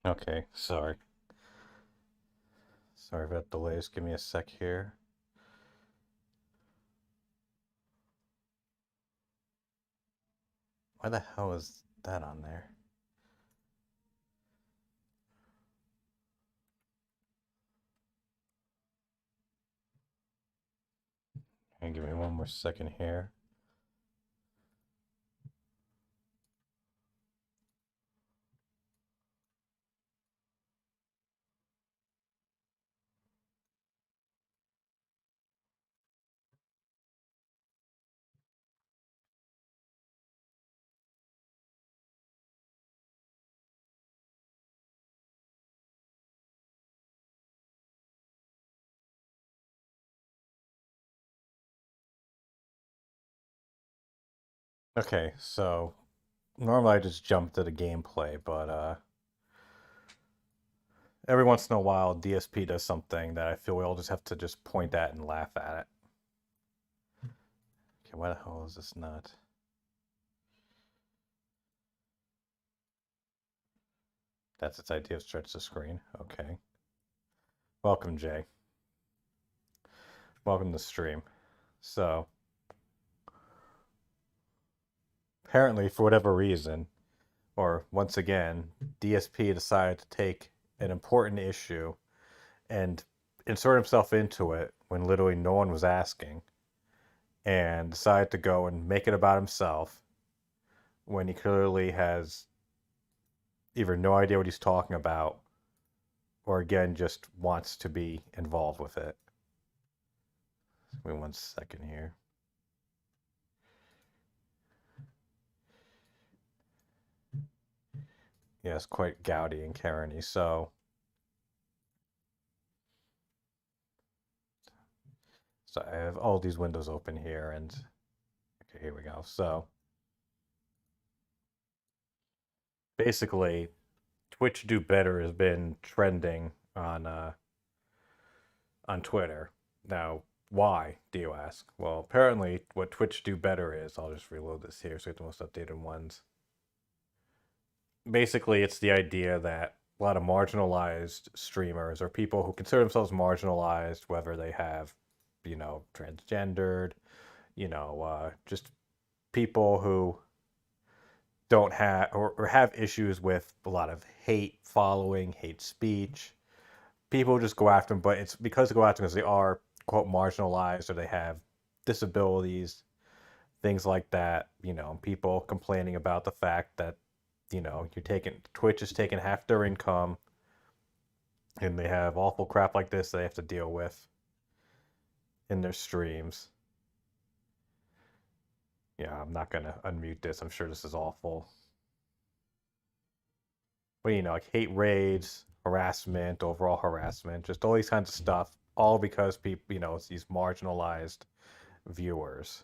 Okay, sorry. Sorry about delays. Give me a sec here. Why the hell is that on there? And give me one more second here. Okay, so normally I just jump to the gameplay, but every once in a while DSP does something that I feel we all just have to just point at and laugh at it. Okay, why the hell is this not? That's its idea of stretch the screen. Okay. Welcome, Jay. Welcome to the stream. So, apparently, for whatever reason, or once again, DSP decided to take an important issue and insert himself into it when literally no one was asking, and decided to go and make it about himself when he clearly has either no idea what he's talking about or again just wants to be involved with it. Give me one second here. Yeah, it's quite gouty and Karen-y. So I have all these windows open here, and okay, here we go. So basically, Twitch Do Better has been trending on Twitter. Now, why, do you ask? Well, apparently, what Twitch Do Better is, I'll just reload this here so we get the most updated ones. Basically, it's the idea that a lot of marginalized streamers or people who consider themselves marginalized, whether they have, transgendered, just people who don't have or have issues with a lot of hate following, hate speech. People just go after them, but it's because they go after them because they are, quote, marginalized or they have disabilities, things like that. People complaining about the fact that, you're taking Twitch is taking half their income and they have awful crap like this they have to deal with in their streams. Yeah, I'm not gonna unmute this. I'm sure this is awful. But like hate raids, harassment, overall harassment, just all these kinds of stuff, all because people, it's these marginalized viewers.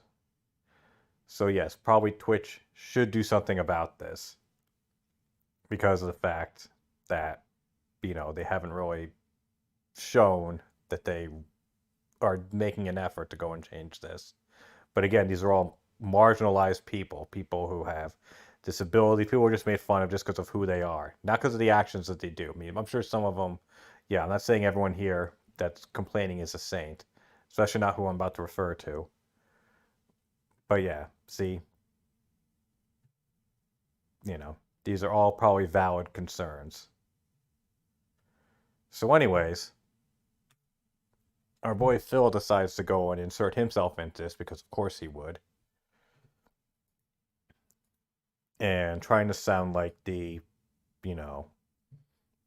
So yes, probably Twitch should do something about this because of the fact that they haven't really shown that they are making an effort to go and change this. But again, these are all marginalized people who have disability, people who are just made fun of just because of who they are, not because of the actions that they do. I mean, I'm sure some of them, yeah, I'm not saying everyone here that's complaining is a saint, especially not who I'm about to refer to. But yeah, see, these are all probably valid concerns. So, anyways, our boy Phil decides to go and insert himself into this because, of course, he would. And trying to sound like you know,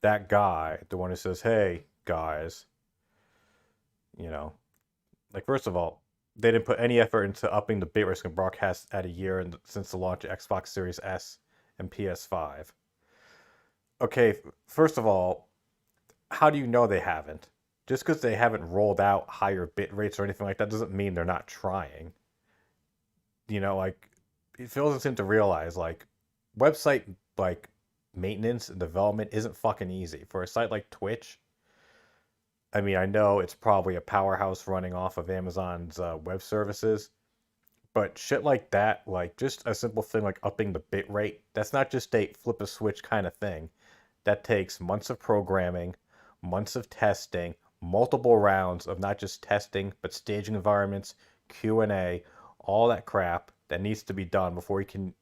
that guy, the one who says, hey, guys, you know, like, first of all, they didn't put any effort into upping the bit risk and broadcast at a year since the launch of Xbox Series S and PS5. Okay, first of all, how do you know they haven't? Just because they haven't rolled out higher bit rates or anything like that doesn't mean they're not trying. Like, it feels seem to realize, like, website, like, maintenance and development isn't fucking easy. For a site like Twitch, I mean, I know it's probably a powerhouse running off of Amazon's web services, but shit like that, like just a simple thing like upping the bit rate, that's not just a flip a switch kind of thing. that takes months of programming, months of testing, multiple rounds of not just testing, but staging environments, Q&A, all that crap that needs to be done before you can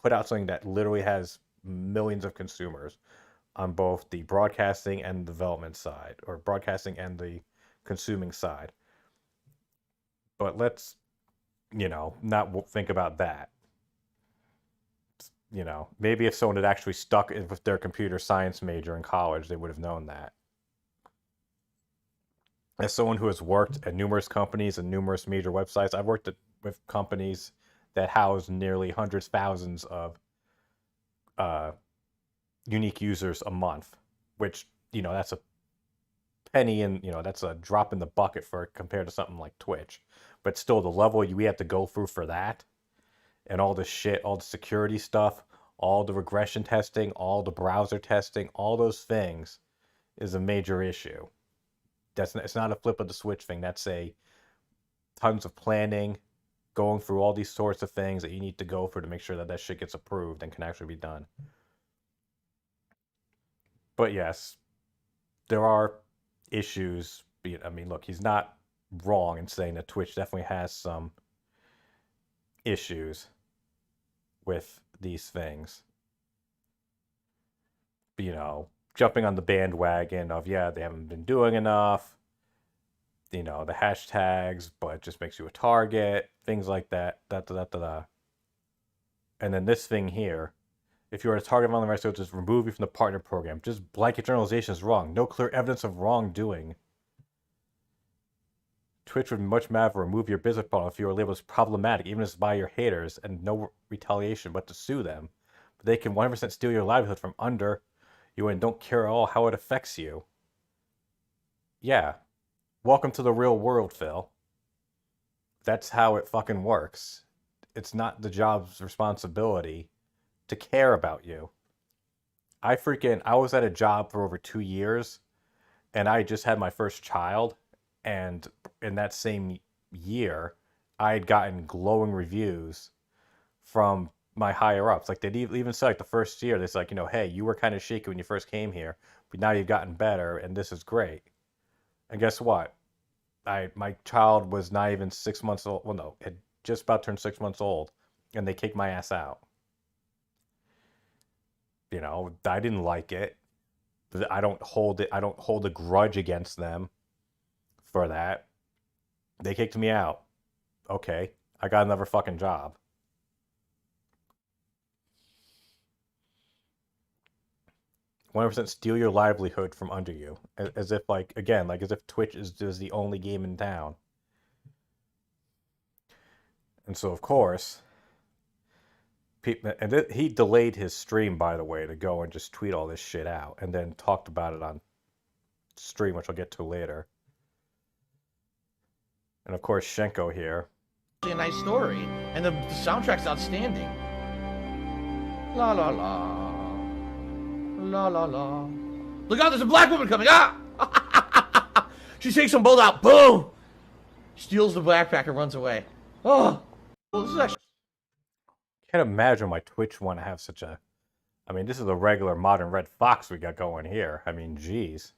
put out something that literally has millions of consumers on both the broadcasting and development side, or broadcasting and the consuming side. But let's, not think about that. Maybe if someone had actually stuck with their computer science major in college, they would have known that. As someone who has worked at numerous companies and numerous major websites, I've worked with companies that house nearly hundreds, thousands of unique users a month, which, that's a penny and, that's a drop in the bucket for compared to something like Twitch. But still, the level we have to go through for that, and all the shit, all the security stuff, all the regression testing, all the browser testing, all those things is a major issue. It's not a flip of the switch thing. That's tons of planning, going through all these sorts of things that you need to go through to make sure that shit gets approved and can actually be done. But yes, there are issues. I mean, look, he's not wrong in saying that Twitch definitely has some issues with these things. Jumping on the bandwagon of, yeah, they haven't been doing enough, the hashtags, but it just makes you a target, things like that, And then this thing here, if you're a target of online rights, they'll just remove you from the partner program. Just blanket generalization is wrong. No clear evidence of wrongdoing. Twitch would much rather remove your business model if you were labeled as problematic, even if it's by your haters, and no retaliation but to sue them. But they can 100% steal your livelihood from under you and don't care at all how it affects you. Yeah. Welcome to the real world, Phil. That's how it fucking works. It's not the job's responsibility to care about you. I was at a job for over 2 years, and I just had my first child, and in that same year, I had gotten glowing reviews from my higher ups. Like, they'd even say, like, the first year, they're like, hey, you were kind of shaky when you first came here, but now you've gotten better, and this is great. And guess what? My child was not even 6 months old. Well, no, had just about turned 6 months old, and they kicked my ass out. I didn't like it. I don't hold a grudge against them for that. They kicked me out. Okay, I got another fucking job. 100% steal your livelihood from under you, as if as if Twitch is the only game in town. And so, of course, he delayed his stream, by the way, to go and just tweet all this shit out, and then talked about it on stream, which I'll get to later. And of course, Shenko here. A nice story, and the soundtrack's outstanding. La la la. La la la. Look out, there's a black woman coming. Ah! She takes them both out. Boom! Steals the backpack and runs away. Oh! Well, this is actually... Can't imagine why Twitch want to have such a... I mean, this is a regular modern Red Fox we got going here. I mean, geez.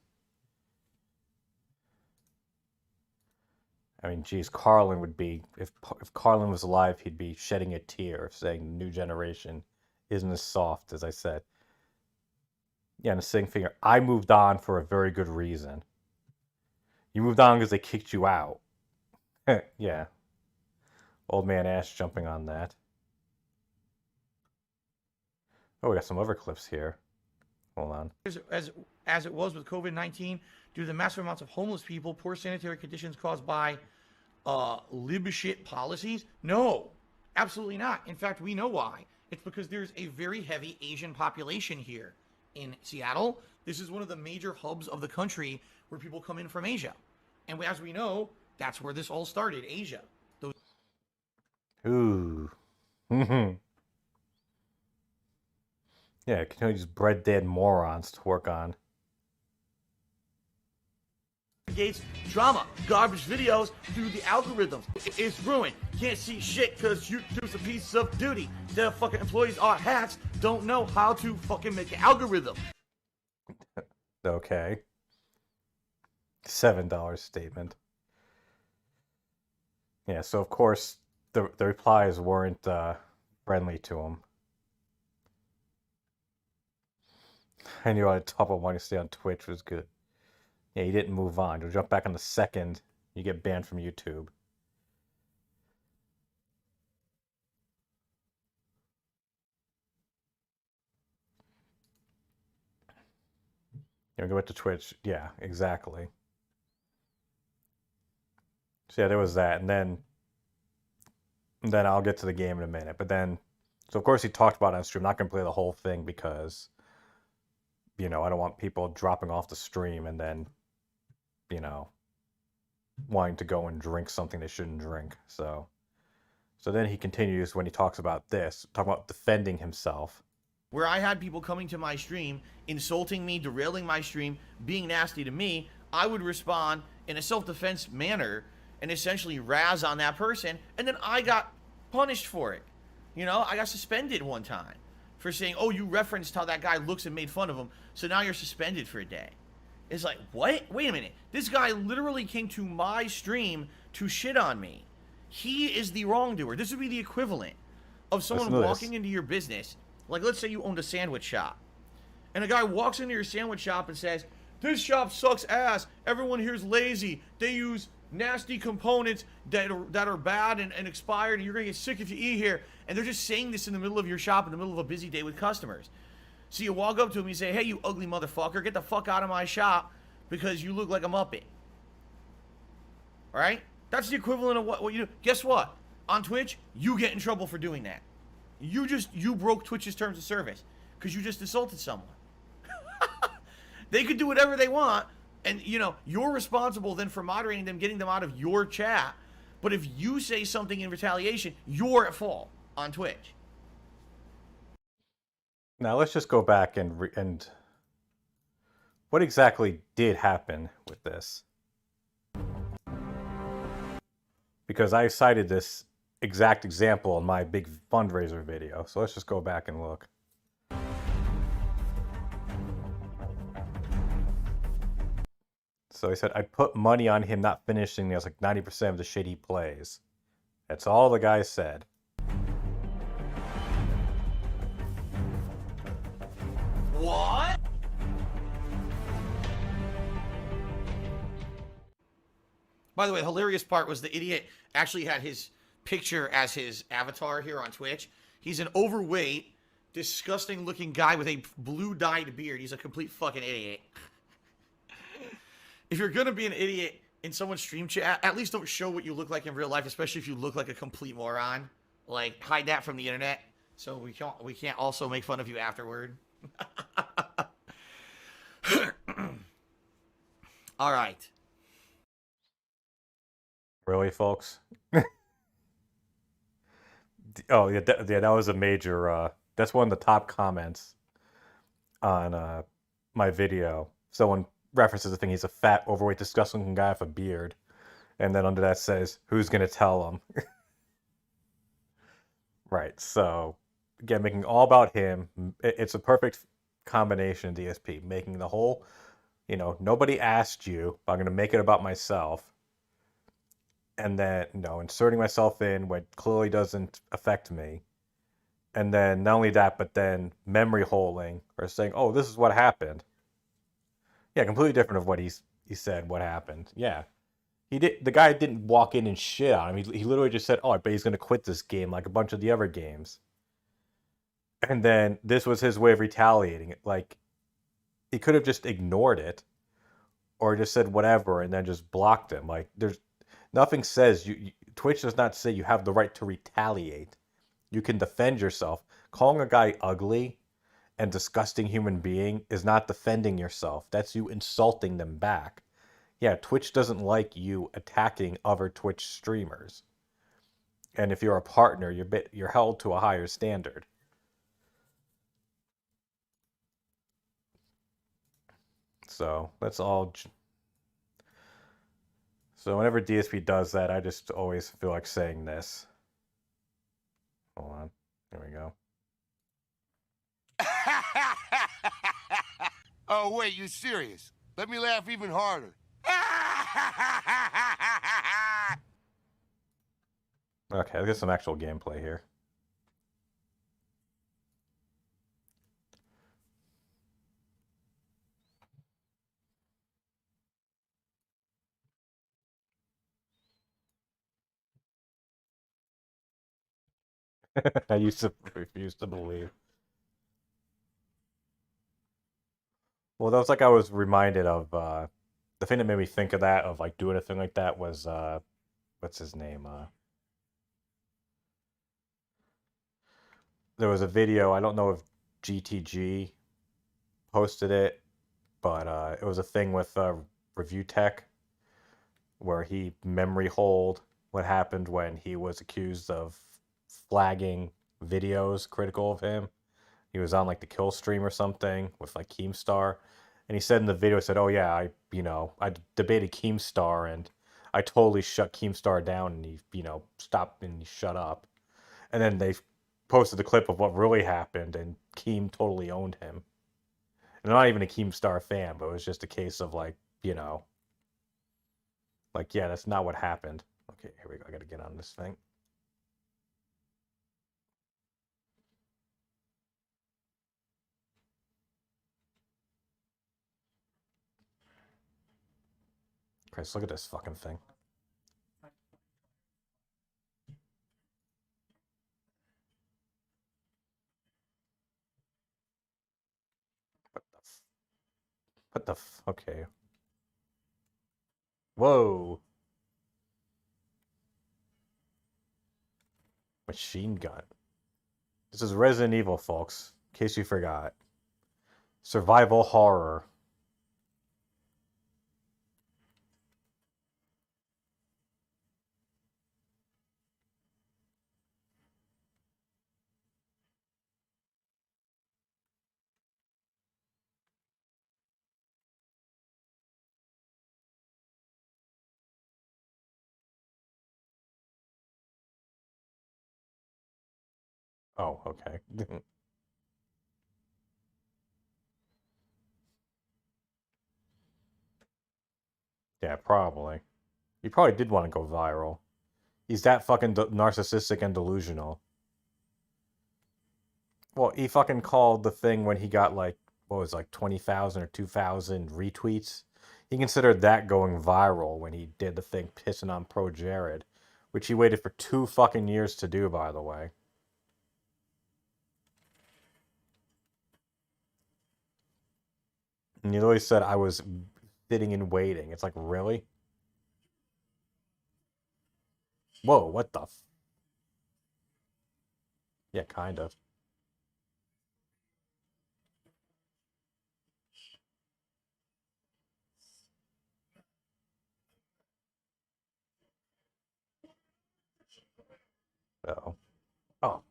Carlin would be... If Carlin was alive, he'd be shedding a tear, saying the new generation isn't as soft, as I said. Yeah, and a sitting figure. I moved on for a very good reason. You moved on because they kicked you out. Yeah. Old man Ash jumping on that. Oh, we got some other clips here. Hold on. As it was with COVID-19, due to the massive amounts of homeless people, poor sanitary conditions caused by lib-shit policies? No, absolutely not. In fact, we know why. It's because there's a very heavy Asian population here in Seattle. This is one of the major hubs of the country where people come in from Asia. And as we know, that's where this all started, Asia. Ooh. Yeah, can you just bread dead morons to work on? Gates drama, garbage videos through the algorithms. It's ruined. Can't see shit because YouTube's a piece of duty. Their fucking employees are hacks, don't know how to fucking make an algorithm. Okay. $7 statement. Yeah, so of course the replies weren't friendly to him. I knew on top of wanting to stay on Twitch was good. Yeah, he didn't move on. You'll jump back on the second you get banned from YouTube. You go back to Twitch. Yeah, exactly. So yeah, there was that, and then I'll get to the game in a minute. But then, so of course he talked about it on stream. I'm not gonna play the whole thing because, I don't want people dropping off the stream and then, you know, wanting to go and drink something they shouldn't drink. So then he continues when he talks about this, talking about defending himself. Where I had people coming to my stream, insulting me, derailing my stream, being nasty to me, I would respond in a self-defense manner and essentially razz on that person, and then I got punished for it. I got suspended one time for saying, oh, you referenced how that guy looks and made fun of him, so now you're suspended for a day. It's like, what? Wait a minute. This guy literally came to my stream to shit on me. He is the wrongdoer. This would be the equivalent of someone walking into your business. Like, let's say you owned a sandwich shop, and a guy walks into your sandwich shop and says, this shop sucks ass. Everyone here's lazy. They use nasty components that are bad and expired, and you're going to get sick if you eat here. And they're just saying this in the middle of your shop in the middle of a busy day with customers. So you walk up to him and you say, hey, you ugly motherfucker, get the fuck out of my shop because you look like a Muppet. All right? That's the equivalent of what you do. Guess what? On Twitch, you get in trouble for doing that. You broke Twitch's terms of service because you just insulted someone. They could do whatever they want, and you're responsible then for moderating them, getting them out of your chat. But if you say something in retaliation, you're at fault on Twitch. Now let's just go back and what exactly did happen with this? Because I cited this exact example in my big fundraiser video. So let's just go back and look. So he said, I put money on him not finishing. There's like 90% of the shit he plays. That's all the guy said. What? By the way, the hilarious part was the idiot actually had his picture as his avatar here on Twitch. He's an overweight, disgusting looking guy with a blue dyed beard. He's a complete fucking idiot. If you're gonna be an idiot in someone's stream chat, at least don't show what you look like in real life, especially if you look like a complete moron. Like, hide that from the internet so we can't also make fun of you afterward. All right. Really, folks? Oh, yeah, that was a major, that's one of the top comments on my video. Someone references the thing, he's a fat, overweight, disgusting guy with a beard. And then under that says, who's going to tell him? Right, so, again, making all about him. It's a perfect combination of DSP. Making the whole, nobody asked you, but I'm going to make it about myself. And then, inserting myself in when clearly doesn't affect me. And then, not only that, but then memory holding, or saying, oh, this is what happened. Yeah, completely different of what he said, what happened. Yeah. The guy didn't walk in and shit on him. He literally just said, oh, I bet he's going to quit this game like a bunch of the other games. And then, this was his way of retaliating. Like, he could have just ignored it, or just said whatever, and then just blocked him. Like, nothing says Twitch does not say you have the right to retaliate. You can defend yourself. Calling a guy ugly and disgusting human being is not defending yourself. That's you insulting them back. Yeah, Twitch doesn't like you attacking other Twitch streamers. And if you're a partner, you're held to a higher standard. So that's all. So whenever DSP does that, I just always feel like saying this. Hold on. There we go. Oh, wait, you serious? Let me laugh even harder. Okay, let's get some actual gameplay here. I used to refuse to believe. Well, that was like I was reminded of the thing that made me think of that, of like doing a thing like that, was what's his name? There was a video, I don't know if GTG posted it, but it was a thing with Review Tech where he memory holed what happened when he was accused of flagging videos critical of him. He was on like the kill stream or something with like Keemstar, and he said in the video, he said, "Oh yeah, I debated Keemstar and I totally shut Keemstar down, and he stopped and he shut up." And then they posted the clip of what really happened, and Keem totally owned him. And I'm not even a Keemstar fan, but it was just a case of like like, yeah, that's not what happened. Okay, here we go. I gotta get on this thing. Chris, look at this fucking thing. What the okay. Whoa. Machine gun. This is Resident Evil, folks, in case you forgot. Survival horror. Oh, okay. Yeah, probably. He probably did want to go viral. He's that fucking narcissistic and delusional. Well, he fucking called the thing when he got like, what was it, like 20,000 or 2,000 retweets. He considered that going viral when he did the thing pissing on Pro Jared, which he waited for 2 fucking years to do, by the way. And he always said I was sitting and waiting. It's like, really? Whoa, what the Yeah, kind of. Oh. Oh,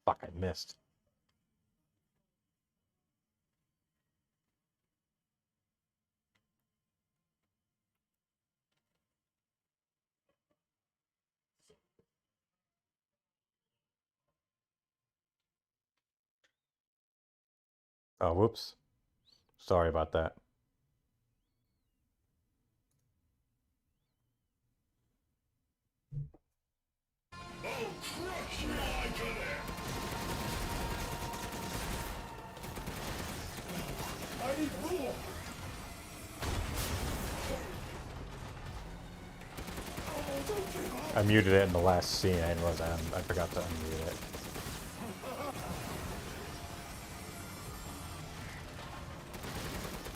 fuck, I missed. Oh, whoops. Sorry about that. I muted it in the last scene. I didn't realize I forgot to unmute it.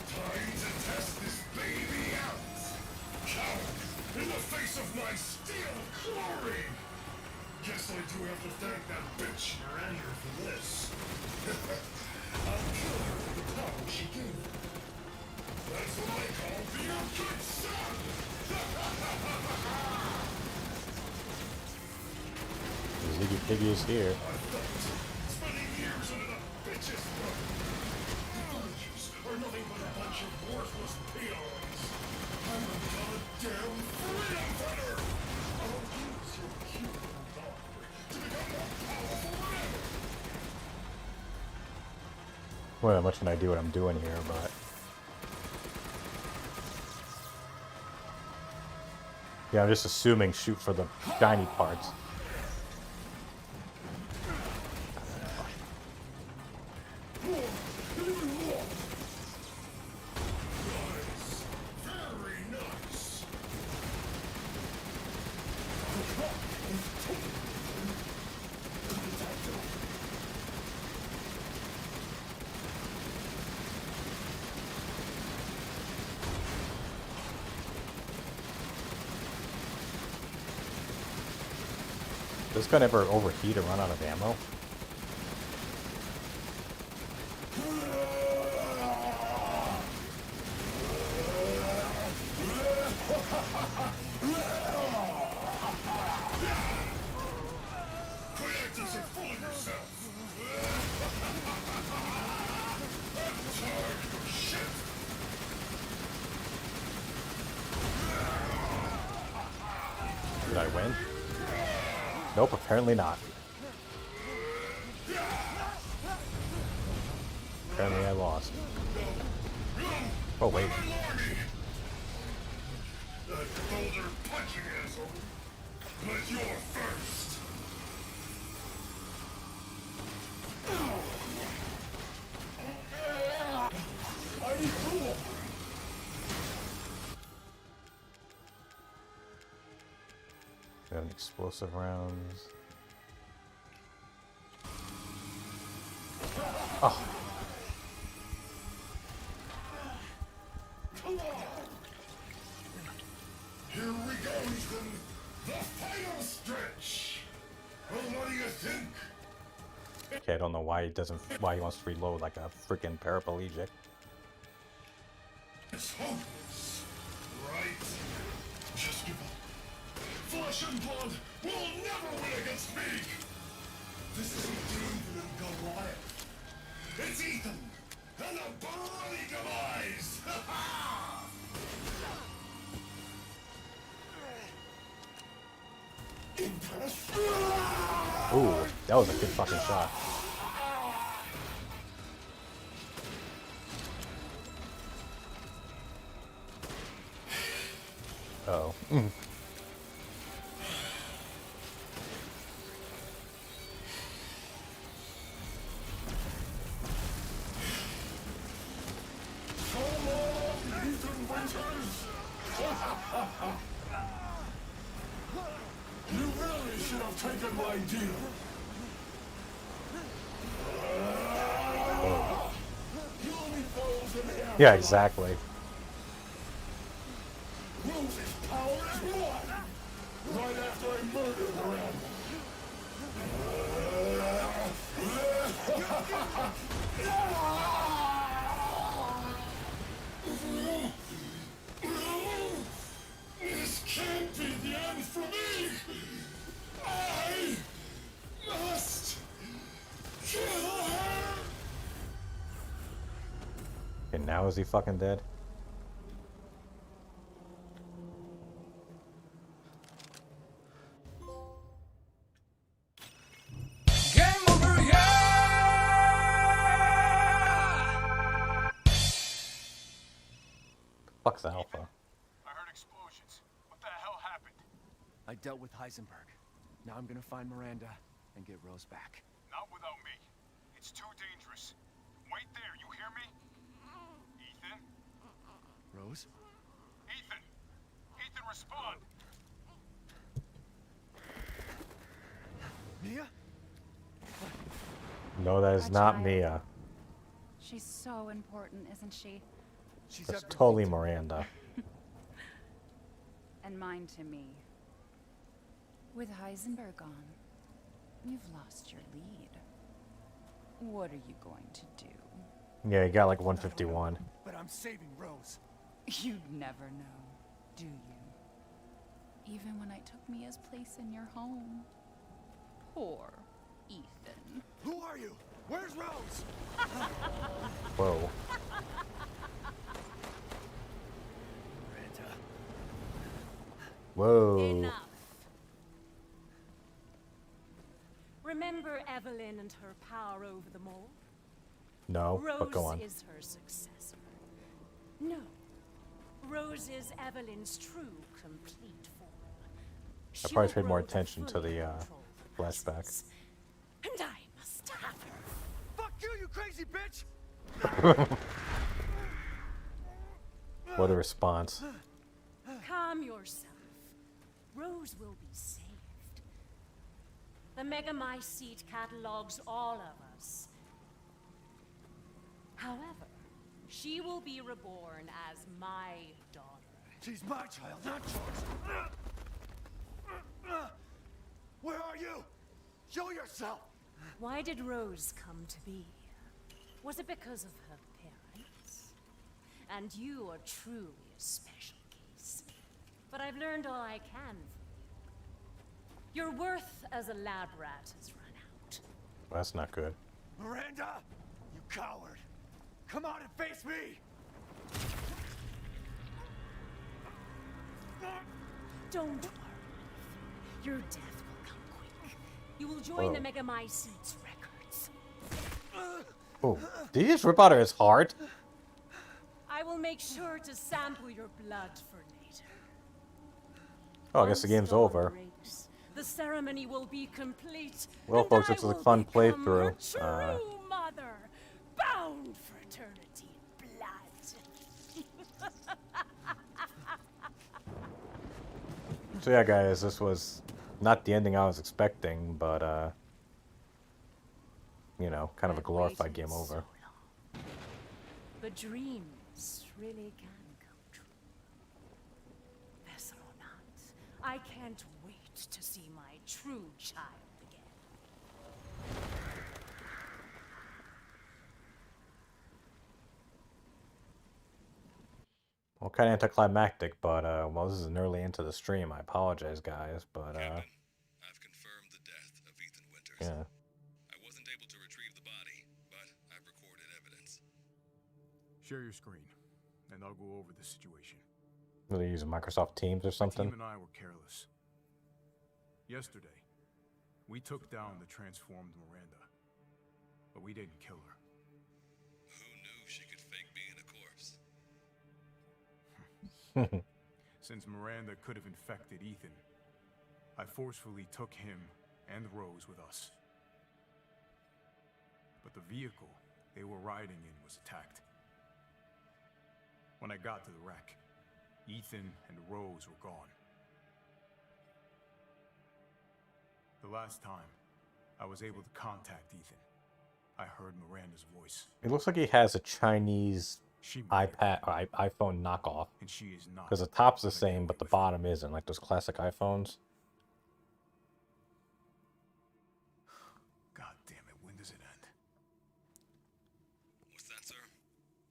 Time to test this baby out! Coward! In the face of my steel glory! Guess I do have to thank that bitch Miranda for this. I'll kill her for the power she gave me. That's what I call being a good son! Ziggy Piggy is here. Spending years under the bitch's throat. The villagers are nothing but a bunch of worthless peons. I'm a goddamn freedom fighter! I'll use your Well, not much an idea what I'm doing here, but yeah, I'm just assuming shoot for the shiny parts. Very nice. Does this gun ever overheat or run out of ammo? Quit acting so full of yourself. I'm tired of your shit. Did I win? Nope, apparently not. Apparently I lost. Oh wait. That boulder punching asshole. But you're first. Got an explosive rounds. Oh. Here we go, Ethan. The final stretch. Well, what do you think? Okay, I don't know why he wants to reload like a freaking paraplegic. It's hopeless, right? Just give up. Flesh and blood will never win against me. This isn't David and Goliath. It's Ethan and a bloody demise. Ha ha! Ooh, that was a good fucking shot. Oh. So long, Ethan Winters. You really should have taken my deal. You only falls in the air. Yeah, exactly. Rose's power is one. Right after I murdered her animal. This can't be the end for me. I must kill her. And now is he fucking dead? Game over, yeah! Fuck's Alpha. I heard explosions. What the hell happened? I dealt with Heisenberg. Now I'm gonna find Miranda and get Rose back. Not without me. It's too dangerous. Wait there, you hear me? Ethan? Rose? Ethan! Ethan, respond! Mia? No, that is I not tried. Mia. She's so important, isn't she? She's That's everything totally to me. Miranda. And mine to me. With Heisenberg gone, you've lost your lead. What are you going to do? Yeah, he got like 151. But I'm saving Rose. You'd never know, do you? Even when I took Mia's place in your home. Poor Ethan. Who are you? Where's Rose? Whoa. Miranda. Whoa. Enough. Remember Evelyn and her power over them all? No, Rose but go on. is her successor. No. Rose is Evelyn's true, complete form. I probably paid more attention to the flashback. And I must have her. Fuck you, you crazy bitch! What a response. Calm yourself. Rose will be saved. The Megamycete catalogs all of us. However, she will be reborn as my daughter. She's my child, not yours. Where are you? Show yourself! Why did Rose come to be? Was it because of her parents? And you are truly a special case. But I've learned all I can from you. Your worth as a lab rat has run out. Well, that's not good. Miranda! You coward! Come out and face me! Don't worry. Your death will come quick. You will join the Megamycete's records. Oh, did he just rip out his heart? I will make sure to sample your blood for later. Oh, I guess the game's over. The ceremony will be complete. Well, and folks, I this was a will fun become her playthrough. True mother, bound for eternity in blood. So yeah, guys, this was not the ending I was expecting, but you know, kind of a glorified game over. But dreams really can come true. Vessel or not, I can't wait to see my true child again. Well, kind of anticlimactic, but well, this is nearly into the stream. I apologize, guys, but Captain, I've confirmed the death of Ethan Winters. yeah. I wasn't able to retrieve the body, but I've recorded evidence. Share your screen, and I'll go over the situation. Are they using Microsoft Teams or The something? team and I were careless. Yesterday, we took down the transformed Miranda, but we didn't kill her. Who knew she could fake being a corpse? Since Miranda could have infected Ethan, I forcefully took him and Rose with us. But the vehicle they were riding in was attacked. When I got to the wreck, Ethan and Rose were gone. The last time I was able to contact Ethan, I heard Miranda's voice. It looks like he has a Chinese She iPad or iPhone knockoff. and she is not. Because the top's the gonna get same, away but the with it. bottom isn't, like those classic iPhones. God damn it, when does it end? What's that, sir?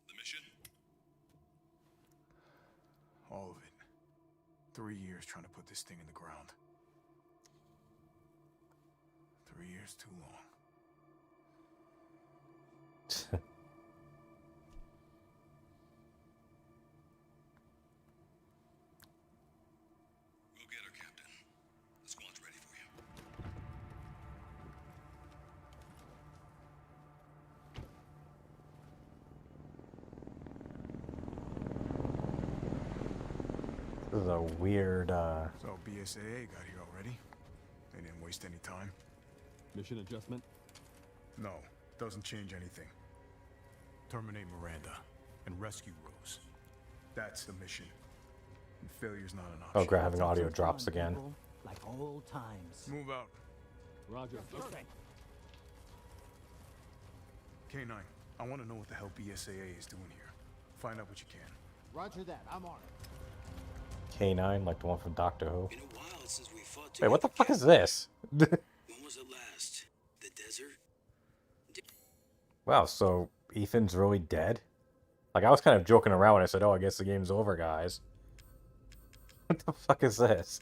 The mission? All of it. 3 years trying to put this thing in the ground. 3 years too long. We'll get her, Captain. The squad's ready for you. This is a weird, So BSAA got here already? They didn't waste any time? Mission adjustment? No, doesn't change anything. Terminate Miranda and rescue Rose. That's the mission. And failure's not an option. oh, great, having audio drops again. Like old times. Move out. Roger. K9, I want to know what the hell BSAA is doing here. Find out what you can. Roger that. I'm on it. K9, like the one from Doctor Who. Been a while since we fought Wait, what the together, fuck is this? When was it last? The desert? Wow, so Ethan's really dead? Like, I was kind of joking around when I said, oh, I guess the game's over, guys. What the fuck is this?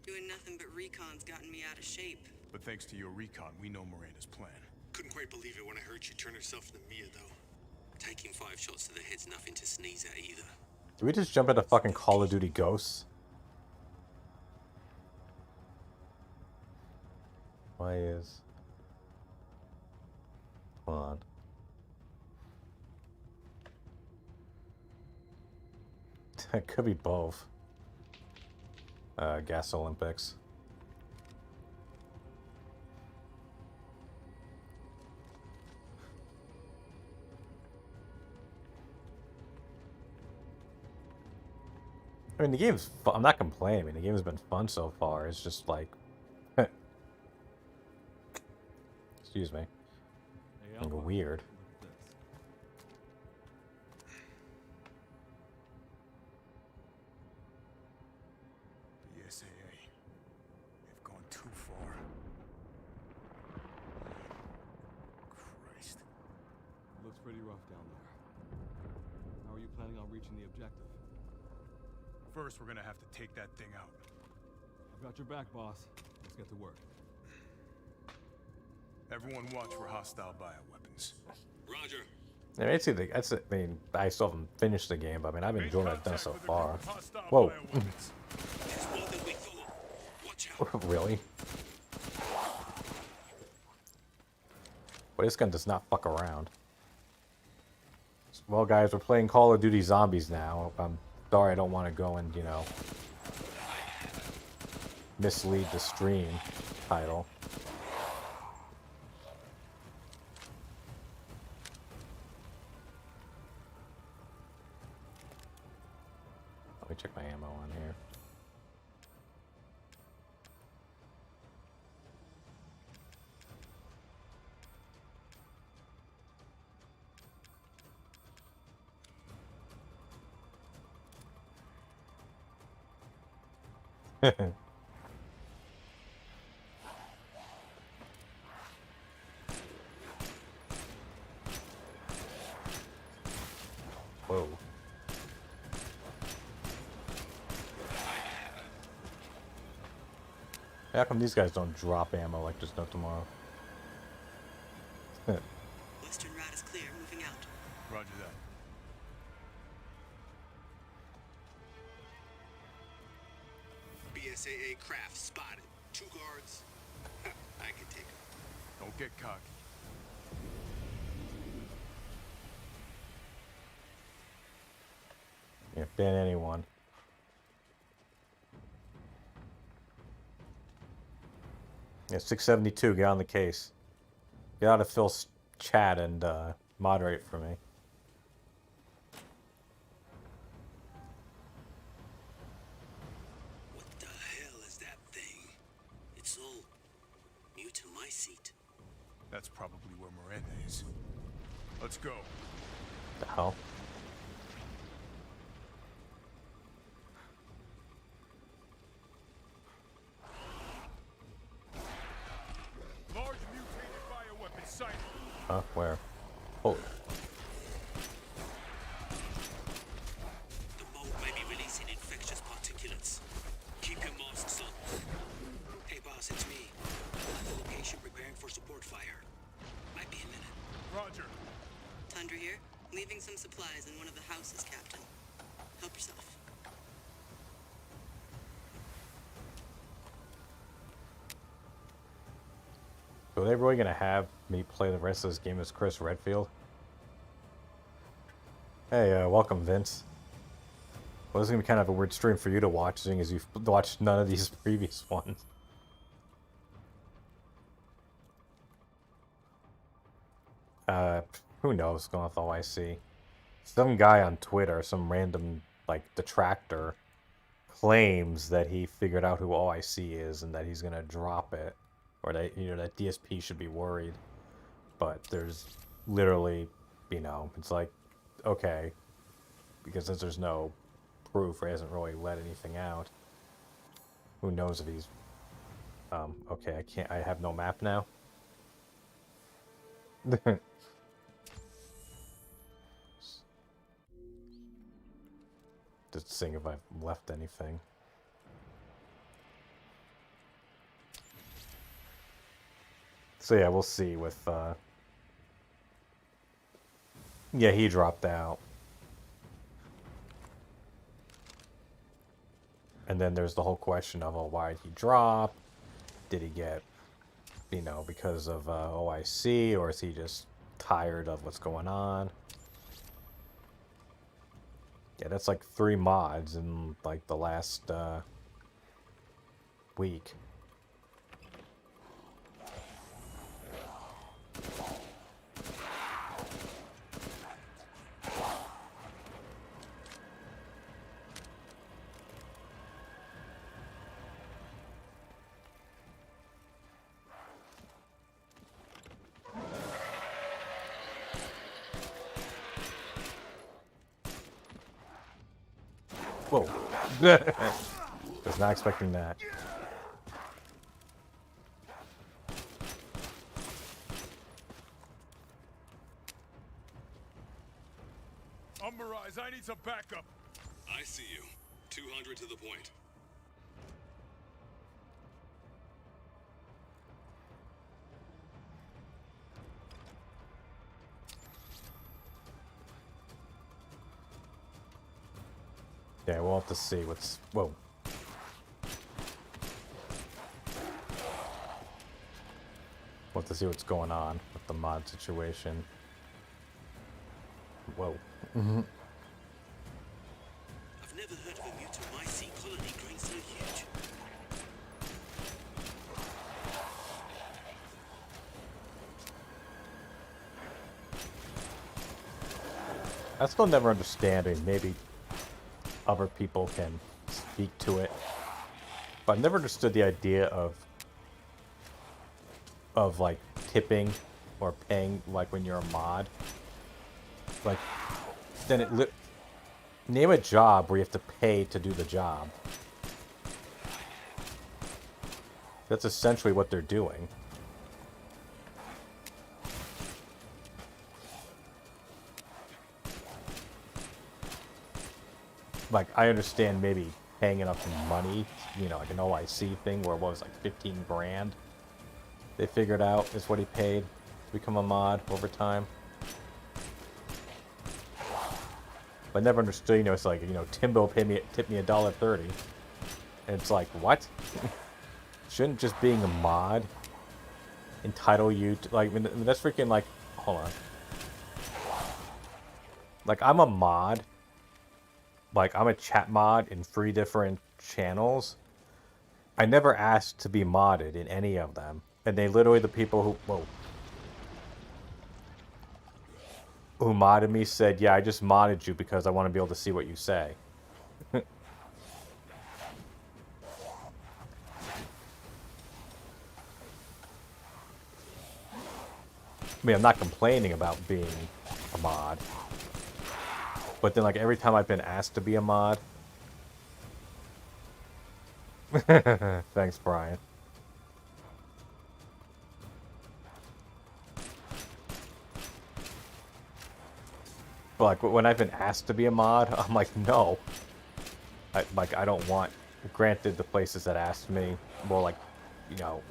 Doing nothing but recon's gotten me out of shape. But thanks to your recon, we know Miranda's plan. Couldn't quite quite believe it when I heard she turned herself into Mia, though. Taking 5 shots to the head's nothing to sneeze at either. Do we just jump into fucking Call of Duty Ghosts? Why is... Hold on. It could be both. Gas Olympics. I mean, the game's fun. I'm not complaining. I mean, the game's been fun so far. It's just like... Excuse me. Like weird. DSAA. They've gone too far. Christ. Looks pretty rough down there. How are you planning on reaching the objective? First, we're gonna have to take that thing out. I've got your back, boss. Let's get to work. Everyone watch for hostile bioweapons. Roger. I mean, I mean, I still haven't finished the game, but I mean, I've enjoyed what I've done so far. Whoa. Really? But this gun does not fuck around. Well, guys, we're playing Call of Duty Zombies now. I'm sorry I don't want to go and, you know, mislead the stream title. Let me check my ammo on here. Whoa. How come these guys don't drop ammo like there's no tomorrow? Western route is clear, moving out. Roger that. BSAA craft spotted. 2 guards. I can take them. Don't get cocky. Yeah, ban anyone. Yeah, 672, get on the case. Get out of Phil's chat and moderate for me. What the hell is that thing? It's all new to my seat. That's probably where Miranda is. Let's go. The hell? Large mutated bioweapon sighted. Huh? Where? Oh. The mold may be releasing infectious particulates. Keep your masks on. Hey boss, it's me. I'm at the location preparing for support fire. Might be a minute. Roger. Tundra here. Leaving some supplies in one of the houses, Captain. Help yourself. So are they really gonna have me play the rest of this game as Chris Redfield? Hey, welcome, Vince. Well, this is gonna be kind of a weird stream for you to watch, seeing as you've watched none of these previous ones. Who knows what's going on with OIC? Some guy on Twitter, some random, like, detractor, claims that he figured out who OIC is and that he's gonna drop it. Or that, you know, that DSP should be worried. But there's literally, you know, it's like, okay, because since there's no proof or he hasn't really let anything out, who knows if he's, okay, I have no map now. Just seeing if I've left anything. So yeah, we'll see with Yeah, he dropped out. And then there's the whole question of, oh, why did he drop? Did he get, you know, because of OIC, or is he just tired of what's going on? Yeah, that's like 3 mods in like the last week. Whoa. Was not expecting that. Umberise, I need some backup. I see you. 200 to the point. Yeah, we'll have to see what's... Whoa. We'll have to see what's going on with the mod situation. Whoa. I've never heard of a mutomycete colony growing so huge. I still never understanding. Maybe other people can speak to it. But I've never understood the idea of like tipping or paying like when you're a mod. Like then name a job where you have to pay to do the job. That's essentially what they're doing. Like, I understand maybe paying enough money, you know, like an OIC thing where it was like 15 grand. They figured out is what he paid to become a mod over time. But I never understood, you know, it's like, you know, Timbo tipped me $1.30. And it's like, what? Shouldn't just being a mod entitle you to, like, I mean, that's freaking like, hold on. Like, I'm a mod. Like, I'm a chat mod in 3 different channels. I never asked to be modded in any of them. And they literally, the people who modded me said, yeah, I just modded you because I want to be able to see what you say. I mean, I'm not complaining about being a mod. But then, like, every time I've been asked to be a mod... Thanks, Brian. But, like, when I've been asked to be a mod, I'm like, no. I don't want... Granted, the places that asked me, well, like, you know,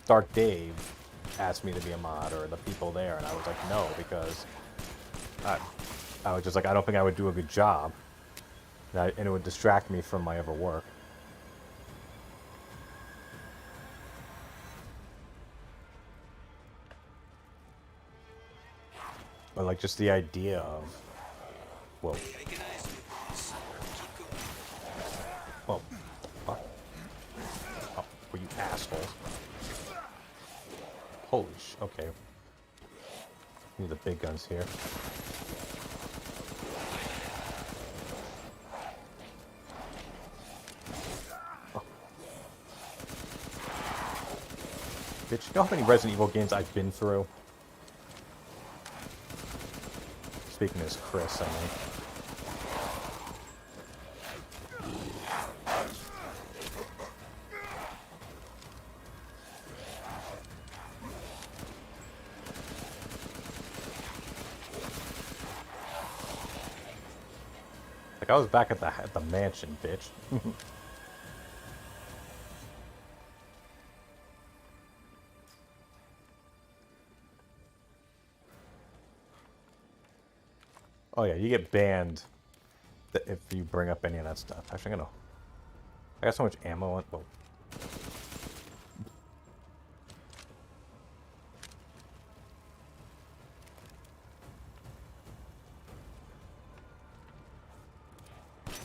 Dark Dave asked me to be a mod, or the people there, and I was like, no, because... I was just like, I don't think I would do a good job. And it would distract me from my other work. But like just the idea of... Whoa. Whoa. Fuck. Oh, well, you assholes. Holy sh... Okay. Need the big guns here. Bitch, you know how many Resident Evil games I've been through? Speaking as Chris, I mean. Like, I was back at the mansion, bitch. Oh yeah, you get banned if you bring up any of that stuff. Actually, I'm gonna... I got so much ammo on... Oh.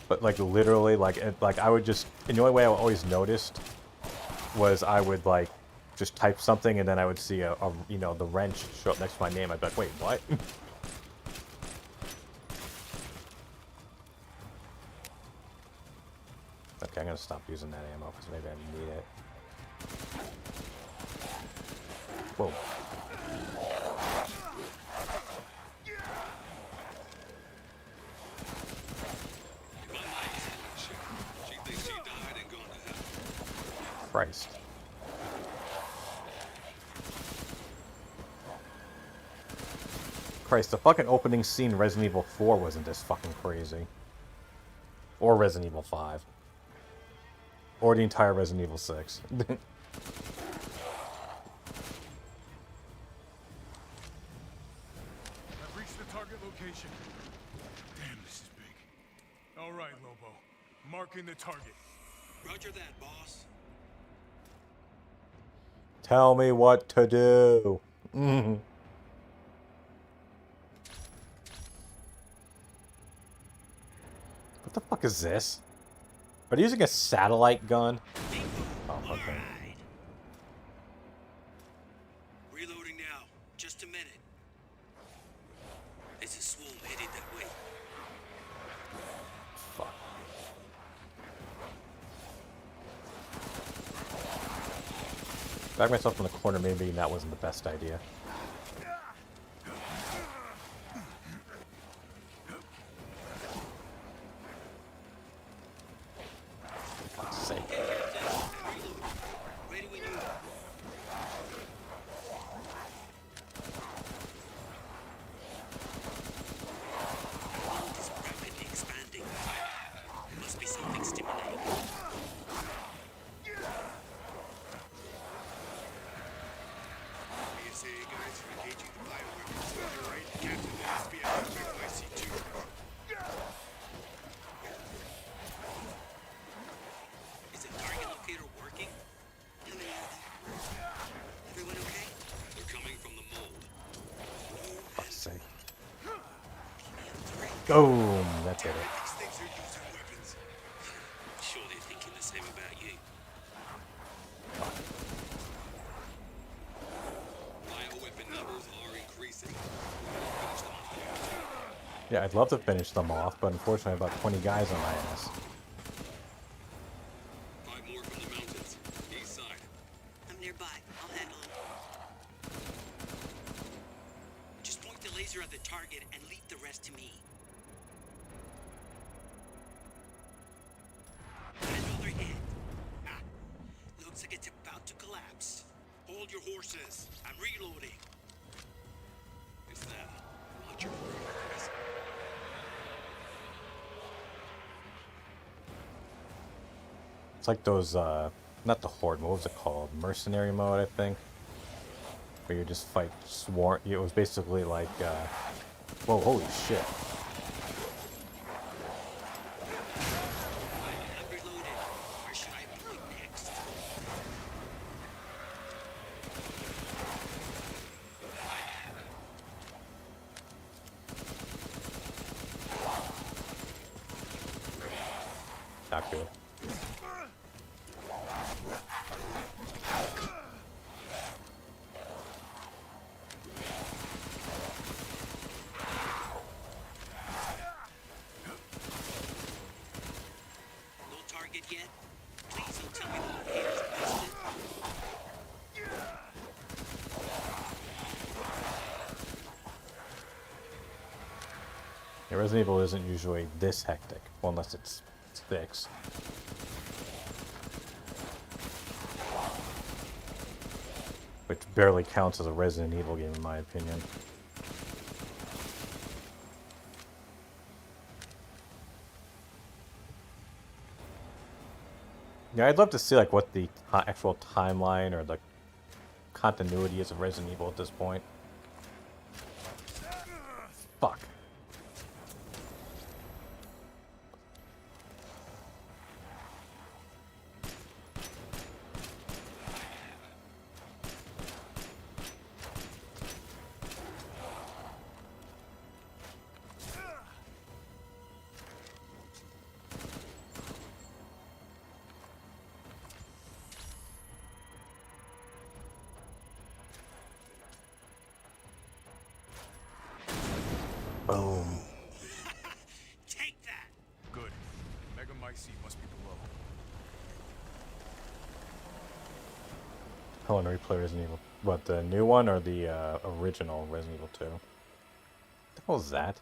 But like literally, like I would just... And the only way I always noticed was I would like just type something and then I would see a you know, the wrench show up next to my name. I'd be like, wait, what? Okay, I'm gonna stop using that ammo because maybe I need it. Whoa. Christ. Christ, the fucking opening scene in Resident Evil 4 wasn't this fucking crazy. Or Resident Evil 5. Or the entire Resident Evil 6. I've reached the target location. Damn, this is big. All right, Lobo. Marking the target. Roger that, boss. Tell me what to do. Mm. What the fuck is this? Are they using a satellite gun? Oh, okay. Reloading now. Just a minute. There's a swarm headed that way. Fuck. Back myself in the corner, maybe that wasn't the best idea. For fuck's sake. Ready when you are. The world is rapidly expanding. Must be something stimulating. PSA guys are engaging the bioweapons. You're right, Captain. The DSP has IC2. Is the target locator working? Everyone okay? They're coming from the mold. Fuck's sake. Boom! That's it. These things are using weapons. Sure they're thinking the same about you. Bioweapon numbers are increasing. Finish them off. Yeah, I'd love to finish them off, but unfortunately I have about 20 guys on my ass. 5 more from the mountains. East side. I'm nearby. I'll handle it. Just point the laser at the target and leave the rest to me. Another hit. Ah, looks like it's about to collapse. Hold your horses. I'm reloading. It's them. Watch your progress. It's like those, not the Horde, what was it called? Mercenary mode, I think? Where you just fight swarm. It was basically like, whoa, holy shit. I'm reloaded. Where should I be next? Not good. No target yet? Please don't tell me the locator's busted. Yeah, Resident Evil isn't usually this hectic, well, unless it's fixed. Which barely counts as a Resident Evil game in my opinion. Yeah, I'd love to see like what the actual timeline or the continuity is of Resident Evil at this point. Fuck. Boom. Take that! Good. Mega Mycete must be below. I want to replay Resident Evil. What, the new one or the original Resident Evil 2? What the hell is that?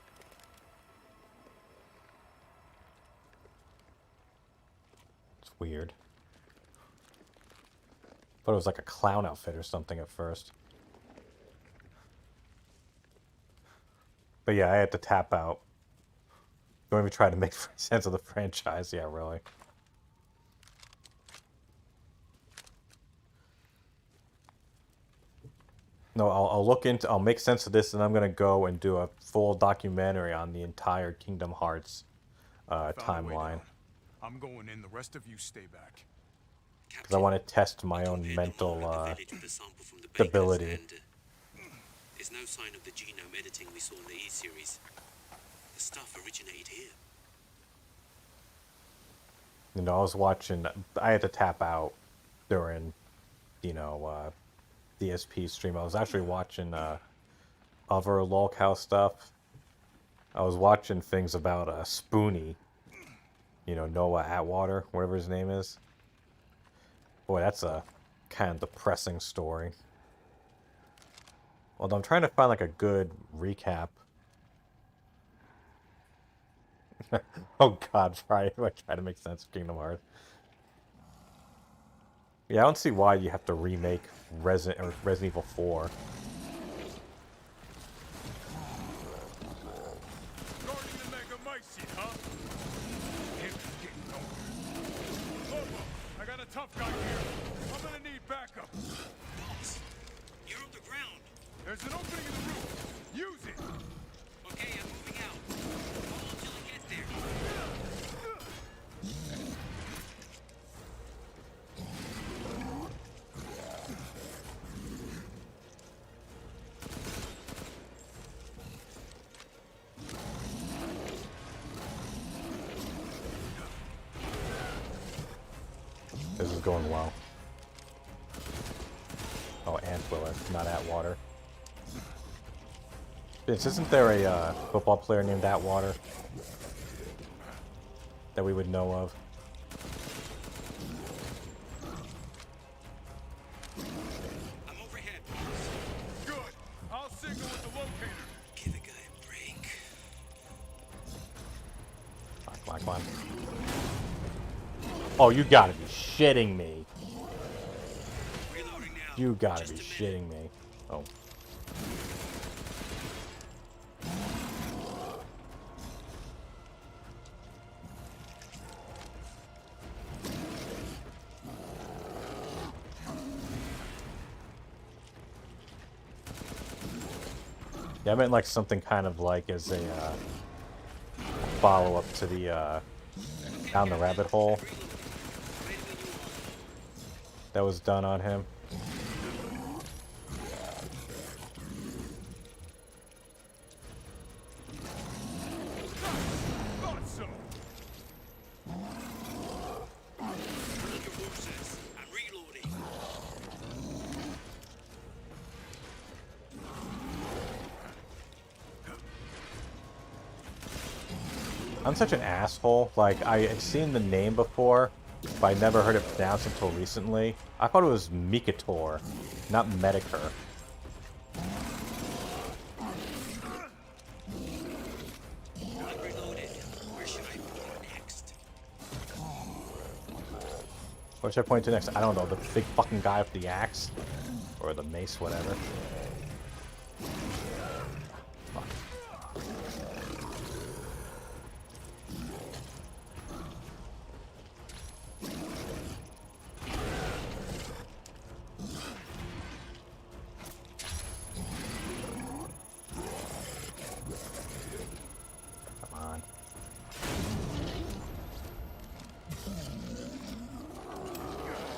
It's weird. Thought it was like a clown outfit or something at first. But yeah, I had to tap out. Don't even try to make sense of the franchise. Yeah, really. No, I'll make sense of this, and I'm gonna go and do a full documentary on the entire Kingdom Hearts timeline. I'm going in. The rest of you stay back. Because I want to test my own mental stability. There's no sign of the genome editing we saw in the E-series. The stuff originated here. You know, I was watching. I had to tap out during, you know, DSP stream. I was actually watching other lolcow stuff. I was watching things about Spoonie. You know, Noah Atwater, whatever his name is. Boy, that's a kind of depressing story. Although I'm trying to find like a good recap. Oh God, try to make sense of Kingdom Hearts. Yeah, I don't see why you have to remake Resident Evil 4. Guarding the Mega Mycete, huh? Lobo, I got a tough guy here. I'm gonna need backup. Boss, you're on the ground. There's an opening in the roof. Use it. Okay, I'm moving out. Hold on till I get there. This is going well. Oh, Antwiller, not Atwater. Vince, isn't there a football player named Atwater that we would know of? I'm overhead, boss. Good. I'll signal with the locator. Give a guy a break. Come on, come on. Oh, you gotta be shitting me. Reloading now. You gotta be shitting me. Oh. Yeah, I meant like something kind of like as a follow-up to the Down the Rabbit Hole that was done on him. Thought so. Hold your horses. I'm reloading. I'm such an asshole. Like, I had seen the name before, but I never heard it pronounced until recently. I thought it was Mikator, not Medicare. I'm reloaded. Where should I point next? What should I point to next? I don't know. The big fucking guy with the axe? Or the mace, whatever. Fuck. Come on.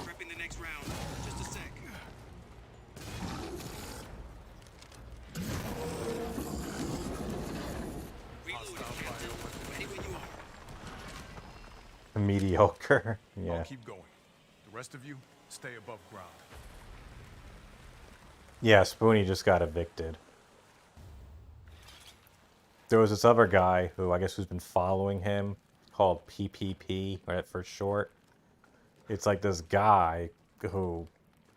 Prepping the next round. Just a sec. Reloading, Captain. Ready when you are. Mediocre. Yeah. I'll keep going. The rest of you, stay above ground. Yeah, Spoonie just got evicted. there was this other guy who I guess who's been following him called PPP, right, for short. It's like this guy who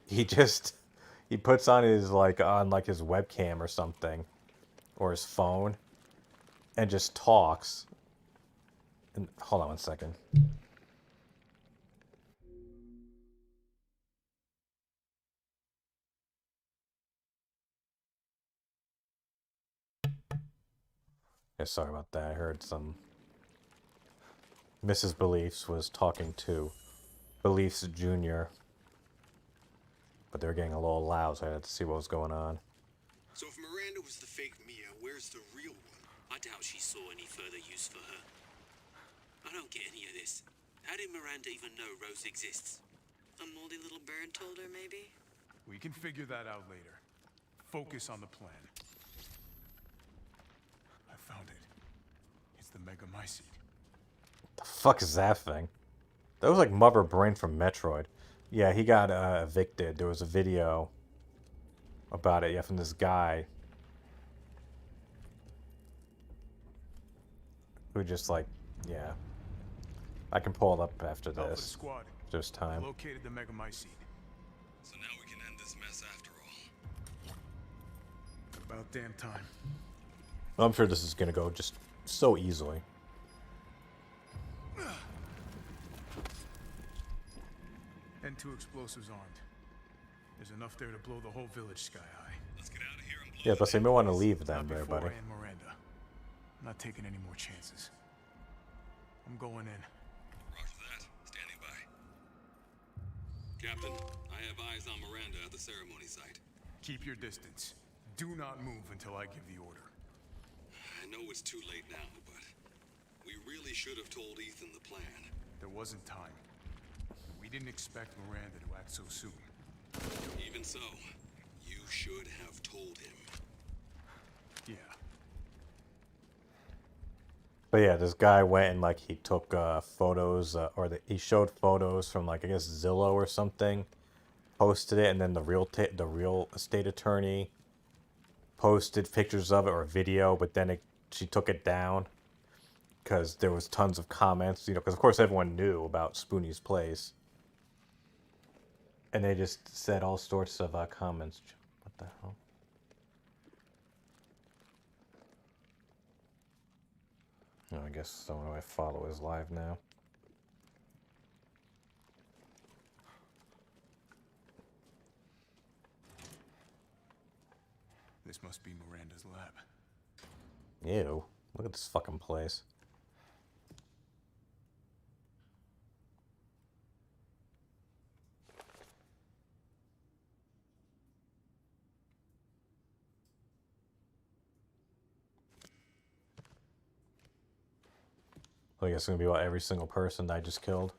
he puts on his his webcam or something or his phone and just talks. And hold on one second. Yeah, sorry about that. I heard some Mrs. Beliefs was talking to Beliefs Jr., but they were getting a little loud, so I had to see what was going on. So if Miranda was the fake Mia, where's the real one? I doubt she saw any further use for her. I don't get any of this. How did Miranda even know Rose exists? A moldy little bird told her, maybe? We can figure that out later. Focus on the plan. I found it. It's the Megamycete. The fuck is that thing? That was like Mother Brain from Metroid. Yeah, he got evicted. There was a video about it, yeah, from this guy who just like, yeah. I can pull it up after Alpha this. squad. Just time. Located the Megamycete. So now we can end this mess after all. About damn time. I'm sure this is gonna go just so easily. And 2 explosives armed. There's enough there to blow the whole village sky high. Let's get out of here and blow Yeah, but they may want to leave them Not there, before buddy. I end Miranda. I'm not taking any more chances. I'm going in. Roger that. Standing by. Captain, I have eyes on Miranda at the ceremony site. Keep your distance. Do not move until I give the order. I know it's too late now, but we really should have told Ethan the plan. There wasn't time. We didn't expect Miranda to act so soon. Even so, you should have told him. Yeah. But yeah, this guy went and like he took photos, he showed photos from like I guess Zillow or something, posted it, and then the real estate attorney posted pictures of it or a video, but then she took it down because there was tons of comments, you know, because of course everyone knew about Spoonie's place, and they just said all sorts of comments. What the hell? Oh, I guess someone who I follow is live now. This must be Miranda's lab. Ew. Look at this fucking place. I guess it's gonna be what, every single person that I just killed.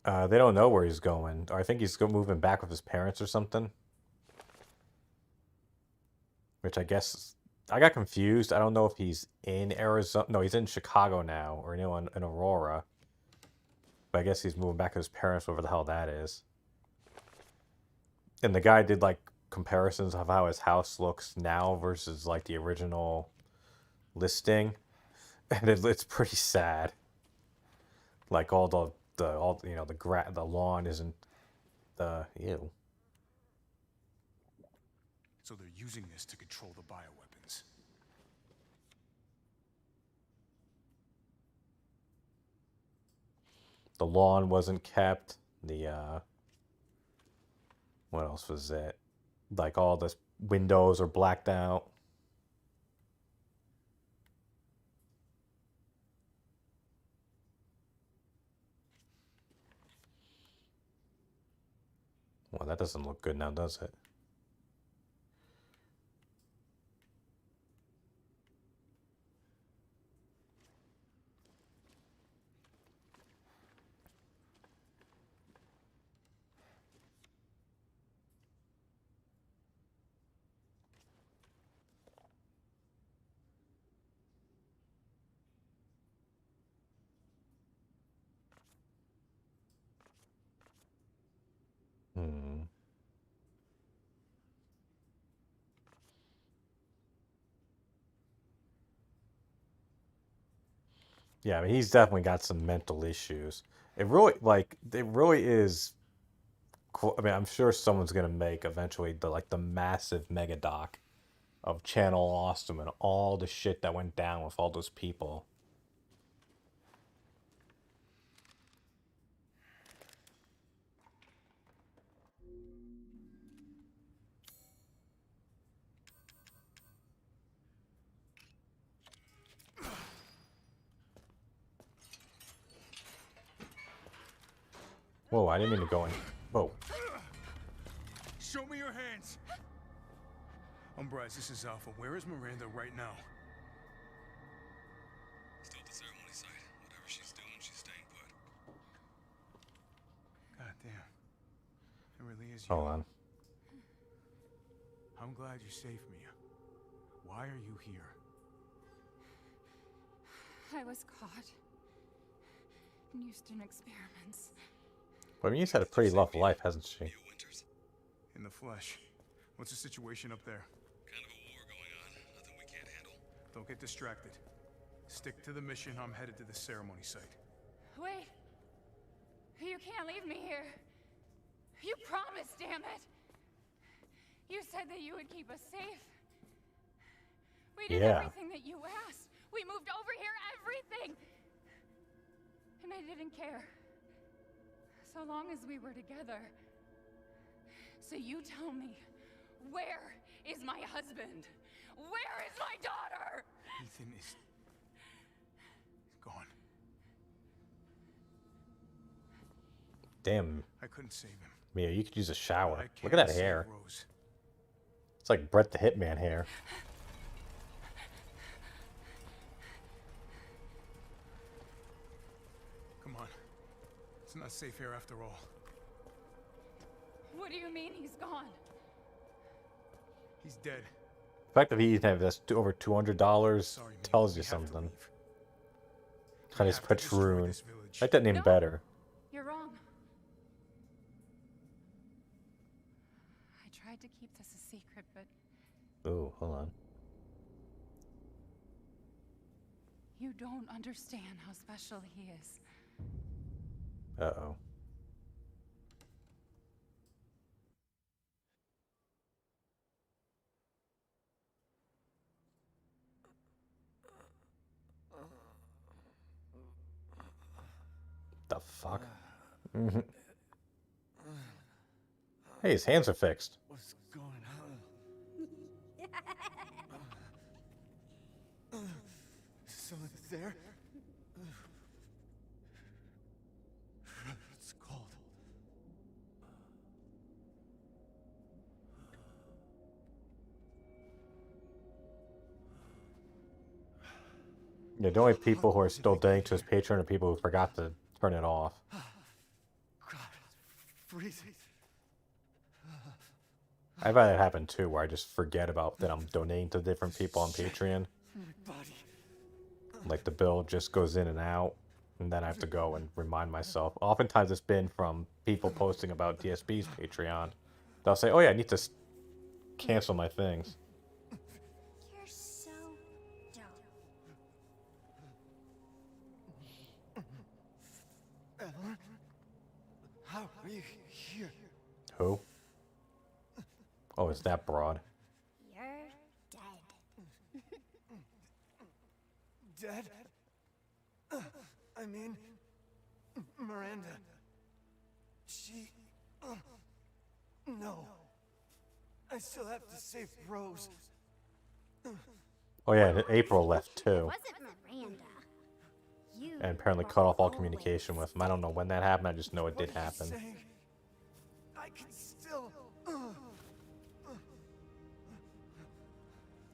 They don't know where he's going. Or I think he's moving back with his parents or something. Which I guess... I got confused. I don't know if he's in Arizona. No, he's in Chicago now. Or, you know, in Aurora. But I guess he's moving back to his parents, whatever the hell that is. And the guy did, like, comparisons of how his house looks now versus, like, the original listing. And it's pretty sad. Like, all the you know, the lawn isn't ew. So they're using this to control the bioweapons. The lawn wasn't kept. The what else was it? Like all the windows are blacked out. Well, that doesn't look good now, does it? Hmm. Yeah, I mean, he's definitely got some mental issues. It really is. Cool. I mean, I'm sure someone's gonna make eventually the massive mega doc of Channel Awesome and all the shit that went down with all those people. Whoa, I didn't mean to go in. Whoa. Show me your hands. I'm Bryce, this is Alpha. Where is Miranda right now? Still at the ceremony site. Whatever she's doing, she's staying put. God damn. It really is you. Hold on. I'm glad you saved me. Why are you here? I was caught in Houston experiments. But I mean, she's had a pretty rough life, hasn't she? In the flesh. What's the situation up there? Kind of a war going on. Nothing we can't handle. Don't get distracted. Stick to the mission. I'm headed to the ceremony site. Wait! You can't leave me here. You promised, damn it! You said that you would keep us safe. We did everything that you asked. We moved over here, everything! And I didn't care. So long as we were together. So you tell me, where is my husband? Where is my daughter? Ethan is gone. Damn. I couldn't save him. Mia, you could use a shower. I Look at that can't hair. save Rose. It's like Brett the Hitman hair. Come on. It's not safe here after all. What do you mean he's gone? He's dead. The fact that he even has over $200 tells you something. Kind of patroon. I like that name better. You're wrong. I tried to keep this a secret, but Ooh, hold on. you don't understand how special he is. Uh-oh. The fuck? Hey, his hands are fixed. What's going on? Someone there? It's cold. Yeah, the only people who are still donating to his Patreon are people who forgot to turn it off. God, it's freezing. I've had it happen too, where I just forget about that I'm donating to different people on Patreon. My body. Like the bill just goes in and out, and then I have to go and remind myself. Oftentimes it's been from people posting about DSP's Patreon. They'll say, oh yeah, I need to cancel my things. You're so dumb. Ellen? How are you here? Who? Oh, it's that broad. You're dead. Dead? I mean, Miranda. She... no. I still have to save Rose. Oh yeah, and April left too. It wasn't Miranda. You And apparently were cut off all always communication with him. I don't know when that happened, I just know it did happen. Saying I can still...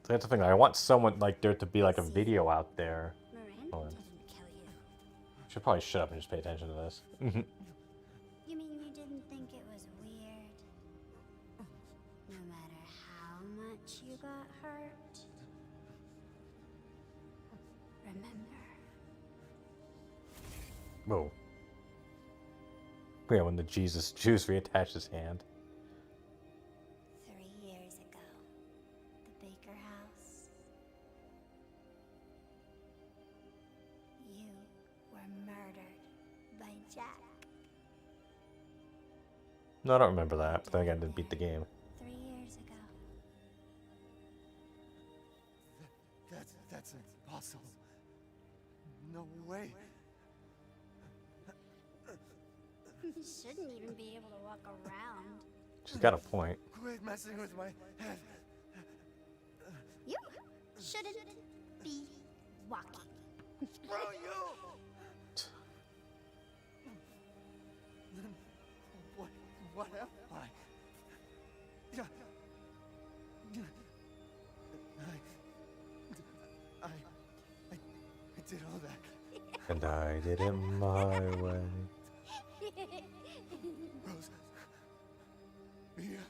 That's the thing, I want someone, like, there to be, like, a video out there. Miranda Hold on. didn't kill you. Should probably shut up and just pay attention to this. You mean you didn't think it was weird? No matter how much you got hurt? Remember. Whoa. Yeah, when the Jesus Jews reattached his hand. 3 years ago, the Baker house. You No, I don't remember that, but then again, I didn't beat the game. 3 years ago. That's impossible. No way. Shouldn't even be able to walk around. She's got a point. Quit messing with my head. You shouldn't be walking. Screw you! What am I? I did all that. And I did it my way. Rose. Mia.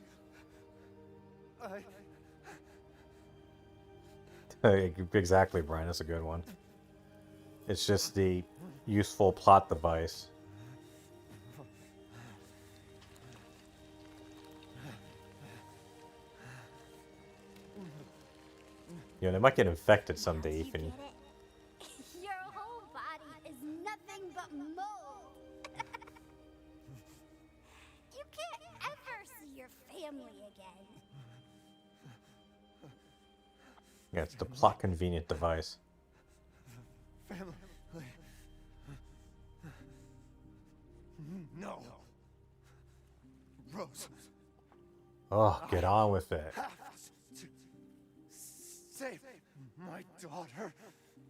Exactly, Brian. That's a good one. It's just the useful plot device. You know, they might get infected someday, Ethan. Your whole body is nothing but mold. You can't ever see your family again. Yeah, it's the plot convenient device. Family. No. Rose. Oh, get on with it. Have to save my daughter.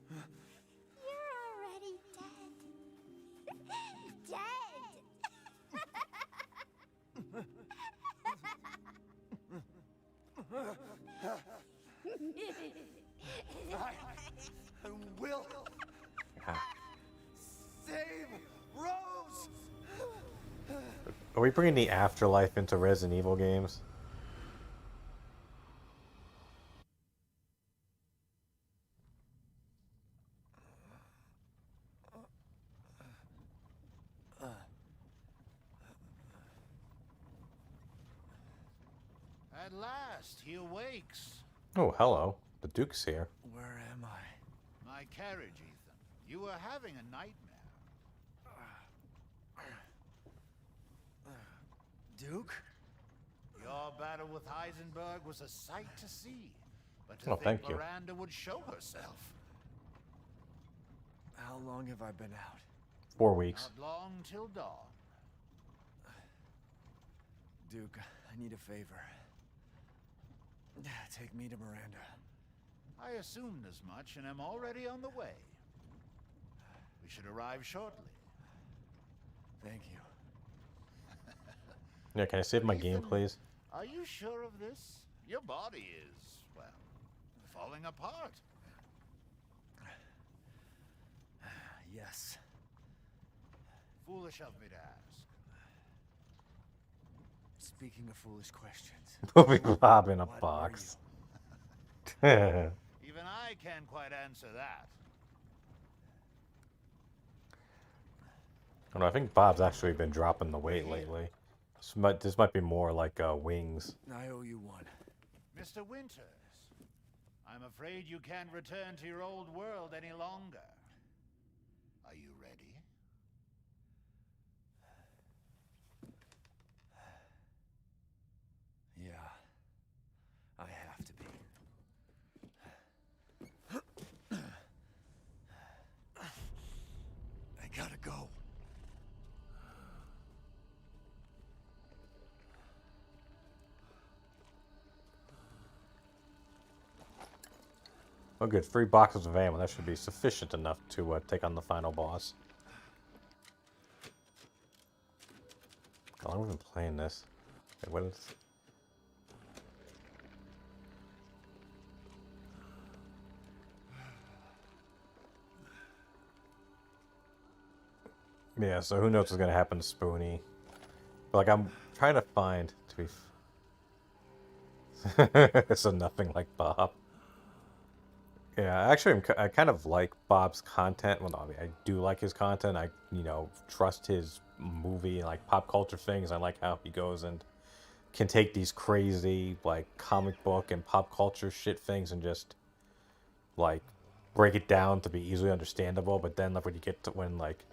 You're already dead. I will save Rose. Are we bringing the afterlife into Resident Evil games? At last, he awakes. Oh, hello. The Duke's here. Where am I? My carriage, Ethan. You were having a nightmare. Duke? Your battle with Heisenberg was a sight to see. But to Oh, think thank you. Miranda would show herself. How long have I been out? 4 weeks. Not long till dawn. Duke, I need a favor. Take me to Miranda. I assumed as much and am already on the way. We should arrive shortly. Thank you. Yeah, can I save my game, please? Are you sure of this? Your body is, well, falling apart. Yes. Foolish of me to ask. Speaking of foolish questions. Putting Bob in a what box. Even I can't quite answer that. I don't know, I think Bob's actually been dropping the weight lately. This might be more like wings. I owe you one. Mr. Winters, I'm afraid you can't return to your old world any longer. Are you ready? Yeah. I have to be. I gotta go. Oh good, 3 boxes of ammo. That should be sufficient enough to take on the final boss. How long have we been playing this? Okay, what is... Yeah, so who knows what's gonna happen to Spoonie. But, like, I'm trying to find... So nothing like Bob. Yeah, actually, I kind of like Bob's content. Well, no, I mean, I do like his content. I, trust his movie, like, pop culture things. I like how he goes and can take these crazy, like, comic book and pop culture shit things and just, like, break it down to be easily understandable. But then, like, when you get to when, like,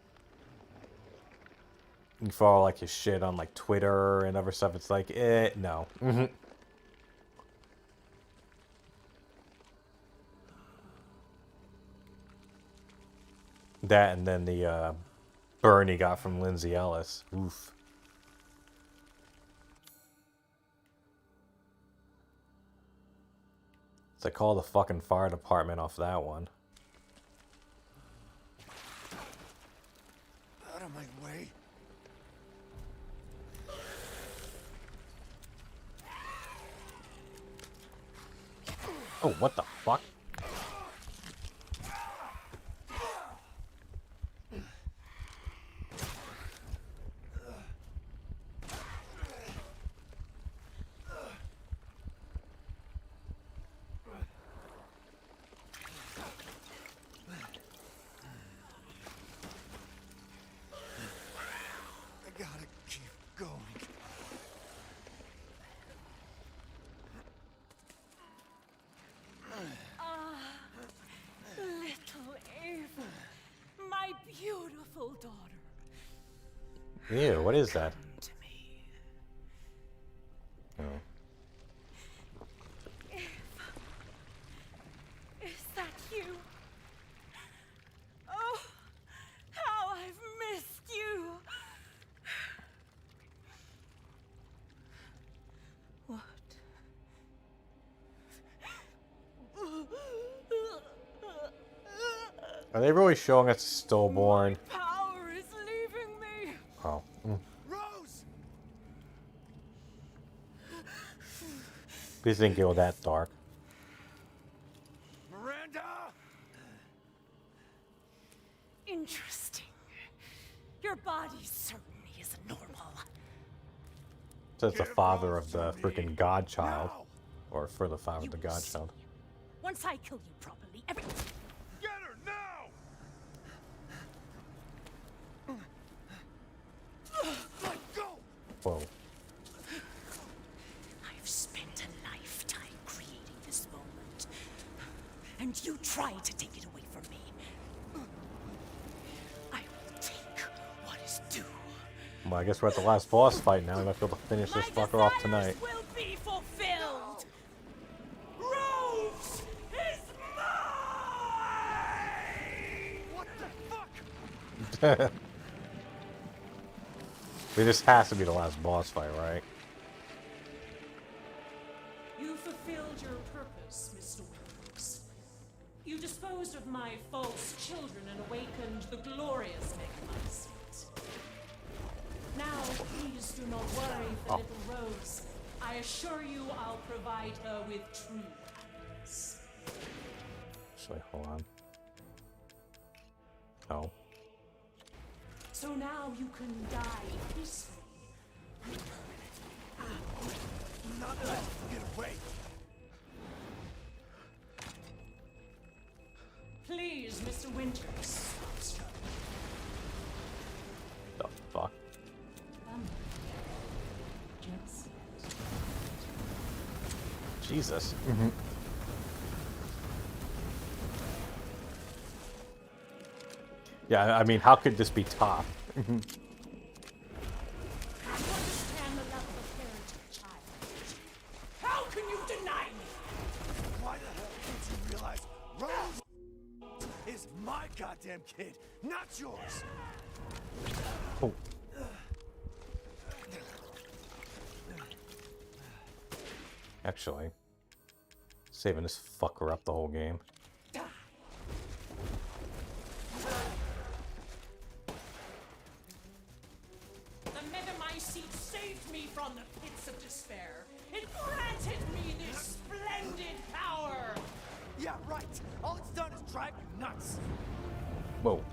you follow like his shit on like Twitter and other stuff. It's like, no. That and then the burn he got from Lindsay Ellis. Oof. It's like call the fucking fire department off that one. Out of my way. Oh, what the fuck? I gotta keep going. Little Ava, my beautiful daughter. Ew, what is that? Oh. Is that you? Oh, how I've missed you. What? Are they really showing us stillborn? Power is leaving me. Oh. Rose! Please didn't go that dark. Miranda! Interesting. Your body certainly isn't normal. So it's the father of the freaking godchild. Or for the father of the godchild. Once I kill you properly, every... Get her now! Let go! Whoa. I've spent a lifetime creating this moment. And you try to take it away from me. I will take what is due. Well, I guess we're at the last boss fight now. I'm gonna be able to finish this fucker off tonight. Will be fulfilled. Rose is mine. What the fuck? This has to be the last boss fight, right? You fulfilled your purpose, Mr. Williams. You disposed of my false children and awakened the glorious Megamycete. Now, please do not worry for little Rose. I assure you I'll provide her with true happiness. Actually, hold on. No. So now you can die peacefully. Not let us get away. Please, Mr. Winters, stop struggling. The fuck? Just Jesus. Yeah, I mean, how could this be top? you understand the level of parenting, child. How can you deny me? Why the hell can't you realize Rose is my goddamn kid, not yours? Oh. Actually, saving this fucker up the whole game. The Megamycete saved me from the pits of despair. It granted me this splendid power. Yeah, right. All it's done is drive you nuts. Whoa.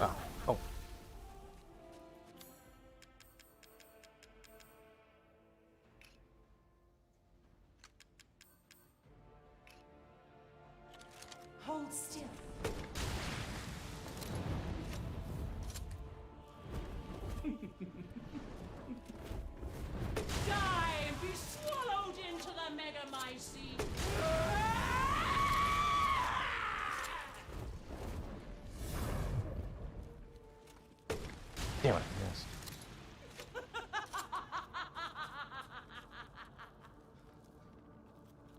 Oh. Oh. Hold still. Die and be swallowed into the Megamycete. Damn it, yes.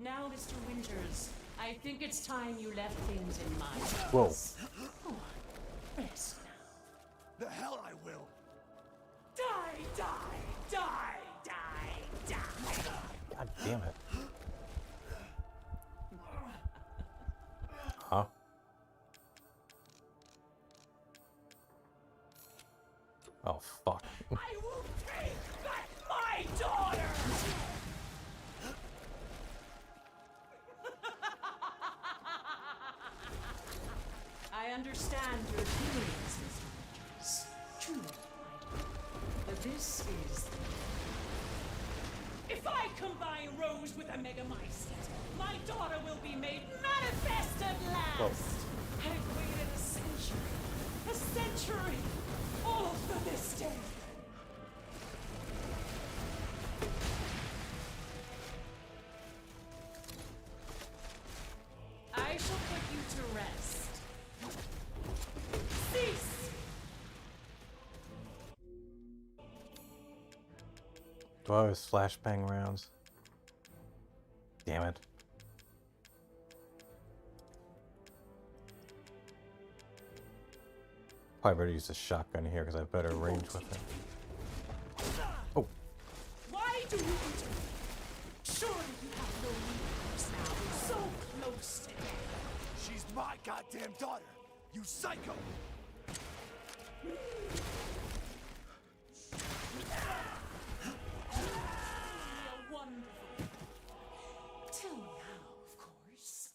Now, Mr. Winters, I think it's time you left things in my hands. Whoa. Go on, rest now. The hell I will. Die, die, die, die, die. God damn it. Huh? Oh, fuck. I will take back my daughter! I understand your feelings, Mr. Winters. Truly, I do. But this is... If I combine Rose with a Megameister, my daughter will be made manifest at last! Whoa. I've waited a century, all for this day. I shall put you to rest. Cease! Do I always flashbang rounds? Damn it. Probably better use a shotgun here because I have better range with it. Oh. Why do you intervene? Surely you have no leaders now. So close to death. She's my goddamn daughter, you psycho! You're wonderful. Till now, of course.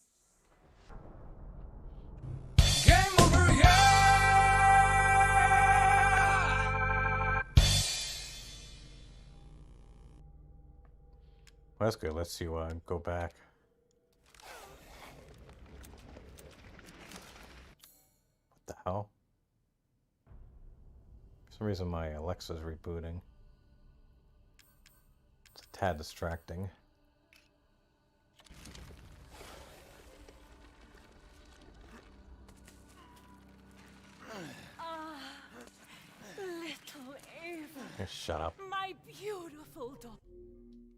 Game over, yeah! Well, that's good. Let's see go back. What the hell? For some reason my Alexa's rebooting. It's a tad distracting. Little Ava. Just shut up. My beautiful daughter.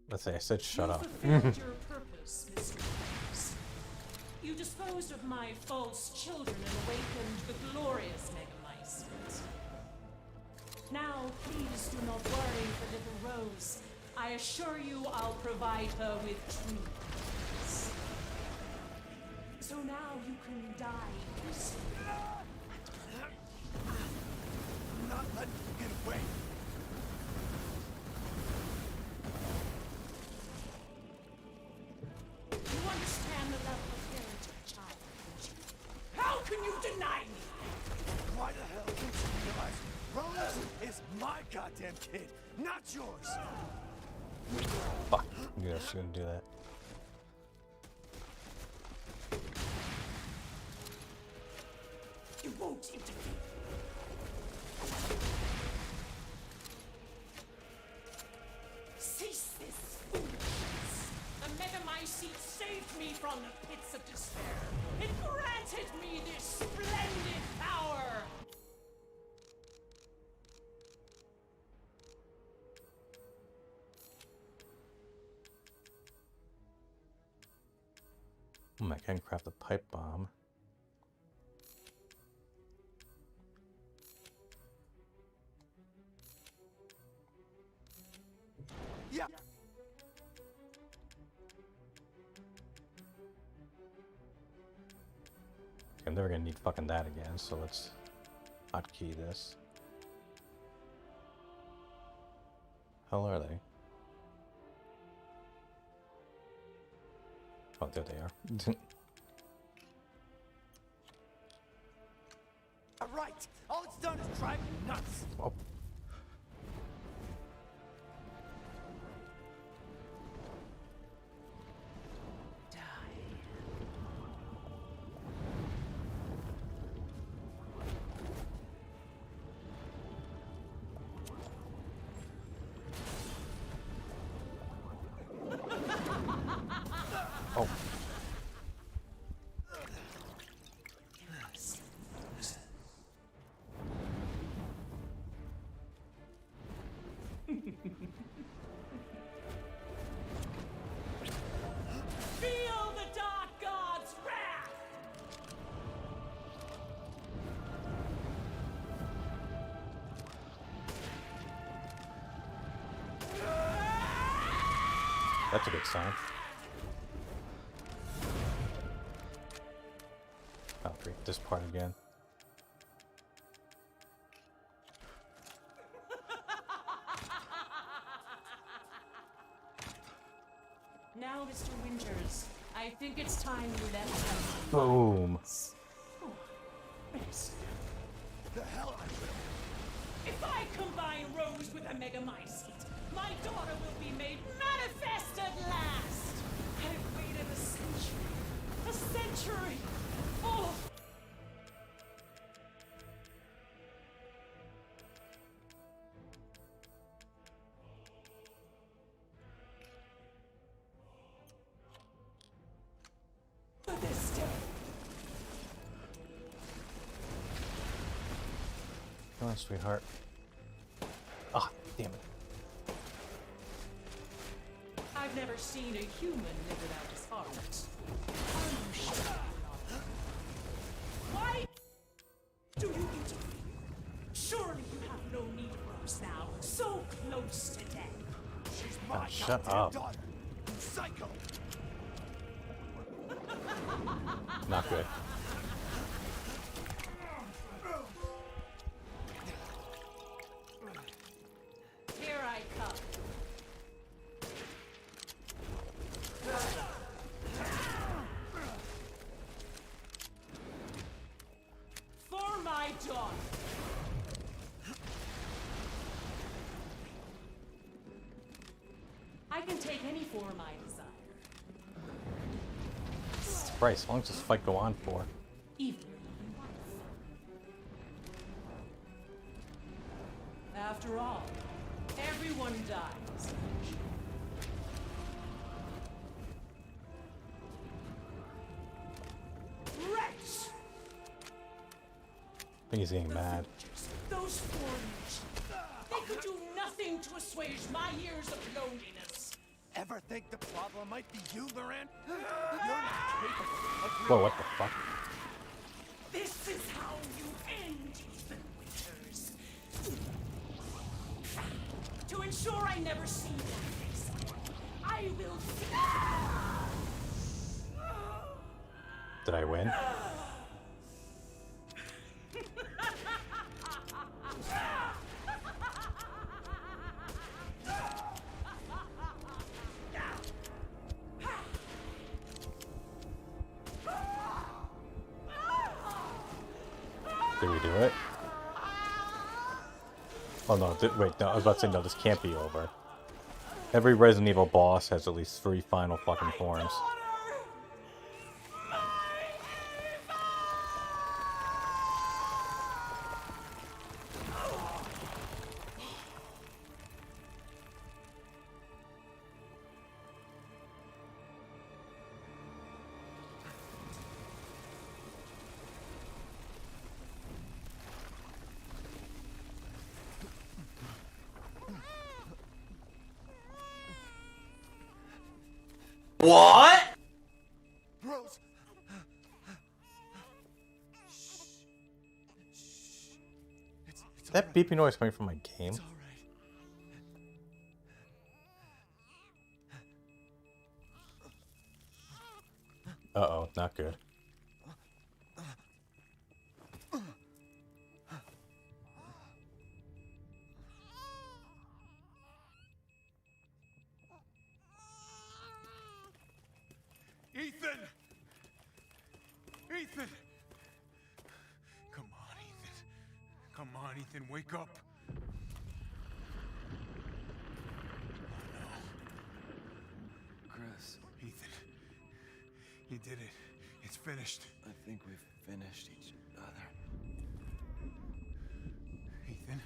Let's say I said shut up. Fulfilled your purpose, Mr. Winters. You disposed of my false children and awakened the glorious Megameister. Now, please do not worry for little Rose. I assure you I'll provide her with true peace. So now you can die peacefully. I'm not letting you get away. You understand the level of heritage, child, don't you? How can you deny me? Why the hell didn't you realize Rose is my goddamn kid, not yours? Fuck. I knew I was gonna do that. You won't interfere. Cease this foolishness. The Megamycete saved me from the pits of despair. It granted me this splendid power. I can craft a pipe bomb. Yeah. I'm never gonna need fucking that again, so let's hotkey this. How are they? Oh, there they are. All right. All it's done is drive me nuts. Oh. Oh. That's a good sign. I'll read this part again. Now, Mr. Winters, I think it's time you let us. Boom. Oh, yes. The hell I will. If I combine Rose with a Megamycete, my daughter will be made manifest at last! I've waited a century. A century! Oh! For this day. Come on, sweetheart. Ah, damn it. I've never seen a human live without his heart. Are you sure? Why do you interfere? Surely you have no need of Rose now, so close to death. She's Ah, my shut goddamn up. daughter. You psycho. Not good. Here I come. For my daughter. I can take any form I desire. Christ, how long does this fight go on for? Even your loving wife. After all, everyone dies. Wretch! I think he's getting mad. Those foreigners, they could do nothing to assuage my years of loneliness. Ever think the problem might be you, Miranda? You're not capable of Whoa, what the fuck? This is how you end, Ethan Winters. To ensure I never see your face again, I will. Did I win? Did we do it? Oh no, wait, no, I was about to say, no, this can't be over. Every Resident Evil boss has at least 3 final fucking forms. What? Rose. That beeping noise coming from my game? Uh-oh, not good. Ethan! Ethan! Come on, Ethan. Come on, Ethan, wake up. Chris. Ethan. You did it. It's finished. I think we've finished each other. Ethan.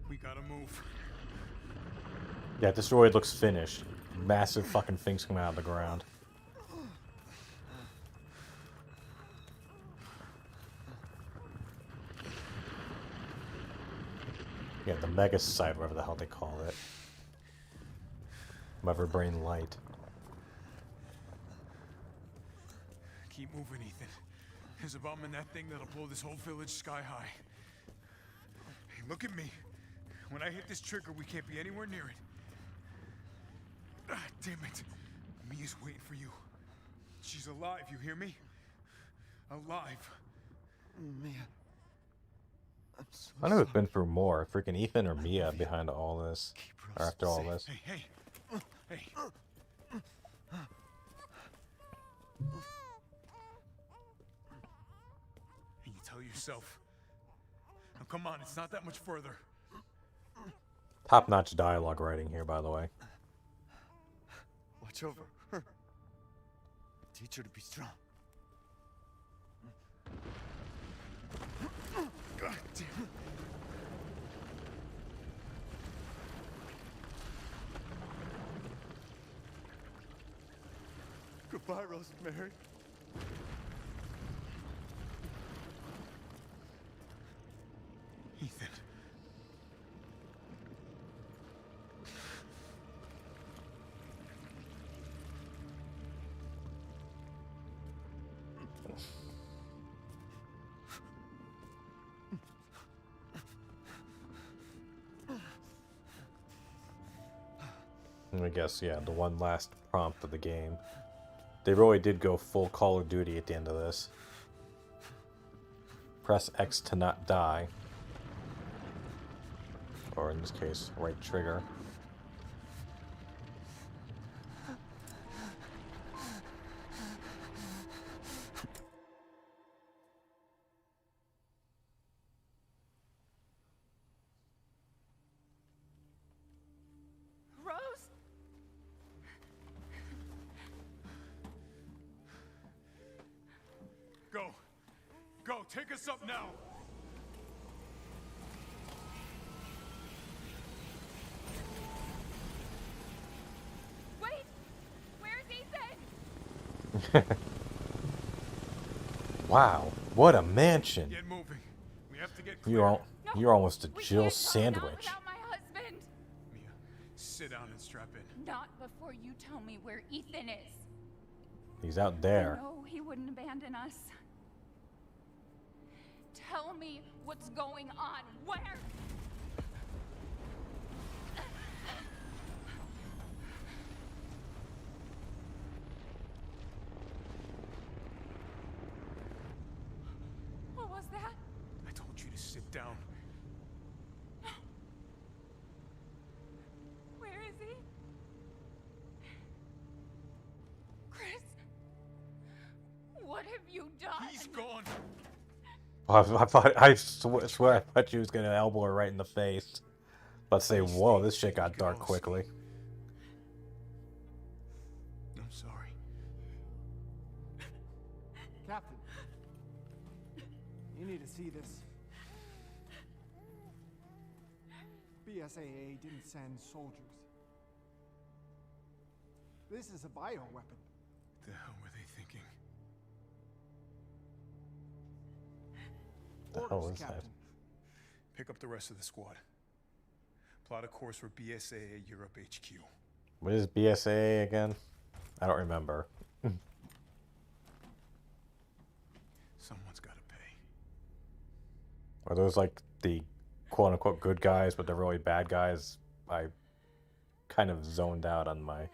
We gotta move. Yeah, this droid looks finished. Massive fucking things coming out of the ground. Yeah, the Mega Side, whatever the hell they call it. Mother Brain Light. Keep moving, Ethan. There's a bomb in that thing that'll blow this whole village sky high. Hey, look at me. When I hit this trigger, we can't be anywhere near it. Ah, damn it. Mia's waiting for you. She's alive, you hear me? Alive. Mia. I'm so I know who's been through more, freaking Ethan or Mia behind all this, or after all this. Hey. And you tell yourself. Now come on, it's not that much further. Top-notch dialogue writing here, by the way. Watch over her. Teach her to be strong. God damn it. Goodbye, Rosemary. Ethan. And I guess, yeah, the one last prompt of the game. They really did go full Call of Duty at the end of this. Press X to not die. Or in this case, right trigger. Go, take us up now. Wait! Where's Ethan? Wow, what a mansion! Get moving. We have to get You're almost a Jill sandwich. Without my husband. Mia, sit down and strap in. Not before you tell me where Ethan is. He's out there. No, he wouldn't abandon us. Tell me what's going on. Where? What was that? I told you to sit down. Where is he? Chris? What have you done? He's gone. I swear I thought she was gonna elbow her right in the face. But say, whoa, this shit got dark quickly. I'm sorry. Captain, you need to see this. BSAA didn't send soldiers. This is a bioweapon. The hell were they thinking? The hell is that? Pick up the rest of the squad. Plot a course for BSAA Europe HQ. What is BSAA again? I don't remember. Someone's got to pay. Are those like the quote-unquote good guys, but they're really bad guys? I kind of zoned out on my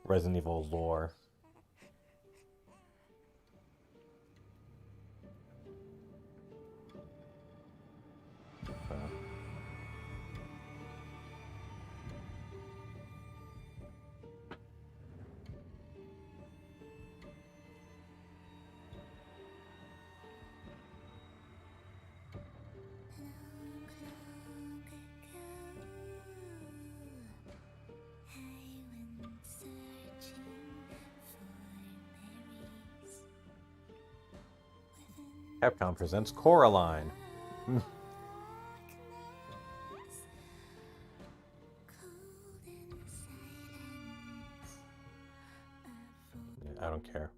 Resident Evil lore. Capcom presents Coraline. I don't care.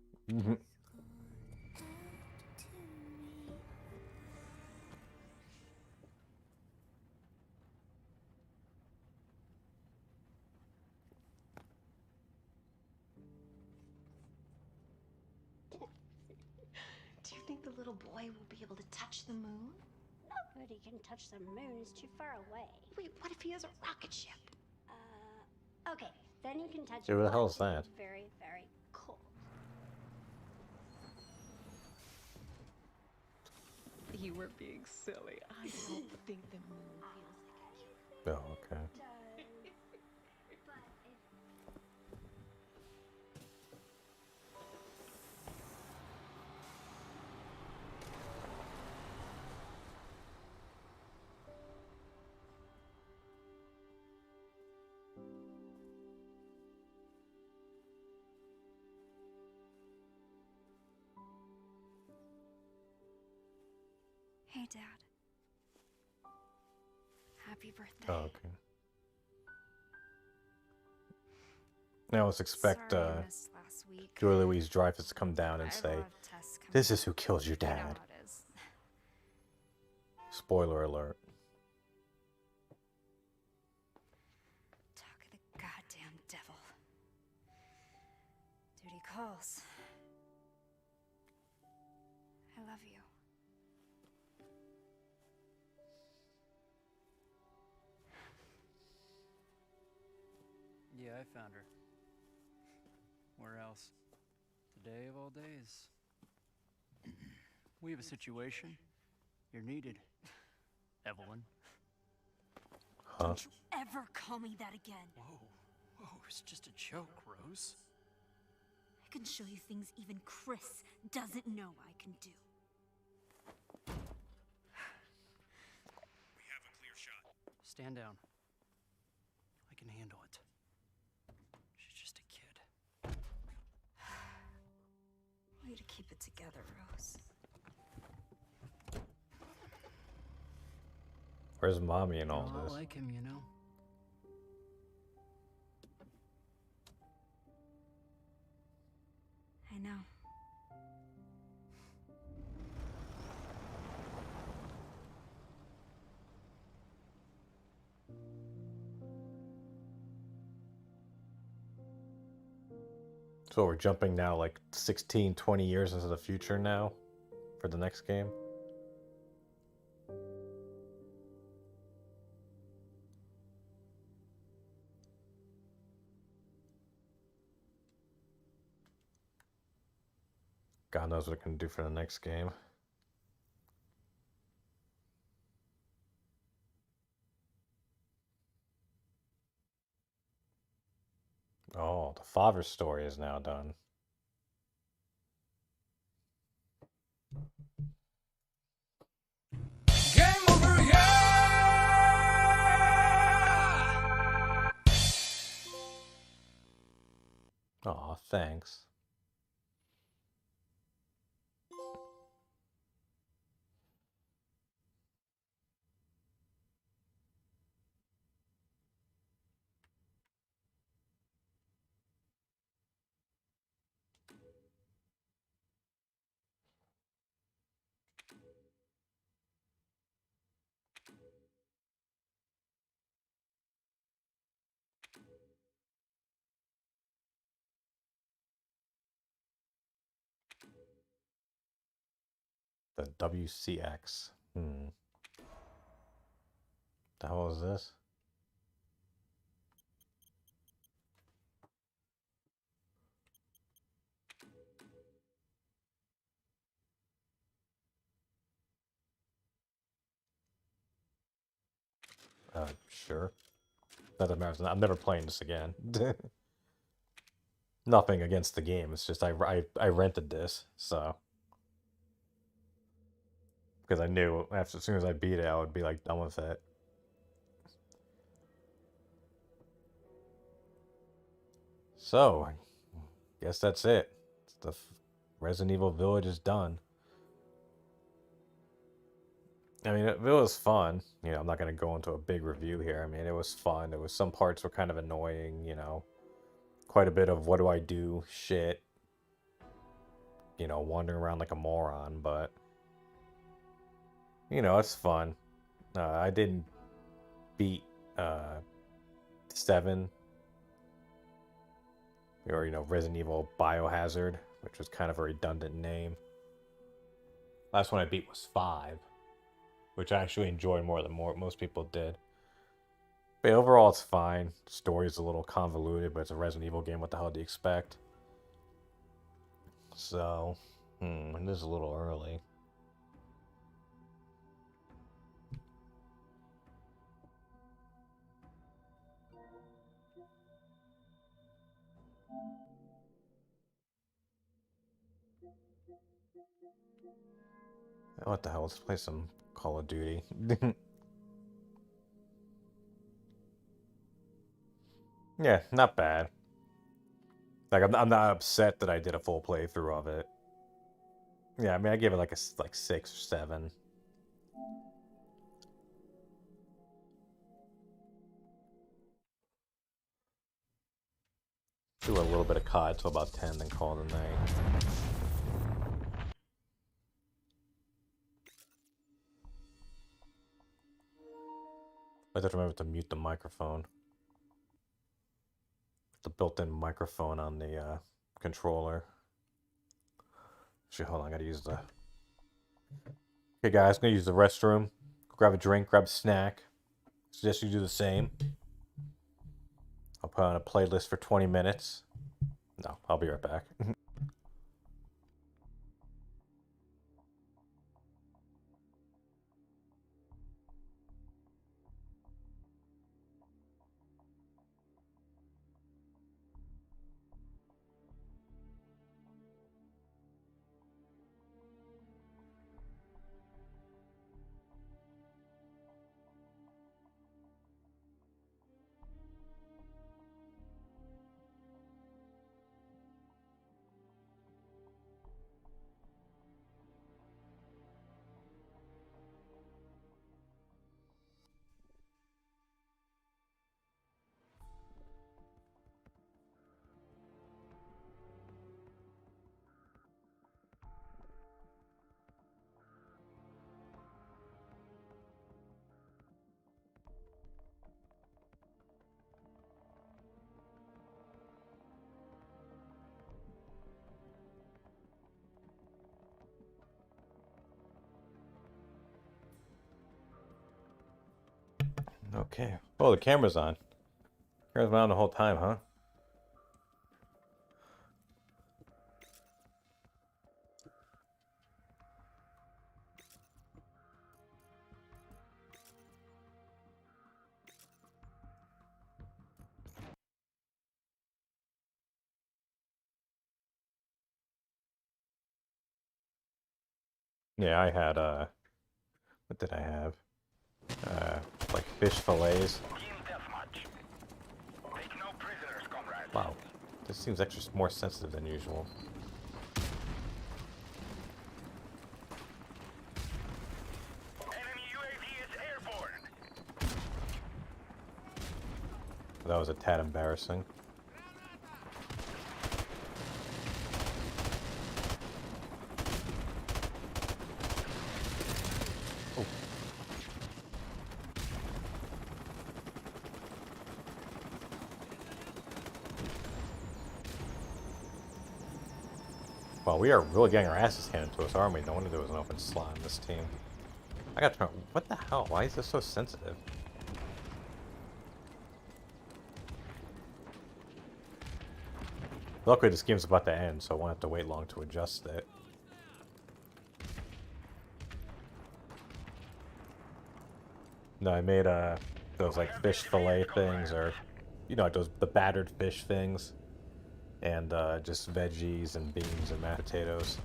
Do you think the little boy will be able to touch the moon? Nobody can touch the moon. It's too far away. Wait, what if he has a rocket ship? Okay, Then you can touch Dude, what the hell blood is to that? be very, very cold. You were being silly. I don't think the moon feels like a Oh, okay. Hey, Dad. Happy birthday. Oh, okay. Now let's expect Sorry I missed last week. Joy Louise Dreyfus to come down I and had a say, lot of tests coming "This up. is who killed your You know dad." how it is. Spoiler alert. Talk of the goddamn devil. Duty calls. I love you. Yeah, I found her. Where else? Today of all days. We have a situation. You're needed, Evelyn. Huh? Don't you ever call me that again. Whoa, it's just a joke, Rose. I can show you things even Chris doesn't know I can do. We have a clear shot. Stand down. I can handle it. She's just a kid. Way to keep it together, Rose. Where's mommy in all You're this? like him, you know. I know. So we're jumping now like 16, 20 years into the future now for the next game. God knows what it can do for the next game. Oh, the father's story is now done. Game over, yeah! Aw, thanks. The WCX. The hell is this? Sure. Doesn't matter. I'm never playing this again. Nothing against the game. It's just I rented this, so because I knew as soon as I beat it, I would be like done with it. So, guess that's it. The Resident Evil Village is done. I mean, it was fun. You know, I'm not going to go into a big review here. I mean, it was fun. It was some parts were kind of annoying, you know. Quite a bit of what do I do shit. You know, wandering around like a moron, but you know, it's fun. I didn't beat 7 or, you know, Resident Evil Biohazard, which was kind of a redundant name. Last one I beat was 5, which I actually enjoyed more than most people did. But overall, it's fine. The story's a little convoluted, but it's a Resident Evil game. What the hell do you expect? So, it is a little early. What the hell? Let's play some Call of Duty. Yeah, not bad. Like, I'm not upset that I did a full playthrough of it. Yeah, I mean, I gave it like a 6 or 7. Do a little bit of COD till about 10, then call it a night. I have to remember to mute the microphone. The built-in microphone on the controller. Actually, hold on, I gotta use the... Okay, guys, I'm gonna use the restroom. Go grab a drink, grab a snack. Suggest you do the same. I'll put on a playlist for 20 minutes. No, I'll be right back. Okay. Oh, the camera's on. Camera's been on the whole time, huh? Yeah, I had, what did I have? Like fish fillets. Wow. This seems extra more sensitive than usual. That was a tad embarrassing. Oh. Well, we are really getting our asses handed to us, aren't we? No wonder there was an open slot in this team. I gotta try. What the hell? Why is this so sensitive? Luckily, this game's about to end, so I won't have to wait long to adjust it. No, I made those like fish fillet things, or you know, those the battered fish things, and just veggies and beans and mashed potatoes.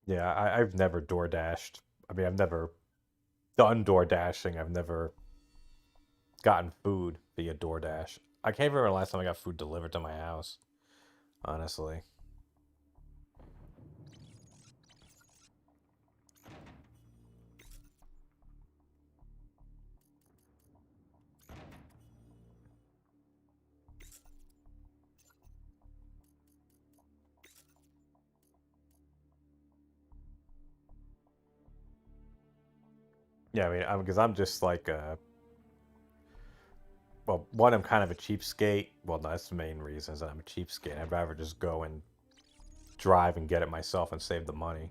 Yeah, I've never door dashed. I mean, I've never done door dashing. I've never gotten food via DoorDash. I can't remember the last time I got food delivered to my house, honestly. Yeah, I mean, because I'm just like, well, one, I'm kind of a cheapskate. Well, no, that's the main reason is that I'm a cheapskate. I'd rather just go and drive and get it myself and save the money.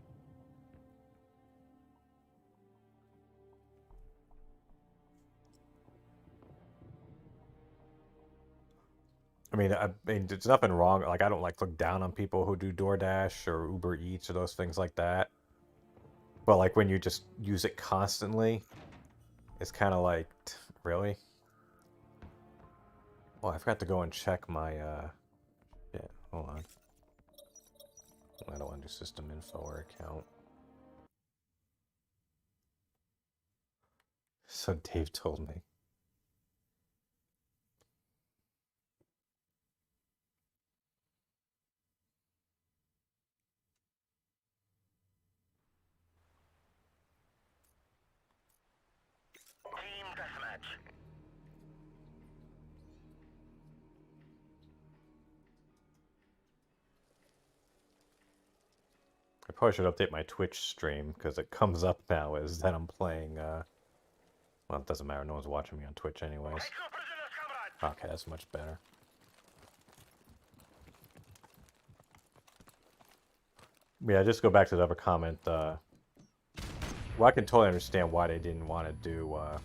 I mean, there's nothing wrong. Like, I don't like look down on people who do DoorDash or Uber Eats or those things like that. But like when you just use it constantly, it's kind of like, really? Well, I forgot to go and check my, yeah, hold on. I don't want to do system info or account. So Dave told me. Team deathmatch. I probably should update my Twitch stream because it comes up now as that I'm playing, well, it doesn't matter. No one's watching me on Twitch anyways. Okay, that's much better. Yeah, just go back to the other comment. Well, I can totally understand why they didn't want to do, I'm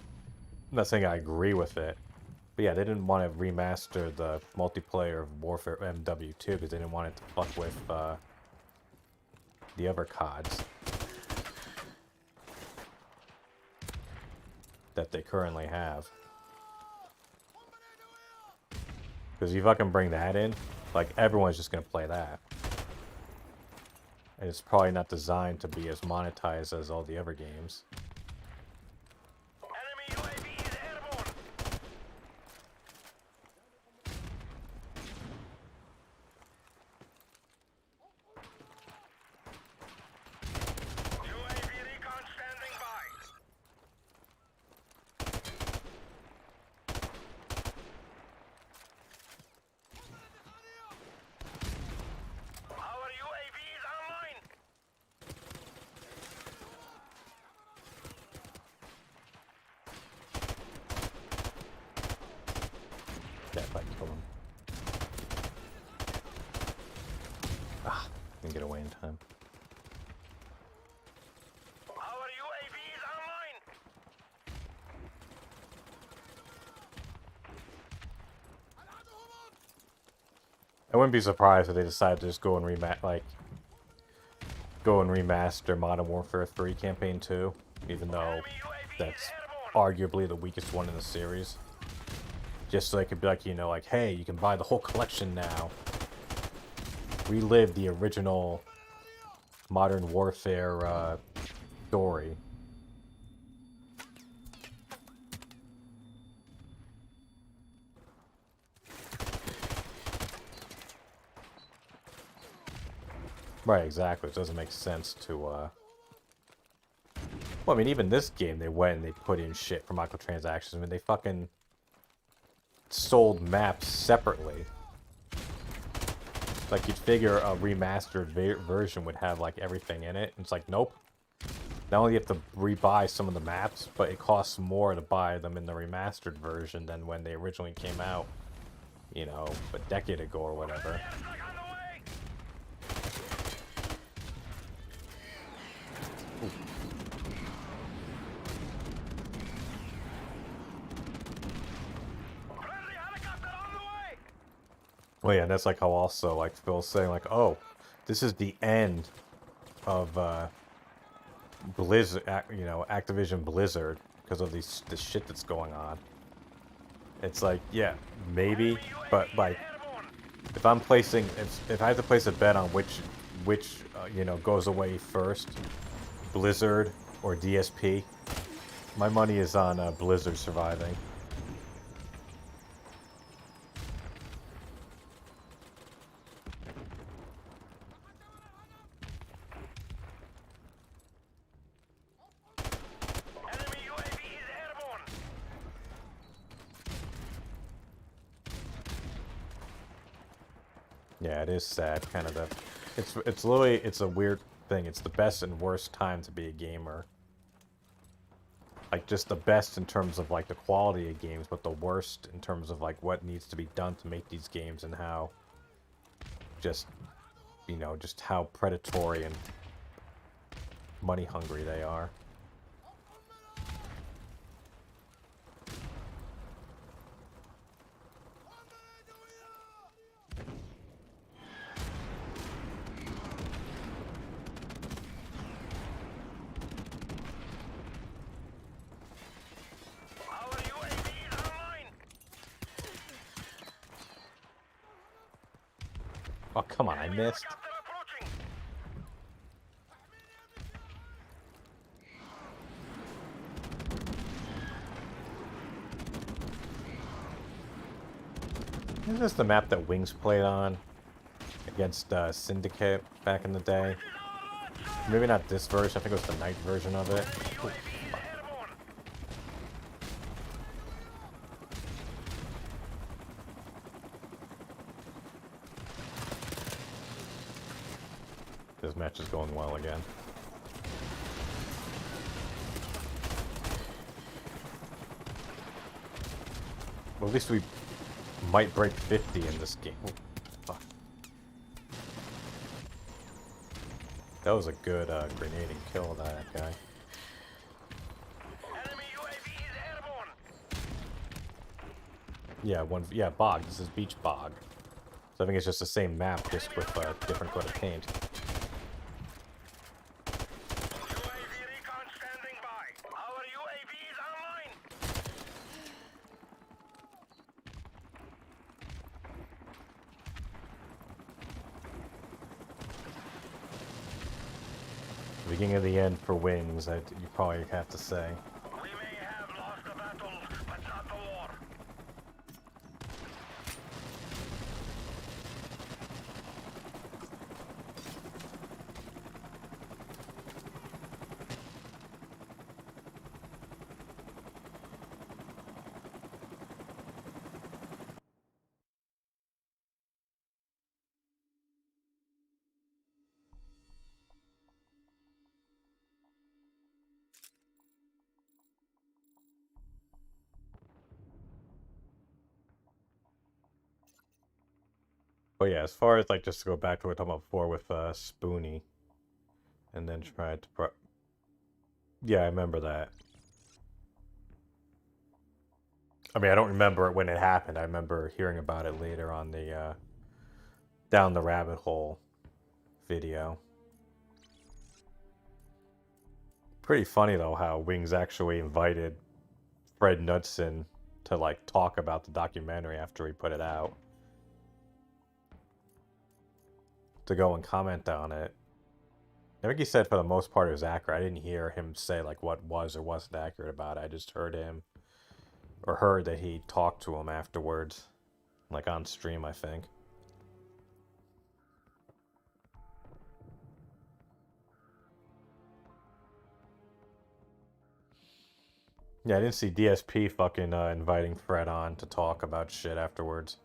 not saying I agree with it, but yeah, they didn't want to remaster the multiplayer of Warfare MW2 because they didn't want it to fuck with, the other CODs that they currently have. Because you fucking bring that in, like, everyone's just going to play that. And it's probably not designed to be as monetized as all the other games. Yeah, if I can kill him. Ah, didn't get away in time. I wouldn't be surprised if they decided to just go and remaster Modern Warfare 3 Campaign 2, even though that's arguably the weakest one in the series. Just so they could be like, you know, like, hey, you can buy the whole collection now. Relive the original Modern Warfare story. Right, exactly. It doesn't make sense to, well, I mean, even this game, they went and they put in shit for microtransactions. I mean, they fucking sold maps separately. Like, you'd figure a remastered version would have, like, everything in it. And it's like, nope. Not only do you have to rebuy some of the maps, but it costs more to buy them in the remastered version than when they originally came out, you know, a decade ago or whatever. Ooh. Well, yeah, and that's like how also, like, Phil's saying, like, oh, this is the end of, Blizzard, you know, Activision Blizzard, because of this shit that's going on. It's like, yeah, maybe, but, like, if I'm placing, if I have to place a bet on which you know, goes away first, Blizzard or DSP, my money is on, Blizzard surviving. Yeah, it is sad, kind of the... It's literally, it's a weird thing. It's the best and worst time to be a gamer. like just the best in terms of like the quality of games, but the worst in terms of like what needs to be done to make these games and how just, you know, just how predatory and money hungry they are. Oh, come on, I missed. Isn't this the map that Wings played on against Syndicate back in the day? Maybe not this version, I think it was the night version of it. Ooh, fuck. This match is going well again. Well, at least we might break 50 in this game. Ooh, fuck. That was a good grenading kill of that guy. Yeah, yeah, Bog. This is Beach Bog. So I think it's just the same map, just with a different coat of paint. The beginning of the end for Wings, you probably have to say. Oh yeah, as far as like just to go back to what we were talking about before with Spoonie, and then tried to yeah, I remember that. I mean, I don't remember it when it happened. I remember hearing about it later on the Down the Rabbit Hole video. Pretty funny though how Wings actually invited Fred Knudsen to like talk about the documentary after he put it out. To go and comment on it. I think he said for the most part it was accurate. I didn't hear him say like what was or wasn't accurate about it. I just heard him, or heard that he talked to him afterwards, like on stream, I think. Yeah, I didn't see DSP fucking inviting Fred on to talk about shit afterwards.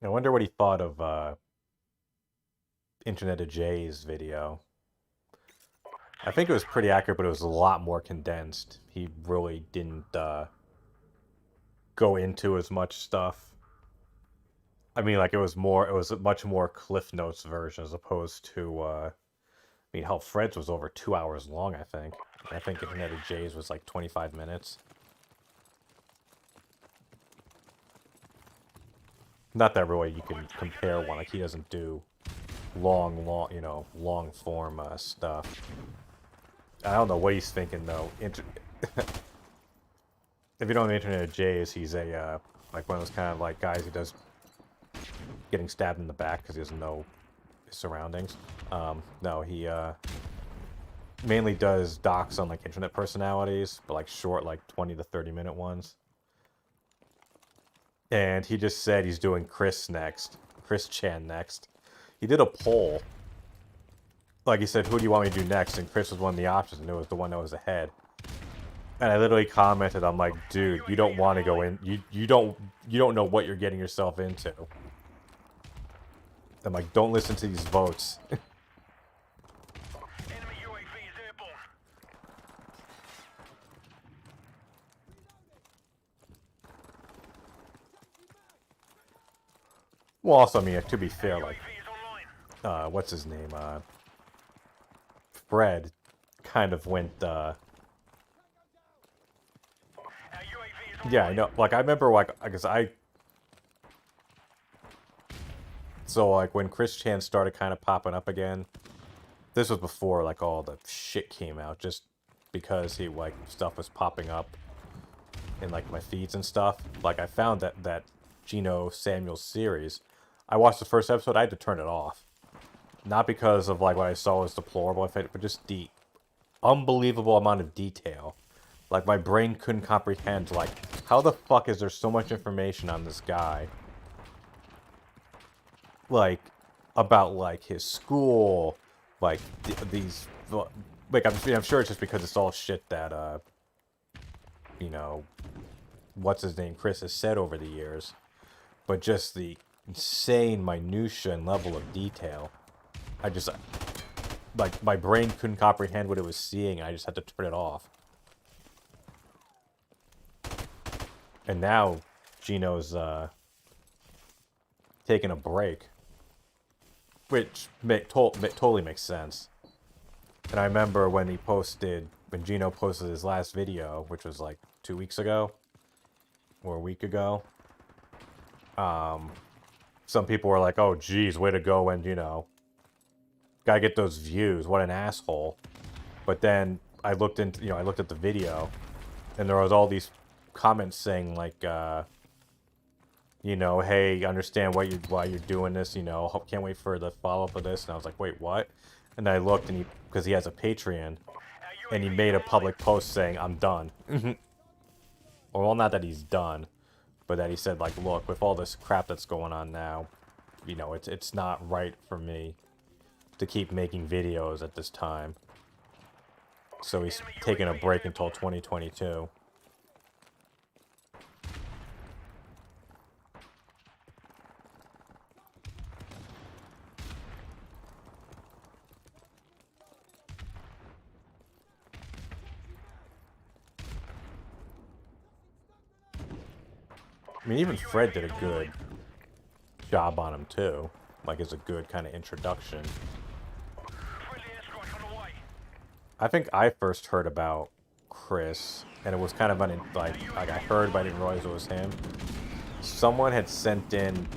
I wonder what he thought of Internet of J's video. I think it was pretty accurate, but it was a lot more condensed. He really didn't go into as much stuff. I mean, like, it was a much more Cliff Notes version as opposed to, I mean, hell, Fred's was over 2 hours long, I think. I think Internet of J's was like 25 minutes. Not that really you can compare one, like, he doesn't do long, you know, long form stuff. I don't know what he's thinking, though. If you don't know Internet of J's, he's a, like, one of those kind of, like, guys who does getting stabbed in the back because he doesn't know his surroundings. No, he mainly does docs on, like, internet personalities, but, like, short, like, 20 to 30 minute ones. And he just said he's doing Chris Chan next. He did a poll. Like, he said, who do you want me to do next? And Chris was one of the options, and it was the one that was ahead. And I literally commented, I'm like, dude, you don't want to go in. You don't know what you're getting yourself into. I'm like, don't listen to these votes. Well, also, I mean, to be fair, like, what's his name? Fred kind of went, yeah, I know. Like, I remember, like, so, like, when Chris Chan started kind of popping up again, this was before, like, all the shit came out, just because he, like, stuff was popping up in, like, my feeds and stuff. Like, I found that Gino Samuels series. I watched the first episode, I had to turn it off. Not because of, like, what I saw was deplorable, but just the unbelievable amount of detail. Like, my brain couldn't comprehend, like, how the fuck is there so much information on this guy? Like, about, like, his school, like, these, like, I'm sure it's just because it's all shit that, you know, what's his name, Chris has said over the years. But just the insane minutia and level of detail. I just, like, my brain couldn't comprehend what it was seeing, and I just had to turn it off. And now, Gino's, taking a break. Which totally makes sense. And I remember when Gino posted his last video, which was like 2 weeks ago, or a week ago, some people were like, oh geez, way to go, and you know, gotta get those views, what an asshole. But then I looked at the video, and there was all these comments saying like, you know, hey, understand why you're doing this, you know, can't wait for the follow-up of this. And I was like, wait, what? And I looked, and because he has a Patreon, and he made a public post saying, I'm done. Well, not that he's done, but that he said, like, look, with all this crap that's going on now, you know, it's not right for me to keep making videos at this time. So he's taking a break until 2022. I mean, even Fred did a good job on him, too. Like, it's a good kind of introduction. I think I first heard about Chris, and it was kind of like I heard, but I didn't realize it was him. Someone had sent in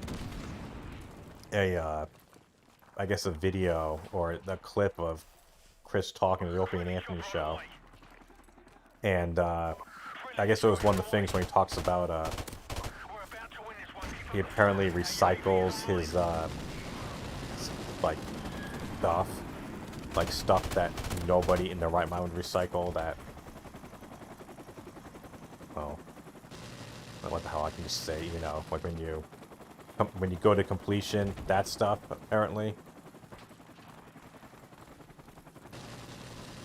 a, I guess a video, or a clip of Chris talking to the Opie and Anthony show. And, I guess it was one of the things when he talks about, he apparently recycles his, like, stuff. Like, stuff that nobody in their right mind would recycle, that... Well... What the hell I can just say, you know, like when you go to completion, that stuff, apparently.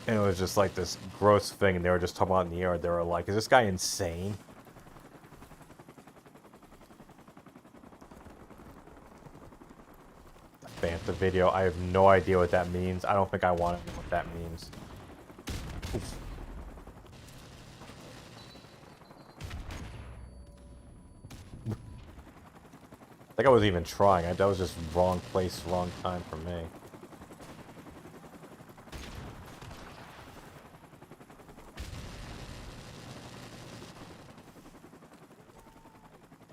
And it was just like this gross thing, and they were just talking about in the air, they were like, is this guy insane? Bantha video. I have no idea what that means. I don't think I want to know what that means. Oof. I think I wasn't even trying. That was just wrong place, wrong time for me.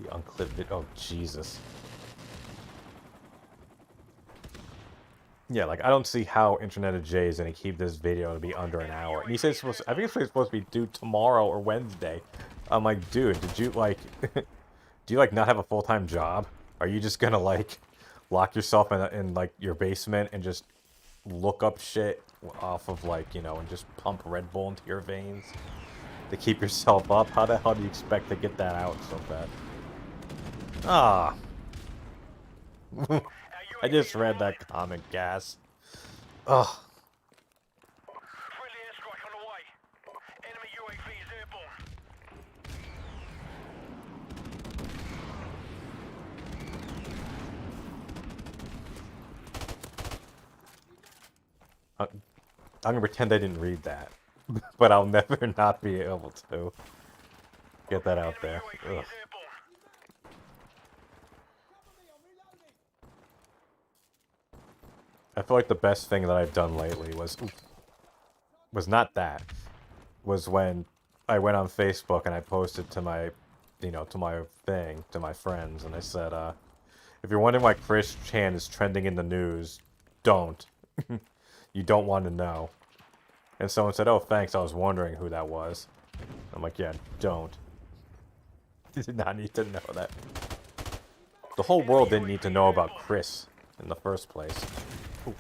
The unclipped video. Oh, Jesus. Yeah, like, I don't see how Internet of J is going to keep this video to be under an hour. And he said it's supposed to, I think it's supposed to be due tomorrow or Wednesday. I'm like, dude, did you, like, do you, like, not have a full-time job? Are you just gonna, like, lock yourself in, like, your basement and just look up shit off of, like, you know, and just pump Red Bull into your veins to keep yourself up? How the hell do you expect to get that out so bad? Ah. I just read that comment, gas. Ugh. I'm gonna pretend I didn't read that. But I'll never not be able to get that out there. Ugh. I feel like the best thing that I've done lately was not that. Was when I went on Facebook and I posted to my, to my thing, to my friends, and I said, if you're wondering why Chris Chan is trending in the news, don't. You don't want to know. And someone said, oh, thanks, I was wondering who that was. I'm like, yeah, don't. You did not need to know that. The whole world didn't need to know about Chris in the first place. Ooh.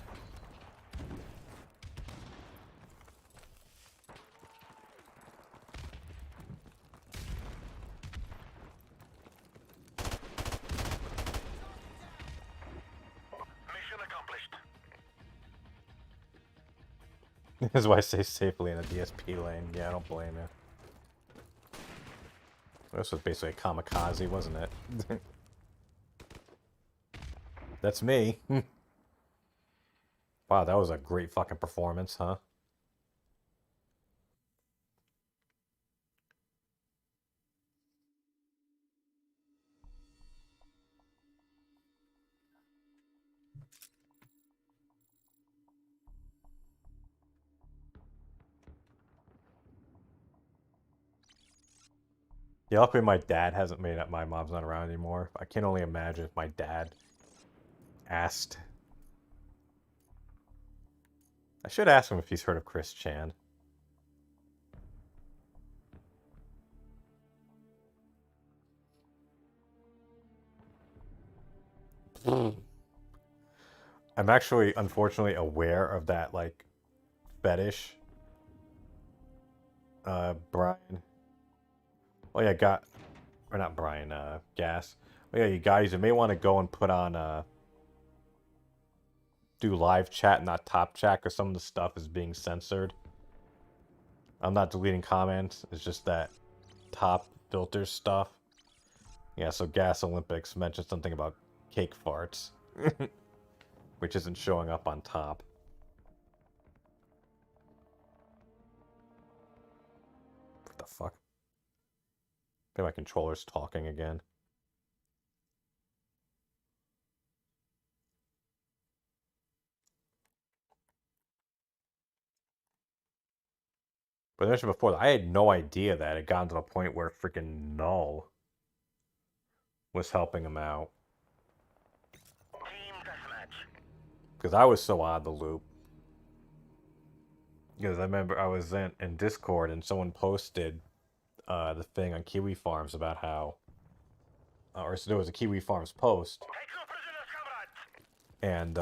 Mission accomplished. This is why I say safely in a DSP lane. Yeah, I don't blame you. This was basically a kamikaze, wasn't it? That's me. Wow, that was a great fucking performance, huh? Yeah, luckily my dad hasn't made up. My mom's not around anymore. I can only imagine if my dad asked. I should ask him if he's heard of Chris Chan. I'm actually, unfortunately, aware of that, like, fetish. Brian. Oh yeah, or not Brian, Gas. Oh yeah, you guys, you may want to go and put on, do live chat, not top chat, because some of the stuff is being censored. I'm not deleting comments, it's just that top filter stuff. Yeah, so Gas Olympics mentioned something about cake farts, which isn't showing up on top. What the fuck? Maybe my controller's talking again. But I mentioned before, I had no idea that it had gotten to the point where freaking Null was helping him out. Because I was so out of the loop. Because I remember I was in Discord and someone posted the thing on Kiwi Farms about how... or so there was a Kiwi Farms post. And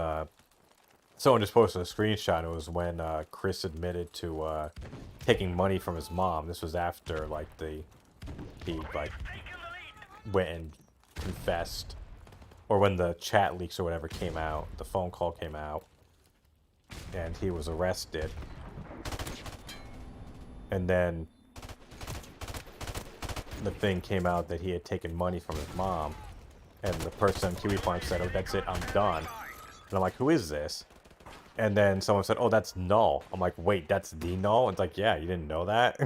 someone just posted a screenshot. It was when Chris admitted to taking money from his mom. This was after, like, he like, went and confessed. Or when the chat leaks or whatever came out, the phone call came out, and he was arrested. And then the thing came out that he had taken money from his mom, and the person on Kiwi Farm said, oh, that's it, I'm done. And I'm like, who is this? And then someone said, oh, that's Null. I'm like, wait, that's the Null? It's like, yeah, you didn't know that?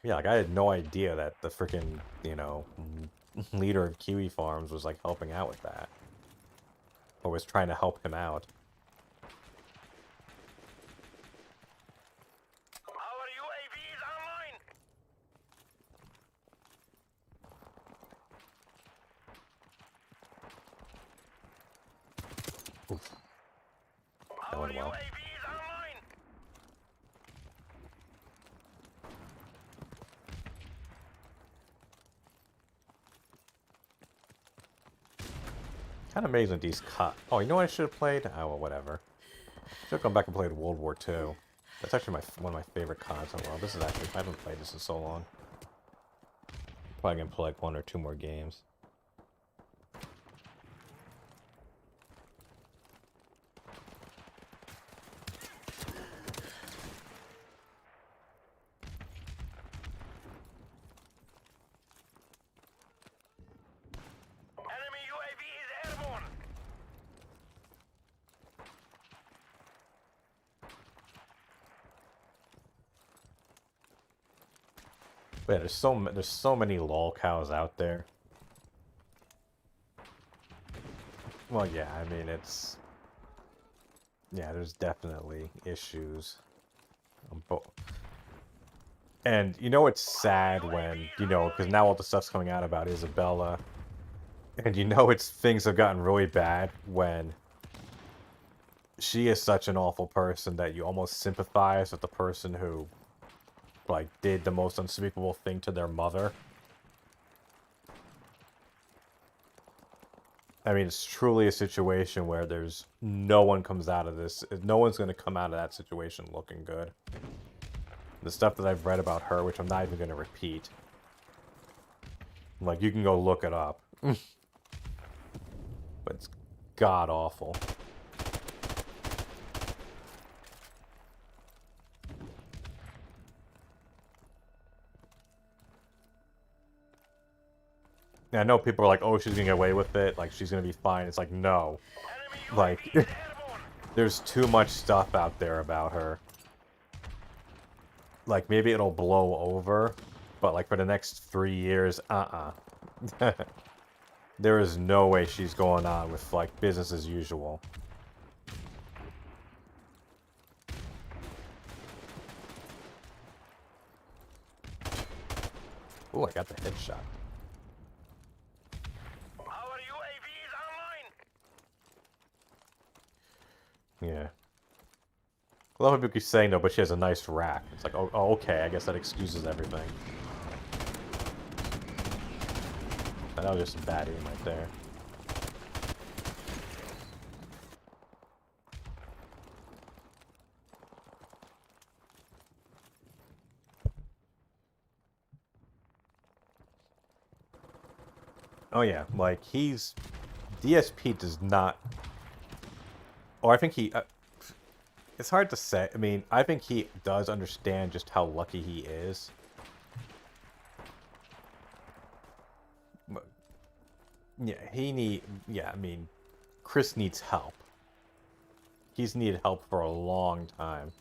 Yeah, like, I had no idea that the freaking, leader of Kiwi Farms was, like, helping out with that. Or was trying to help him out. Oof. That went well. Kind of amazing these Oh, you know what I should have played? Oh, well, whatever. Should have gone back and played World War II. That's actually one of my favorite CODs in the world. This is actually, I haven't played this in so long. Probably gonna play like 1 or 2 more games. But yeah, there's so many lol cows out there. Well, yeah, I mean, yeah, there's definitely issues on both. And you know it's sad when, you know, because now all the stuff's coming out about Isabella, and you know things have gotten really bad when she is such an awful person that you almost sympathize with the person who, like, did the most unspeakable thing to their mother. I mean, it's truly a situation where no one comes out of this. No one's going to come out of that situation looking good. The stuff that I've read about her, which I'm not even going to repeat. Like, you can go look it up. But it's god-awful. I know people are like, oh, she's gonna get away with it, like, she's gonna be fine. It's like, no. Like, there's too much stuff out there about her. Like, maybe it'll blow over, but, like, for the next 3 years, there is no way she's going on with, like, business as usual. Ooh, I got the headshot. Yeah. A lot of people keep saying, though, but she has a nice rack. It's like, oh, okay, I guess that excuses everything. That was just some bad aim right there. Oh yeah, like, DSP does not... Or I think he... it's hard to say. I mean, I think he does understand just how lucky he is. But, yeah, I mean, Chris needs help. He's needed help for a long time.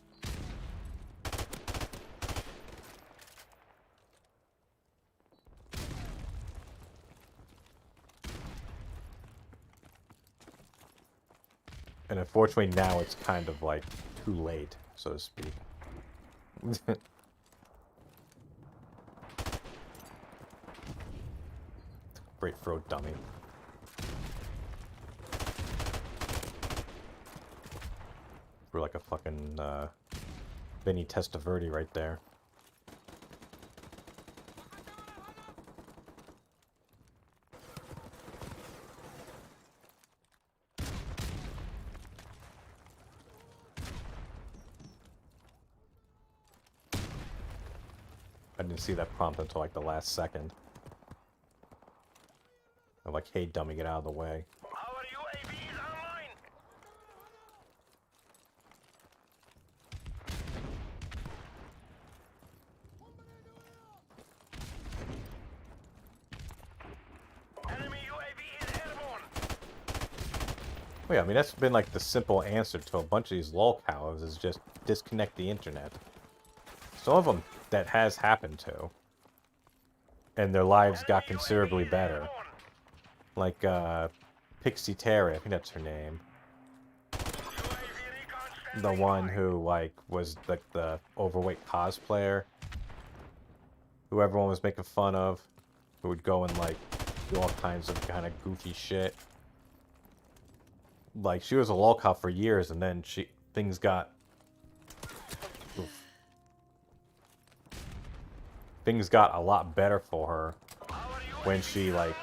And unfortunately now it's kind of like too late, so to speak. Great throw dummy. We're like a fucking Vinny Testaverde right there. I didn't see that prompt until like the last second. I'm like, hey dummy, get out of the way. Well, yeah, I mean, that's been like the simple answer to a bunch of these lol cows is just disconnect the internet. Some of them that has happened to. And their lives got considerably better. Like, Pixie Terry, I think that's her name. The one who, like, was like the overweight cosplayer. Who everyone was making fun of. Who would go and, like, do all kinds of kind of goofy shit. Like, she was a lol cow for years, and then things got... Oof. Things got a lot better for her when she, like...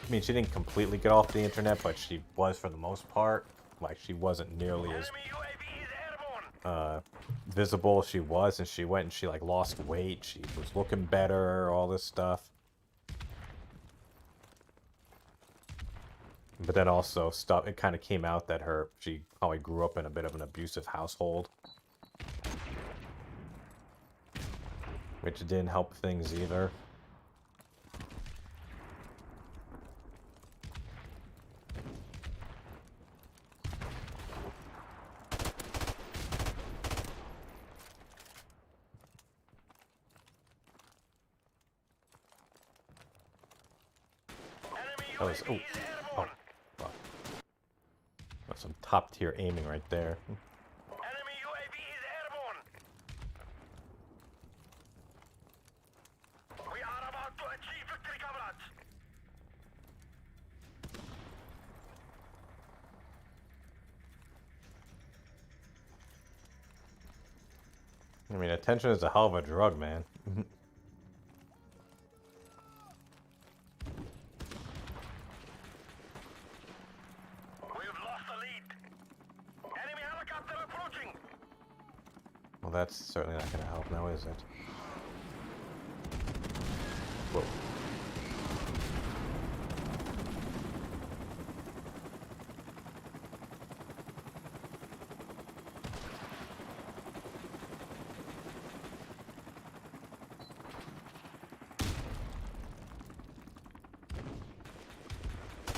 I mean, she didn't completely get off the internet, but she was for the most part. Like, she wasn't nearly as visible as she was, and she went and she, like, lost weight. She was looking better, all this stuff. But then also it kind of came out that she probably grew up in a bit of an abusive household. Which didn't help things either. That was... Oh. Oh. Fuck. That's some top-tier aiming right there. I mean, attention is a hell of a drug, man. Well, that's certainly not going to help now, is it? Whoa.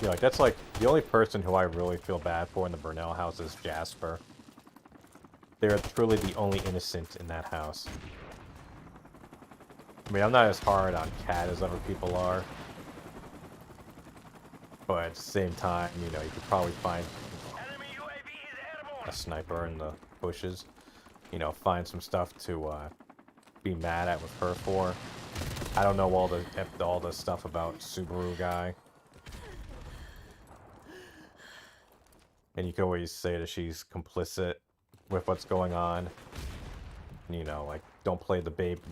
Yeah, like, that's like the only person who I really feel bad for in the Burnell house is Jasper. They're truly the only innocent in that house. I mean, I'm not as hard on Cat as other people are. But at the same time, you know, you could probably find a sniper in the bushes. You know, find some stuff to be mad at with her for. I don't know all the stuff about Subaru guy. And you can always say that she's complicit with what's going on. You know, like, don't play the babe in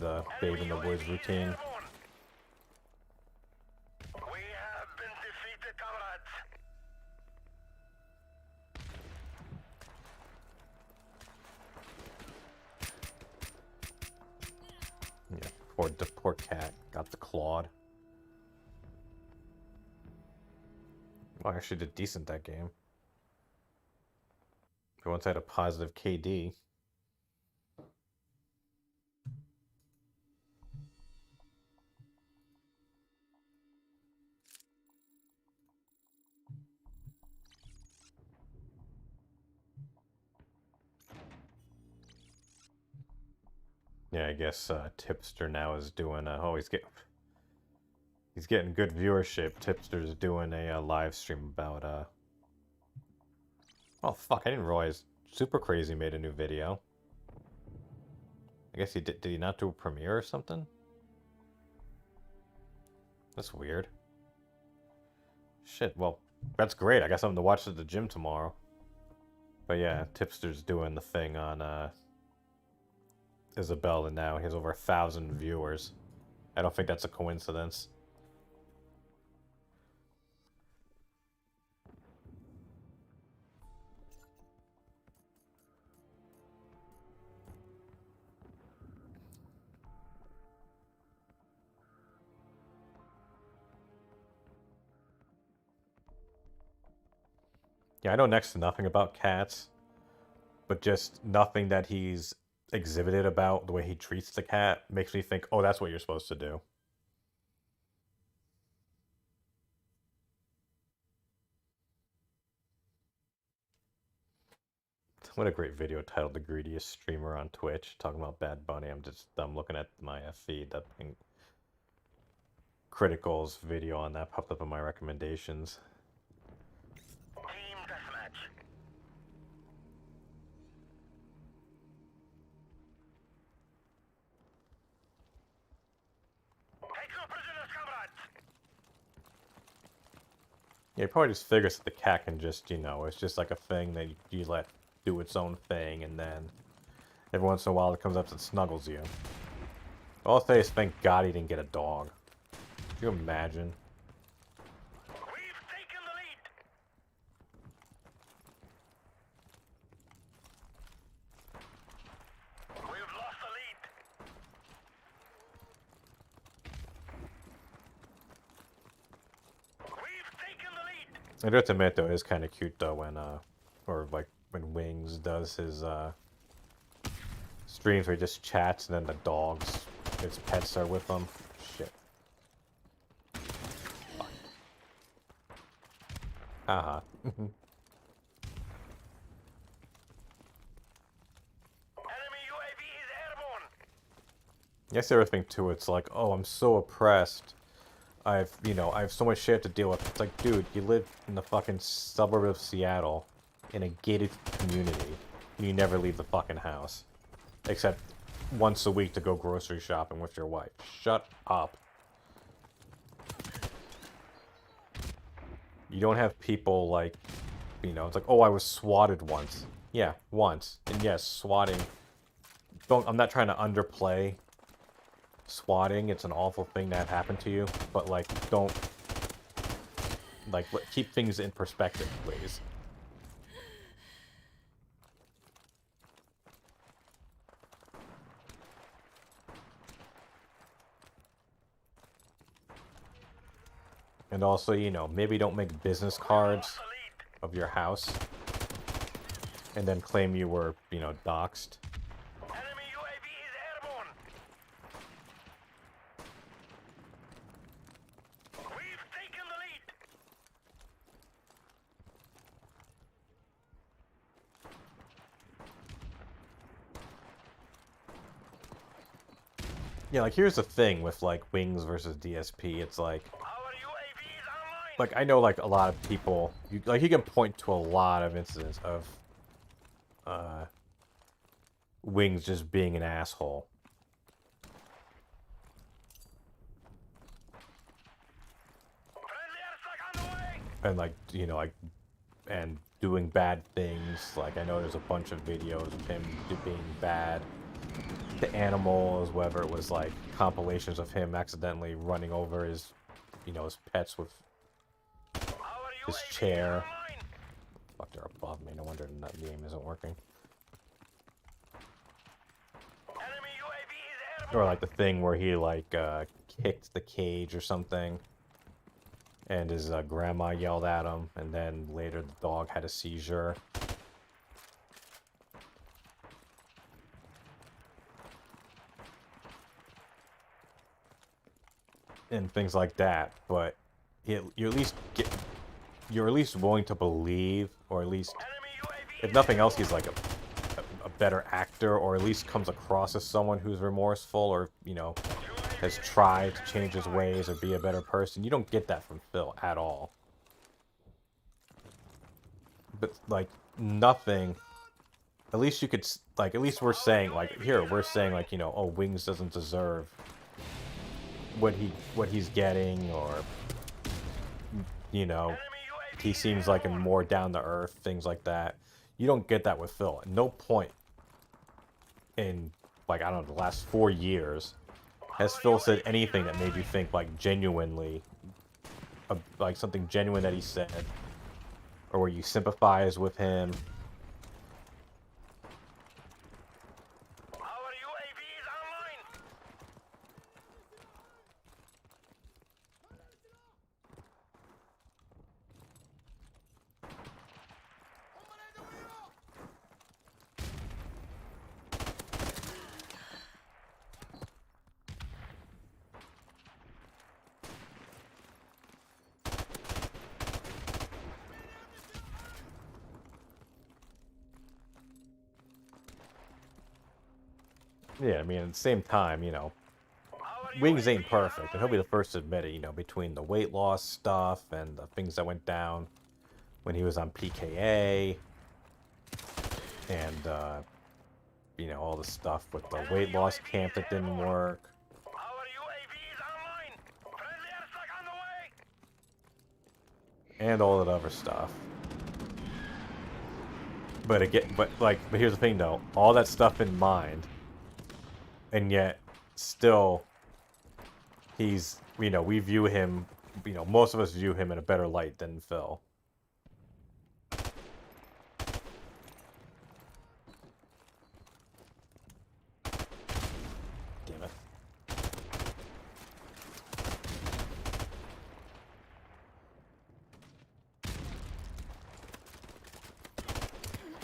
the woods routine. Yeah, poor Cat got the clawed. Well, I actually did decent that game. I once had a positive KD. Yeah, I guess Tipster now is doing oh, he's getting good viewership. Tipster's doing a live stream about oh fuck, I didn't realize Super Crazy made a new video. I guess he did he not do a premiere or something? That's weird. Shit, well, that's great. I got something to watch at the gym tomorrow. But yeah, Tipster's doing the thing on Isabella now. He has over 1,000 viewers. I don't think that's a coincidence. Yeah, I know next to nothing about cats, but just nothing that he's exhibited about the way he treats the cat makes me think, oh, that's what you're supposed to do. What a great video titled "The Greediest Streamer on Twitch," talking about Bad Bunny. I'm looking at my feed. That thing, Critical's video on that popped up in my recommendations. Team deathmatch. Take no prisoners, comrades. Yeah, he probably just figures that the cat can just, you know, it's just like a thing that you let do its own thing, and then every once in a while it comes up and snuggles you. All I'll say is thank God he didn't get a dog. Can you imagine? We've taken the lead. We've lost the lead. We've taken the lead. I do have to admit though, it is kind of cute though when or like when Wings does his streams where he just chats and then the dogs, his pets are with him. Shit. Haha. Enemy UAV is airborne. Yes, everything too. It's like, oh, I'm so oppressed. I have so much shit to deal with. It's like, dude, you live in the fucking suburb of Seattle in a gated community, and you never leave the fucking house. Except once a week to go grocery shopping with your wife. Shut up. You don't have people like, it's like, oh, I was swatted once. Yeah, once. And yes, swatting. I'm not trying to underplay swatting. It's an awful thing that happened to you. But, like, don't, like, keep things in perspective, please. And also, maybe don't make business cards of your house and then claim you were, doxxed. Yeah, like, here's the thing with, like, Wings versus DSP. It's like, I know, like, a lot of people, you can point to a lot of incidents of, Wings just being an asshole. And, like, and doing bad things. Like, I know there's a bunch of videos of him being bad to animals, whether it was, like, compilations of him accidentally running over his, his pets with his chair. Fuck, they're above me. No wonder that game isn't working. Or, like, the thing where he, like, kicked the cage or something. And his grandma yelled at him. And then later the dog had a seizure. And things like that. But you're at least willing to believe, or at least, if nothing else, he's like a better actor, or at least comes across as someone who's remorseful, or, has tried to change his ways or be a better person. You don't get that from Phil at all. But, like, nothing. At least you could, like, at least we're saying, like, we're saying, like, oh, Wings doesn't deserve what he's getting, or, he seems like a more down-to-earth, things like that. You don't get that with Phil. At no point in, like, I don't know, the last 4 years has Phil said anything that made you think, like, genuinely, like, something genuine that he said, or where you sympathize with him. Yeah, I mean, at the same time, Wings ain't perfect, and he'll be the first to admit it, between the weight loss stuff and the things that went down when he was on PKA, and, all the stuff with the weight loss camp that didn't work. And all that other stuff. But again, but here's the thing though, all that stuff in mind, and yet, still, he's, we view him, most of us view him in a better light than Phil. Damn it.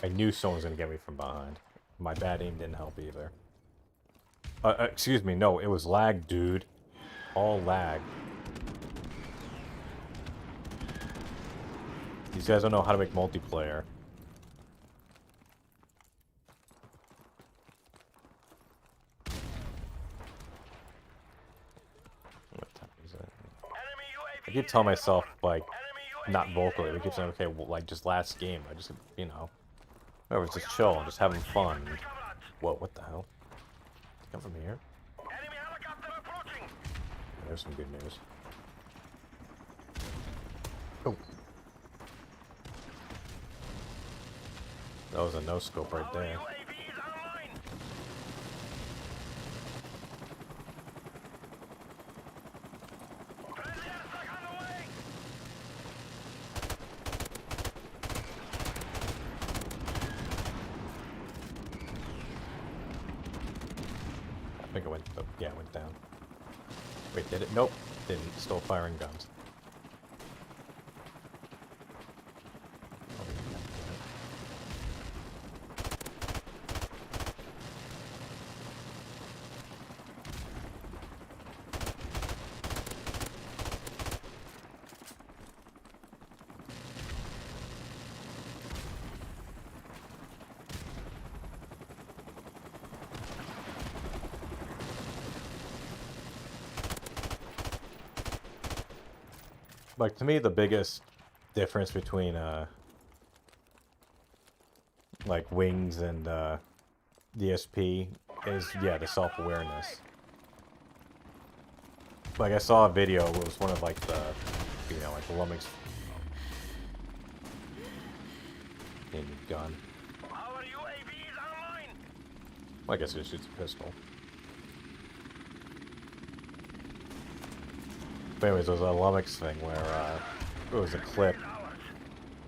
I knew someone was going to get me from behind. My bad aim didn't help either. Excuse me, no, it was lag, dude. All lag. These guys don't know how to make multiplayer. What time is it? keep telling myself, like, not vocally, but I keep saying, okay, well, like, just last game, I just, you know, whatever, just chill, just having fun. Whoa, what the hell? Come from here? There's some good news. Oh. That was a no-scope right there. I think it went, yeah, it went down. Wait, did it? Nope, didn't. Still firing guns. Like, to me, the biggest difference between, like, Wings and, DSP is, yeah, the self-awareness. Like, I saw a video, it was one of, like, the, you know, like, the Lummox... Need a gun. Well, I guess it shoots a pistol. But anyways, there was a Lummox thing where, it was a clip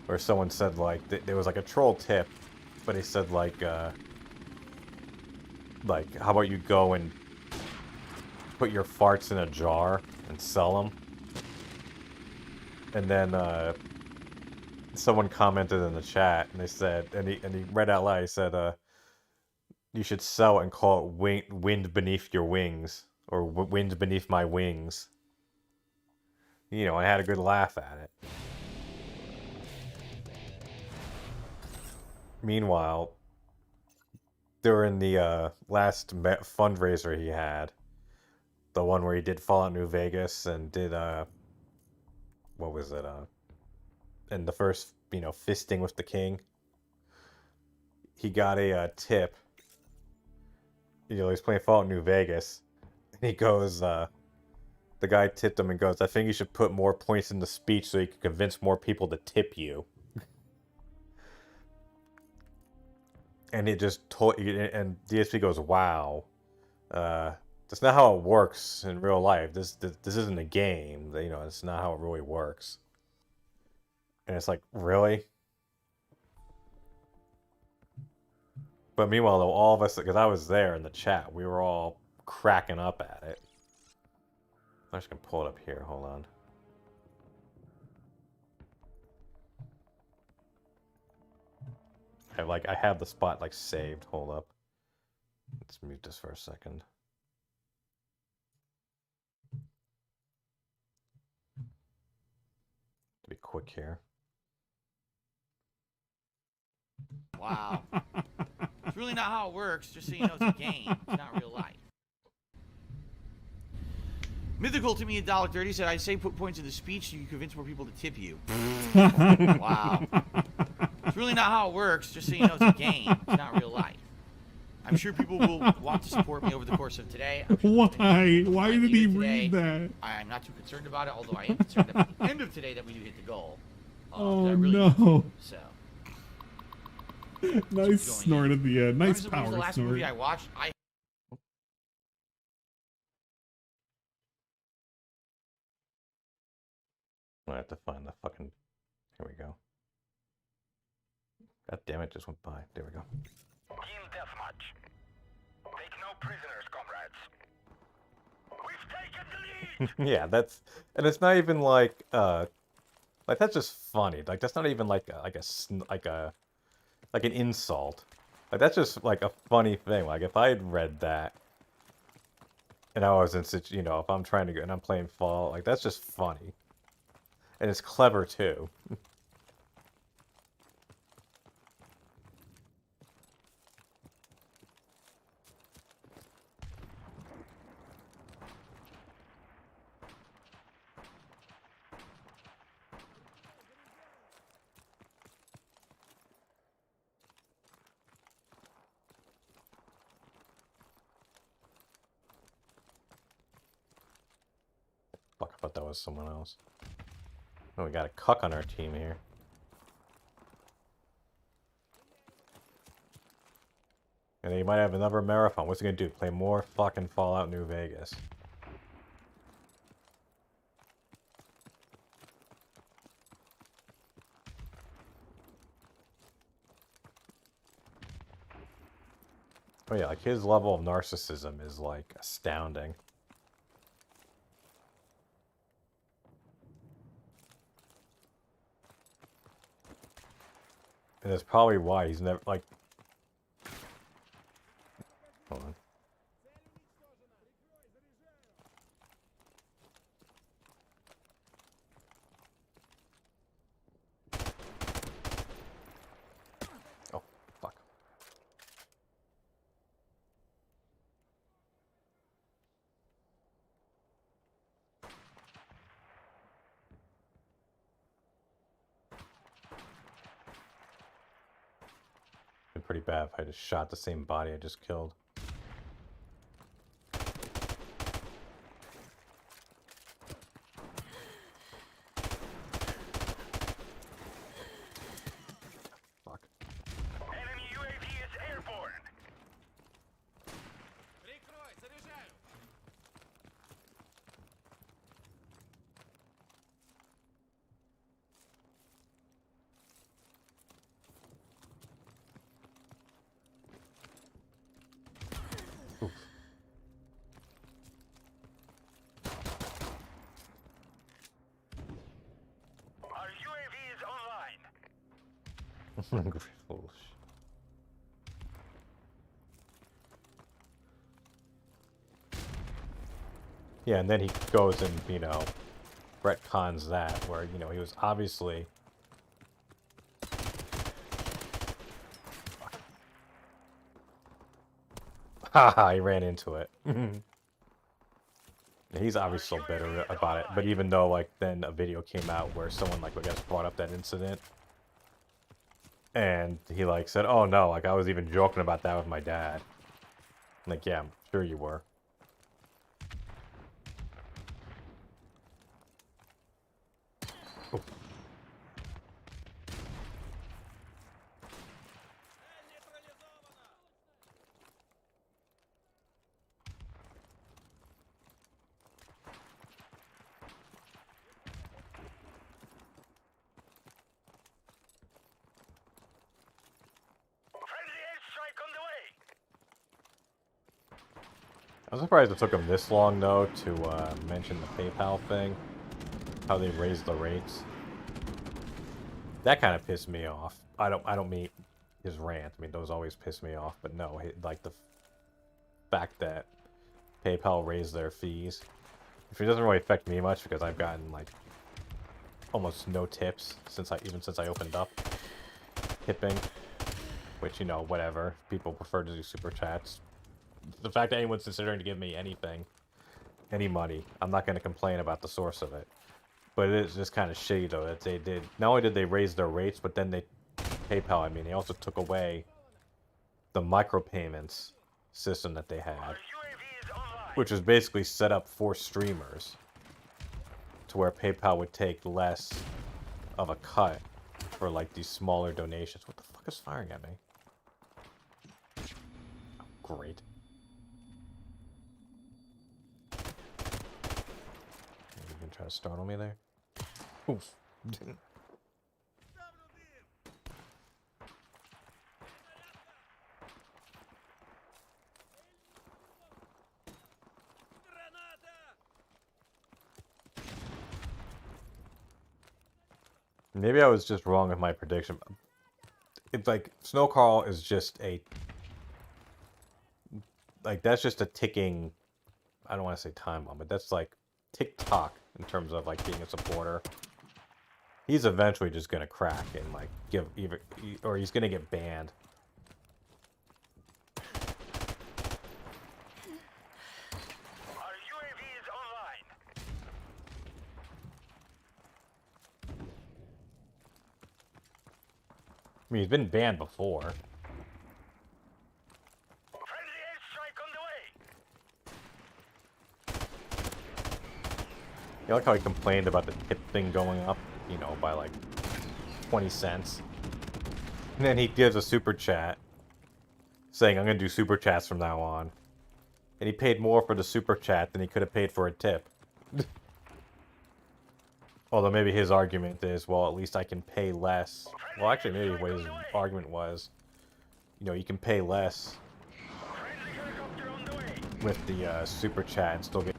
where someone said, like, there was, like, a troll tip, but he said, like, how about you go and put your farts in a jar and sell them? And then, someone commented in the chat, and they said, and he read out loud, he said, you should sell it and call it Wind Beneath Your Wings, or Wind Beneath My Wings. You know, I had a good laugh at it. Meanwhile, during the last fundraiser he had, the one where he did Fallout New Vegas and did, what was it, and the first, you know, fisting with the king, he got a tip. You know, he's playing Fallout New Vegas, and he goes, the guy tipped him and goes, I think you should put more points in the speech so you can convince more people to tip you. And it just told, and DSP goes, wow. That's not how it works in real life. This isn't a game. You know, it's not how it really works. And it's like, really? But meanwhile, though, all of us, because I was there in the chat, we were all cracking up at it. I'm just gonna pull it up here. Hold on. I have the spot like saved. Hold up. Let's mute this for a second. To be quick here. Wow. It's really not how it works, just so you know it's a game. It's not real life. Mythical to me $1.30 said, I say put points in the speech so you convince more people to tip you. Wow. It's really not how it works, just so you know it's a game. It's not real life. I'm sure people will want to support me over the course of today. Why? Why did he read that? I'm not too concerned about it, although I am concerned at the end of today that we do hit the goal. Oh, really no. So. Nice snort at the end. Nice What power was the last snort. movie I watched? I have to find the fucking... Here we go. God damn it, just went by. There we go. Team deathmatch. Take no prisoners, comrades. We've taken the lead! Yeah, that's... And it's not even like that's just funny. Like, that's not even like an insult. Like, that's just like a funny thing. Like, if I had read that, and I was in such, you know, if I'm trying to go and I'm playing Fallout, like, that's just funny. And it's clever too. Fuck, I thought that was someone else. Oh, we got a cuck on our team here. And he might have another marathon. What's he gonna do? Play more fucking Fallout New Vegas. Oh yeah, like his level of narcissism is like astounding. And that's probably why he's never like. Hold on. Oh, fuck. Been pretty bad if I just shot the same body I just killed. Enemy UAV is airborne. Our UAV is online. Yeah, and then he goes and, you know, retcons that, where, you know, he was obviously... Haha, he ran into it. He's obviously so bitter about it, but even though, like, then a video came out where someone, like, I guess, brought up that incident, and he, like, said, oh, no, like, I was even joking about that with my dad. I'm like, yeah, I'm sure you were. Friendly airstrike on the way. I'm surprised it took him this long, though, to mention the PayPal thing. How they raised the rates. That kind of pissed me off. I don't mean his rant. I mean, those always piss me off. But no, like the fact that PayPal raised their fees. It doesn't really affect me much because I've gotten like almost no tips since I opened up tipping. Which, you know, whatever. People prefer to do super chats. The fact that anyone's considering to give me anything, any money, I'm not going to complain about the source of it. But it is just kind of shitty, though, that they did. Not only did they raise their rates, but then they, PayPal, I mean, they also took away the micropayments system that they had. Which is basically set up for streamers. To where PayPal would take less of a cut for, like, these smaller donations. What the fuck is firing at me? Oh, great. You can try to startle me there? Oof. Maybe I was just wrong with my prediction. It's like, Snow Carl is just a... Like, that's just a ticking... I don't want to say time bomb, but that's like tick-tock in terms of, like, being a supporter. He's eventually just gonna crack and, like, or he's gonna get banned. Our UAV is online. I mean, he's been banned before. Friendly airstrike on the way. You like how he complained about the tip thing going up, you know, by like 20 cents. And then he gives a super chat saying, I'm going to do super chats from now on. And he paid more for the super chat than he could have paid for a tip. Although maybe his argument is, well, at least I can pay less. Well, actually, maybe what his argument was, you know, you can pay less with the super chat and still get...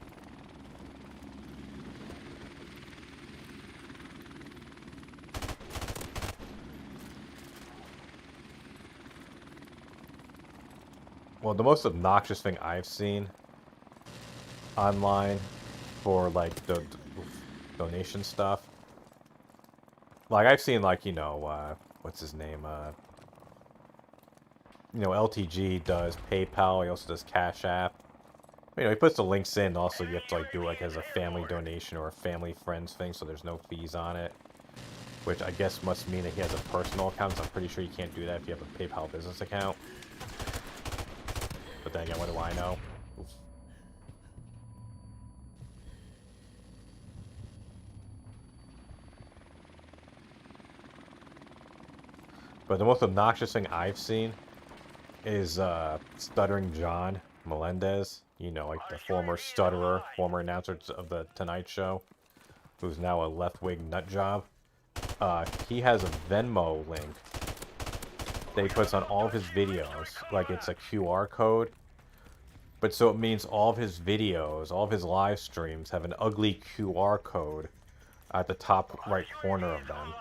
Well, the most obnoxious thing I've seen online for, like, the donation stuff. Like, I've seen, like, you know, what's his name? You know, LTG does PayPal, he also does Cash App. You know, he puts the links in, also you have to, like, do, like, as a family donation or a family friends thing, so there's no fees on it. Which I guess must mean that he has a personal account, so I'm pretty sure you can't do that if you have a PayPal business account. But then again, what do I know? Oof. But the most obnoxious thing I've seen is Stuttering John Melendez. You know, like the former stutterer, former announcer of the Tonight Show, who's now a left-wing nutjob. He has a Venmo link that he puts on all of his videos. Like, it's a QR code. But so it means all of his videos, all of his live streams have an ugly QR code at the top right corner of them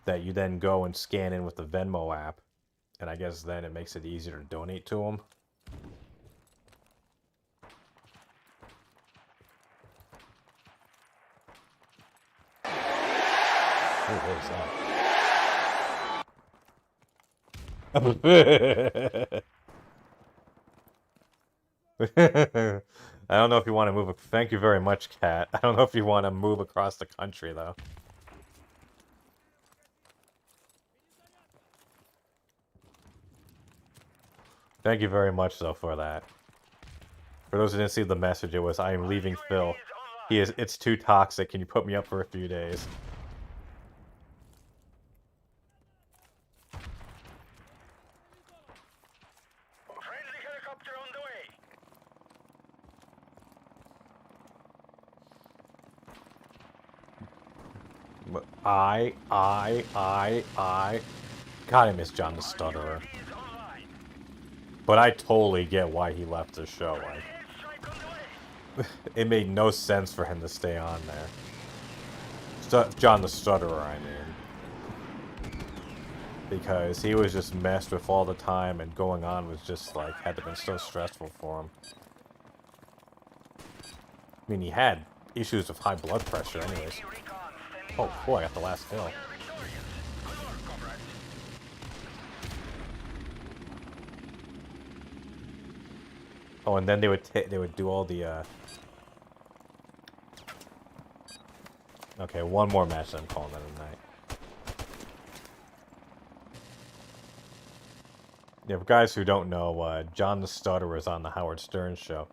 that you then go and scan in with the Venmo app. And I guess then it makes it easier to donate to him. Ooh, what is that? I don't know if you want to move... Thank you very much, Kat. I don't know if you want to move across the country, though. Thank you very much, though, for that. For those who didn't see the message, it was, I am leaving Phil. It's too toxic. Can you put me up for a few days? God, I miss John the Stutterer. But I totally get why he left the show. Like, it made no sense for him to stay on there. John the Stutterer, I mean. Because he was just messed with all the time, and going on was just, like, had to been so stressful for him. I mean, he had issues with high blood pressure anyways. Oh, boy, I got the last kill. Oh, and then they would do all the, Okay, one more match and I'm calling that a night. Yeah, for guys who don't know, John the Stutterer is on the Howard Stern show.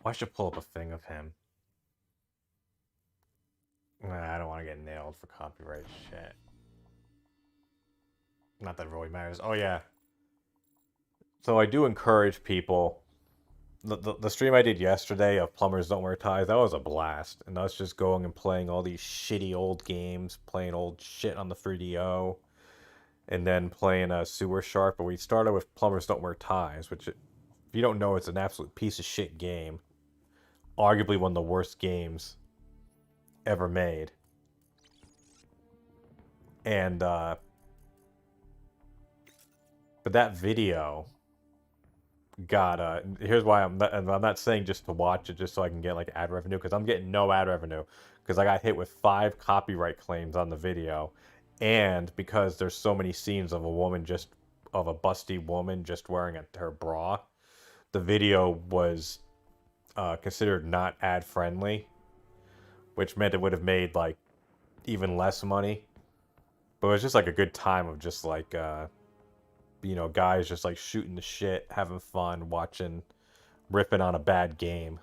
Well, I should pull up a thing of him. I don't want to get nailed for copyright shit. Not that it really matters. Oh, yeah. So I do encourage people. The stream I did yesterday of Plumbers Don't Wear Ties, that was a blast. And us just going and playing all these shitty old games, playing old shit on the 3DO, and then playing Sewer Shark. But we started with Plumbers Don't Wear Ties, which, if you don't know, it's an absolute piece of shit game. Arguably one of the worst games ever made. And, but that video got, here's why I'm not saying just to watch it just so I can get, like, ad revenue, because I'm getting no ad revenue, because I got hit with 5 copyright claims on the video, and because there's so many scenes of a woman of a busty woman just wearing her bra, the video was considered not ad friendly, which meant it would have made, like, even less money. But it was just, like, a good time of just, like, you know, guys just, like, shooting the shit, having fun, watching, ripping on a bad game.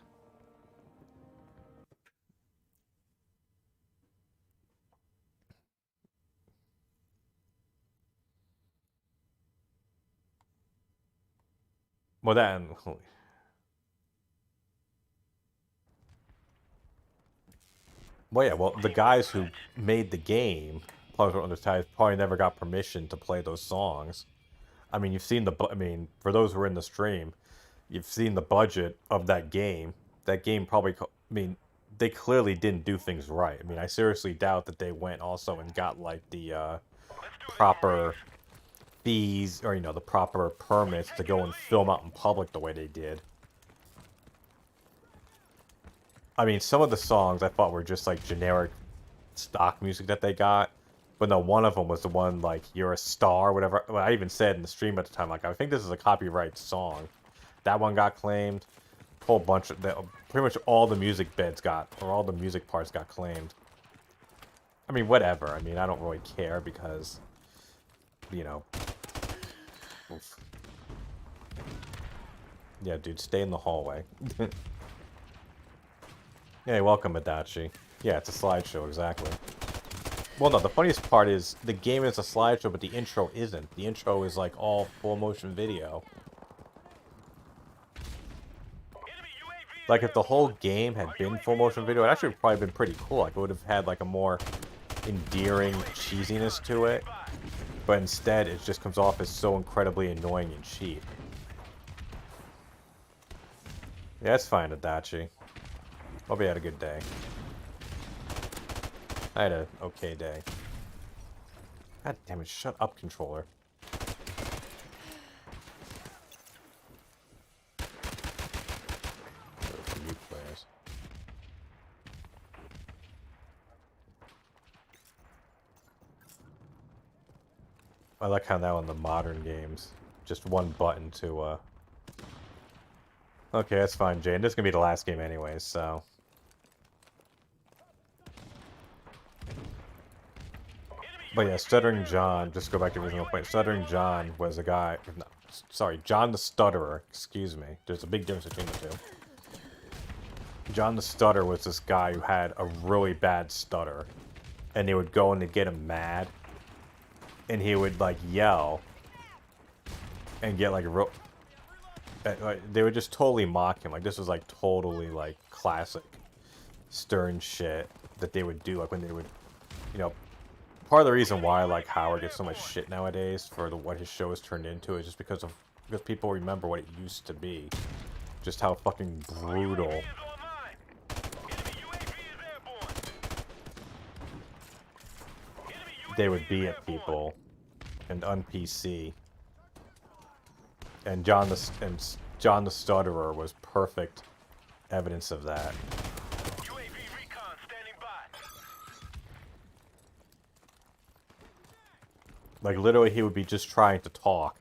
Well, that and well, yeah. Well, the guys who made the game probably never got permission to play those songs. I mean, you've seen I mean, for those who are in the stream, you've seen the budget of that game. That game probably. I mean, they clearly didn't do things right. I mean, I seriously doubt that they went also and got like the proper fees or the proper permits to go and film out in public the way they did. I mean, some of the songs I thought were just like generic stock music that they got, but no, one of them was the one like "You're a Star," whatever. Well, I even said in the stream at the time, like, I think this is a copyright song. That one got claimed. A whole bunch of pretty much all the music beds all the music parts got claimed. I mean, whatever. I mean, I don't really care because, oof. Yeah, dude, stay in the hallway. Hey, welcome, Adachi. Yeah, it's a slideshow, exactly. Well, no, the funniest part is the game is a slideshow, but the intro isn't. The intro is like all full motion video. Like, if the whole game had been full motion video, it actually would probably been pretty cool. Like, it would have had like a more endearing cheesiness to it. But instead, it just comes off as so incredibly annoying and cheap. Yeah, it's fine, Adachi. Hope you had a good day. I had an okay day. God damn it, shut up, controller. For you players. I like how now in the modern games, just one button to, Okay, that's fine, Jane. This is gonna be the last game anyways, so... But yeah, Stuttering John, just to go back to the original point, Stuttering John was a guy... No, sorry, John the Stutterer, excuse me. There's a big difference between the two. John the Stutterer was this guy who had a really bad stutter. And they would go and they'd get him mad. And he would, like, yell. And get, like, real... They would just totally mock him. Like, this was, like, totally, like, classic Stern shit that they would do. Like, when they would, part of the reason why, like, Howard gets so much shit nowadays for what his show has turned into is just because people remember what it used to be. Just how fucking brutal. They would be at people and un-PC. And John the Stutterer was perfect evidence of that. Like, literally, he would be just trying to talk.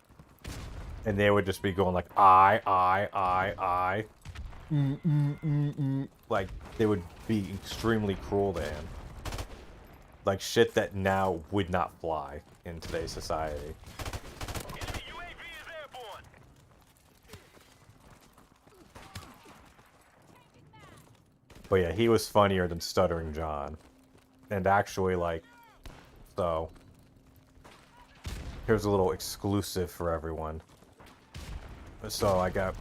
And they would just be going like, I. Like, they would be extremely cruel to him. Like, shit that now would not fly in today's society. But yeah, he was funnier than Stuttering John. And actually, like, so... Here's a little exclusive for everyone. So I got,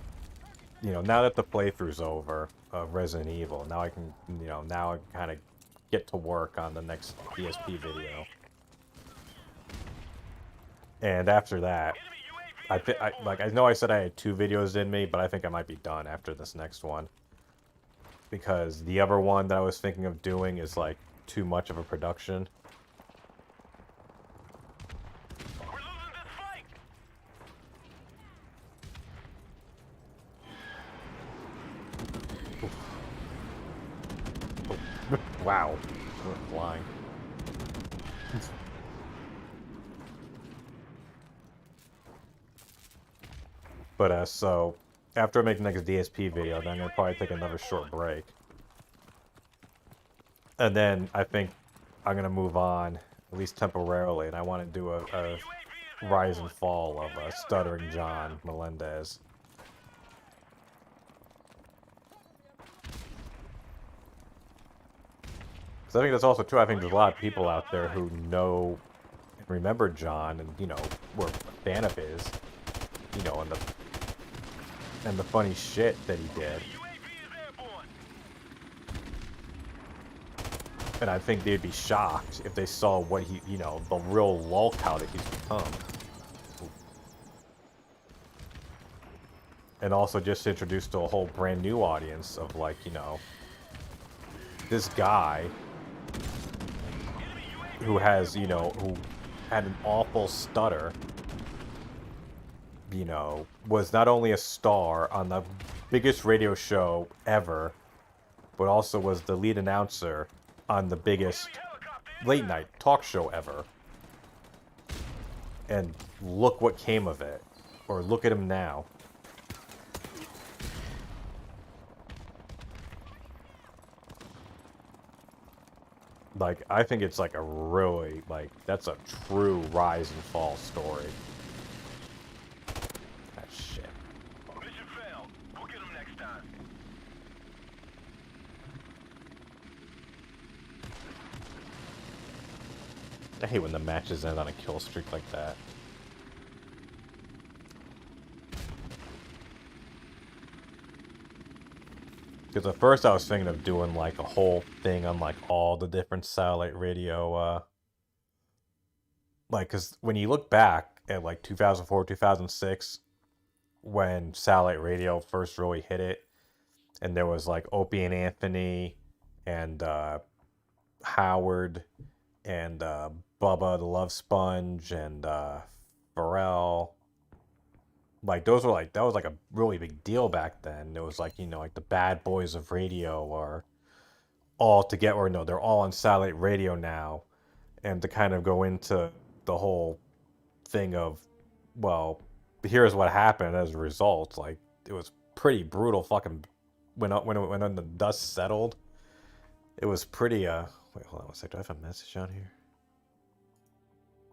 now that the playthrough's over of Resident Evil, now I can, now I kind of get to work on the next DSP video. And after that, I know I said I had 2 videos in me, but I think I might be done after this next one. Because the other one that I was thinking of doing is, like, too much of a production. Wow. We're flying. But, so, after I make the next DSP video, then I'm going to probably take another short break. And then, I think I'm going to move on, at least temporarily, and I want to do a rise and fall of Stuttering John Melendez. I think that's also true. I think there's a lot of people out there who know and remember John and, were a fan of his, and and the funny shit that he did. And I think they'd be shocked if they saw what he, you know, the real lolcow that he's become. And also just introduced to a whole brand new audience of, like, you know, this guy who has, you know, who had an awful stutter, you know, was not only a star on the biggest radio show ever, but also was the lead announcer on the biggest late night talk show ever. And look what came of it. Or look at him now. Like, I think it's like a really, like, that's a true rise and fall story. That shit. Mission failed. We'll get him next time. I hate when the matches end on a kill streak like that. Because at first I was thinking of doing like a whole thing on like all the different satellite radio, like, because when you look back at like 2004, 2006, when satellite radio first really hit it, and there was like Opie and Anthony, and Howard, and Bubba the Love Sponge, and Pharrell. Like, those were like, that was like a really big deal back then. It was like, you know, like the bad boys of radio are all together, or no, they're all on satellite radio now. And to kind of go into the whole thing of, well, here's what happened as a result. Like, it was pretty brutal fucking, when the dust settled, it was pretty, wait, hold on one sec, do I have a message on here?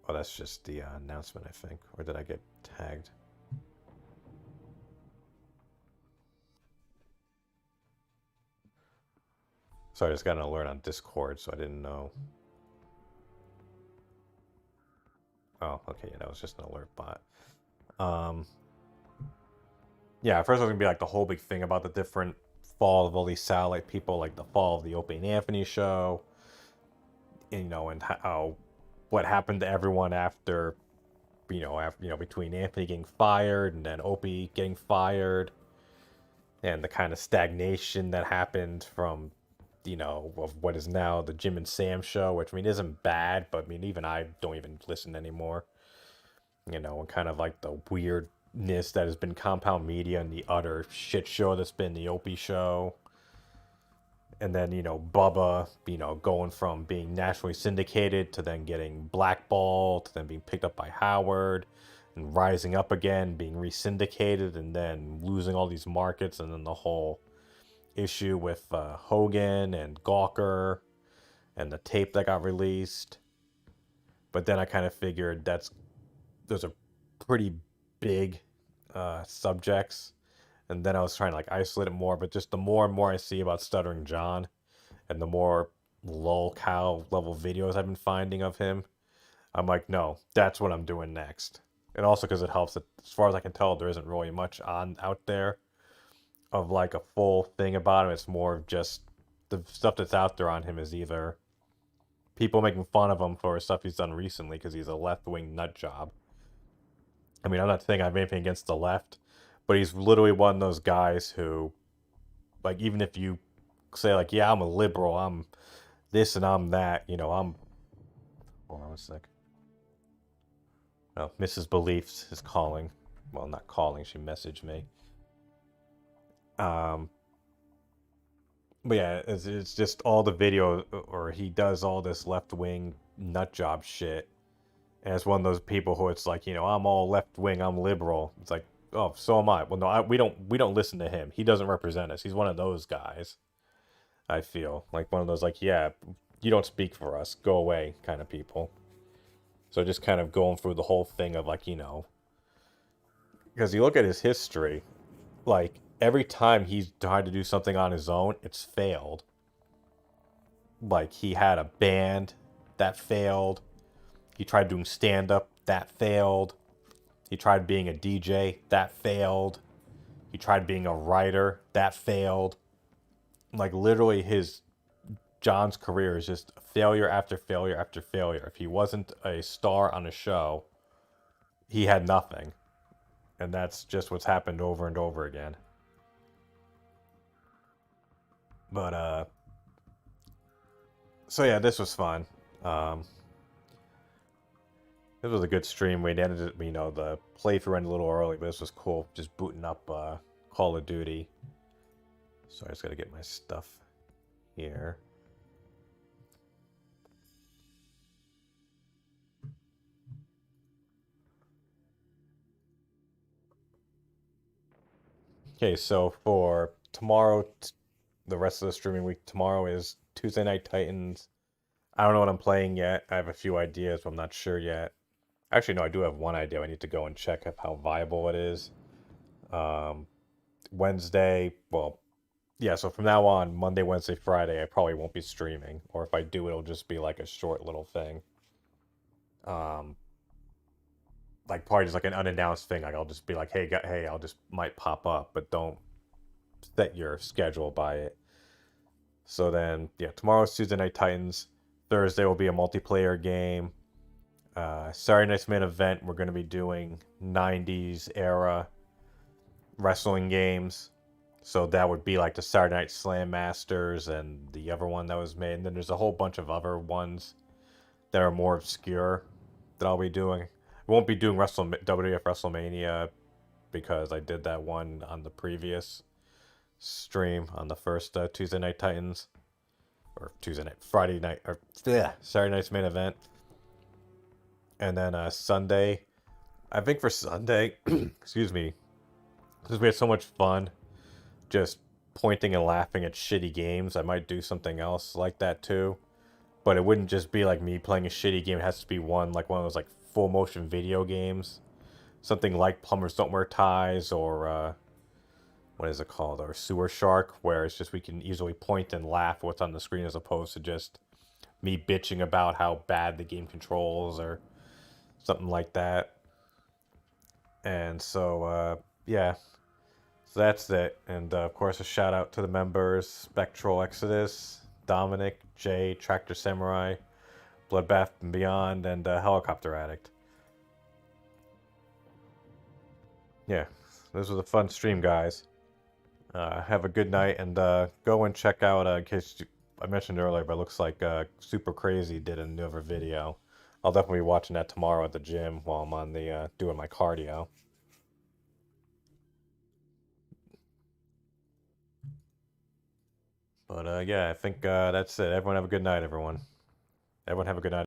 Oh, that's just the announcement, I think. Or did I get tagged? Sorry, I just got an alert on Discord, so I didn't know. Oh, okay, yeah, that was just an alert bot. Yeah, at first I was gonna be like the whole big thing about the different fall of all these satellite people, like the fall of the Opie and Anthony show, you know, and how what happened to everyone after, between Anthony getting fired and then Opie getting fired, and the kind of stagnation that happened from, you know, of what is now the Jim and Sam show, which, I mean, isn't bad, but I mean, even I don't even listen anymore. You know, and kind of like the weirdness that has been Compound Media and the utter shit show that's been the Opie show. And then, you know, Bubba, you know, going from being nationally syndicated to then getting blackballed, to then being picked up by Howard, and rising up again, being resyndicated, and then losing all these markets, and then the whole issue with Hogan and Gawker and the tape that got released. But then I kind of figured those are pretty big subjects, and then I was trying to like isolate it more. But just the more and more I see about Stuttering John, and the more lolcow level videos I've been finding of him, I'm like, no, that's what I'm doing next. And also because it helps that, as far as I can tell, there isn't really much out there of like a full thing about him. It's more of just the stuff that's out there on him is either people making fun of him for stuff he's done recently because he's a left-wing nut job. I mean, I'm not saying I have anything against the left, but he's literally one of those guys who, like, even if you say like, yeah, I'm a liberal, I'm this and I'm that, you know, hold on a sec. Oh, Mrs. Beliefs is calling. Well, not calling, she messaged me. But yeah, it's just all the video, or he does all this left-wing nut job shit. And it's one of those people who it's like, you know, I'm all left-wing, I'm liberal. It's like, oh, so am I. Well, no, we don't listen to him. He doesn't represent us. He's one of those guys, I feel. Like one of those, like, yeah, you don't speak for us. Go away kind of people. So just kind of going through the whole thing of, like, you know, because you look at his history, like, every time he's tried to do something on his own, it's failed. Like, he had a band, that failed. He tried doing stand-up, that failed. He tried being a DJ, that failed. He tried being a writer. That failed. Like, literally, John's career is just failure after failure after failure. If he wasn't a star on a show, he had nothing. And that's just what's happened over and over again. But, so yeah, this was fun. This was a good stream. We ended it, the playthrough ended a little early, but this was cool. Just booting up Call of Duty. So I just gotta get my stuff here. Okay, so for tomorrow, the rest of the streaming week, tomorrow is Tuesday Night Titans. I don't know what I'm playing yet. I have a few ideas, but I'm not sure yet. Actually, no, I do have one idea. I need to go and check up how viable it is. Wednesday, well, yeah, so from now on, Monday, Wednesday, Friday, I probably won't be streaming. Or if I do, it'll just be like a short little thing. Like probably just like an unannounced thing. Like I'll just be like, hey, I'll just might pop up, but don't set your schedule by it. So then, yeah, tomorrow's Tuesday Night Titans. Thursday will be a multiplayer game. Saturday night's main event, we're going to be doing 90s era wrestling games. So that would be like the Saturday Night Slam Masters and the other one that was made. And then there's a whole bunch of other ones that are more obscure that I'll be doing. I won't be doing WWF WrestleMania because I did that one on the previous stream on the first Tuesday Night Titans. Or Friday night, or Saturday night's main event. And then Sunday, I think for Sunday, excuse me, because we had so much fun just pointing and laughing at shitty games, I might do something else like that too. But it wouldn't just be like me playing a shitty game. It has to be one of those like full motion video games. Something like Plumbers Don't Wear Ties or what is it called? Or Sewer Shark, where it's just we can easily point and laugh at what's on the screen as opposed to just me bitching about how bad the game controls or something like that. And so, yeah. So that's it. And of course, a shout out to the members: Spectral Exodus, Dominic, Jay, Tractor Samurai, Bloodbath and Beyond, and Helicopter Addict. Yeah, this was a fun stream, guys. Have a good night, and go and check out, in case I mentioned earlier, but it looks like Super Crazy did another video. I'll definitely be watching that tomorrow at the gym while I'm on the doing my cardio. But yeah, I think that's it. Everyone have a good night, everyone. Everyone have a good night.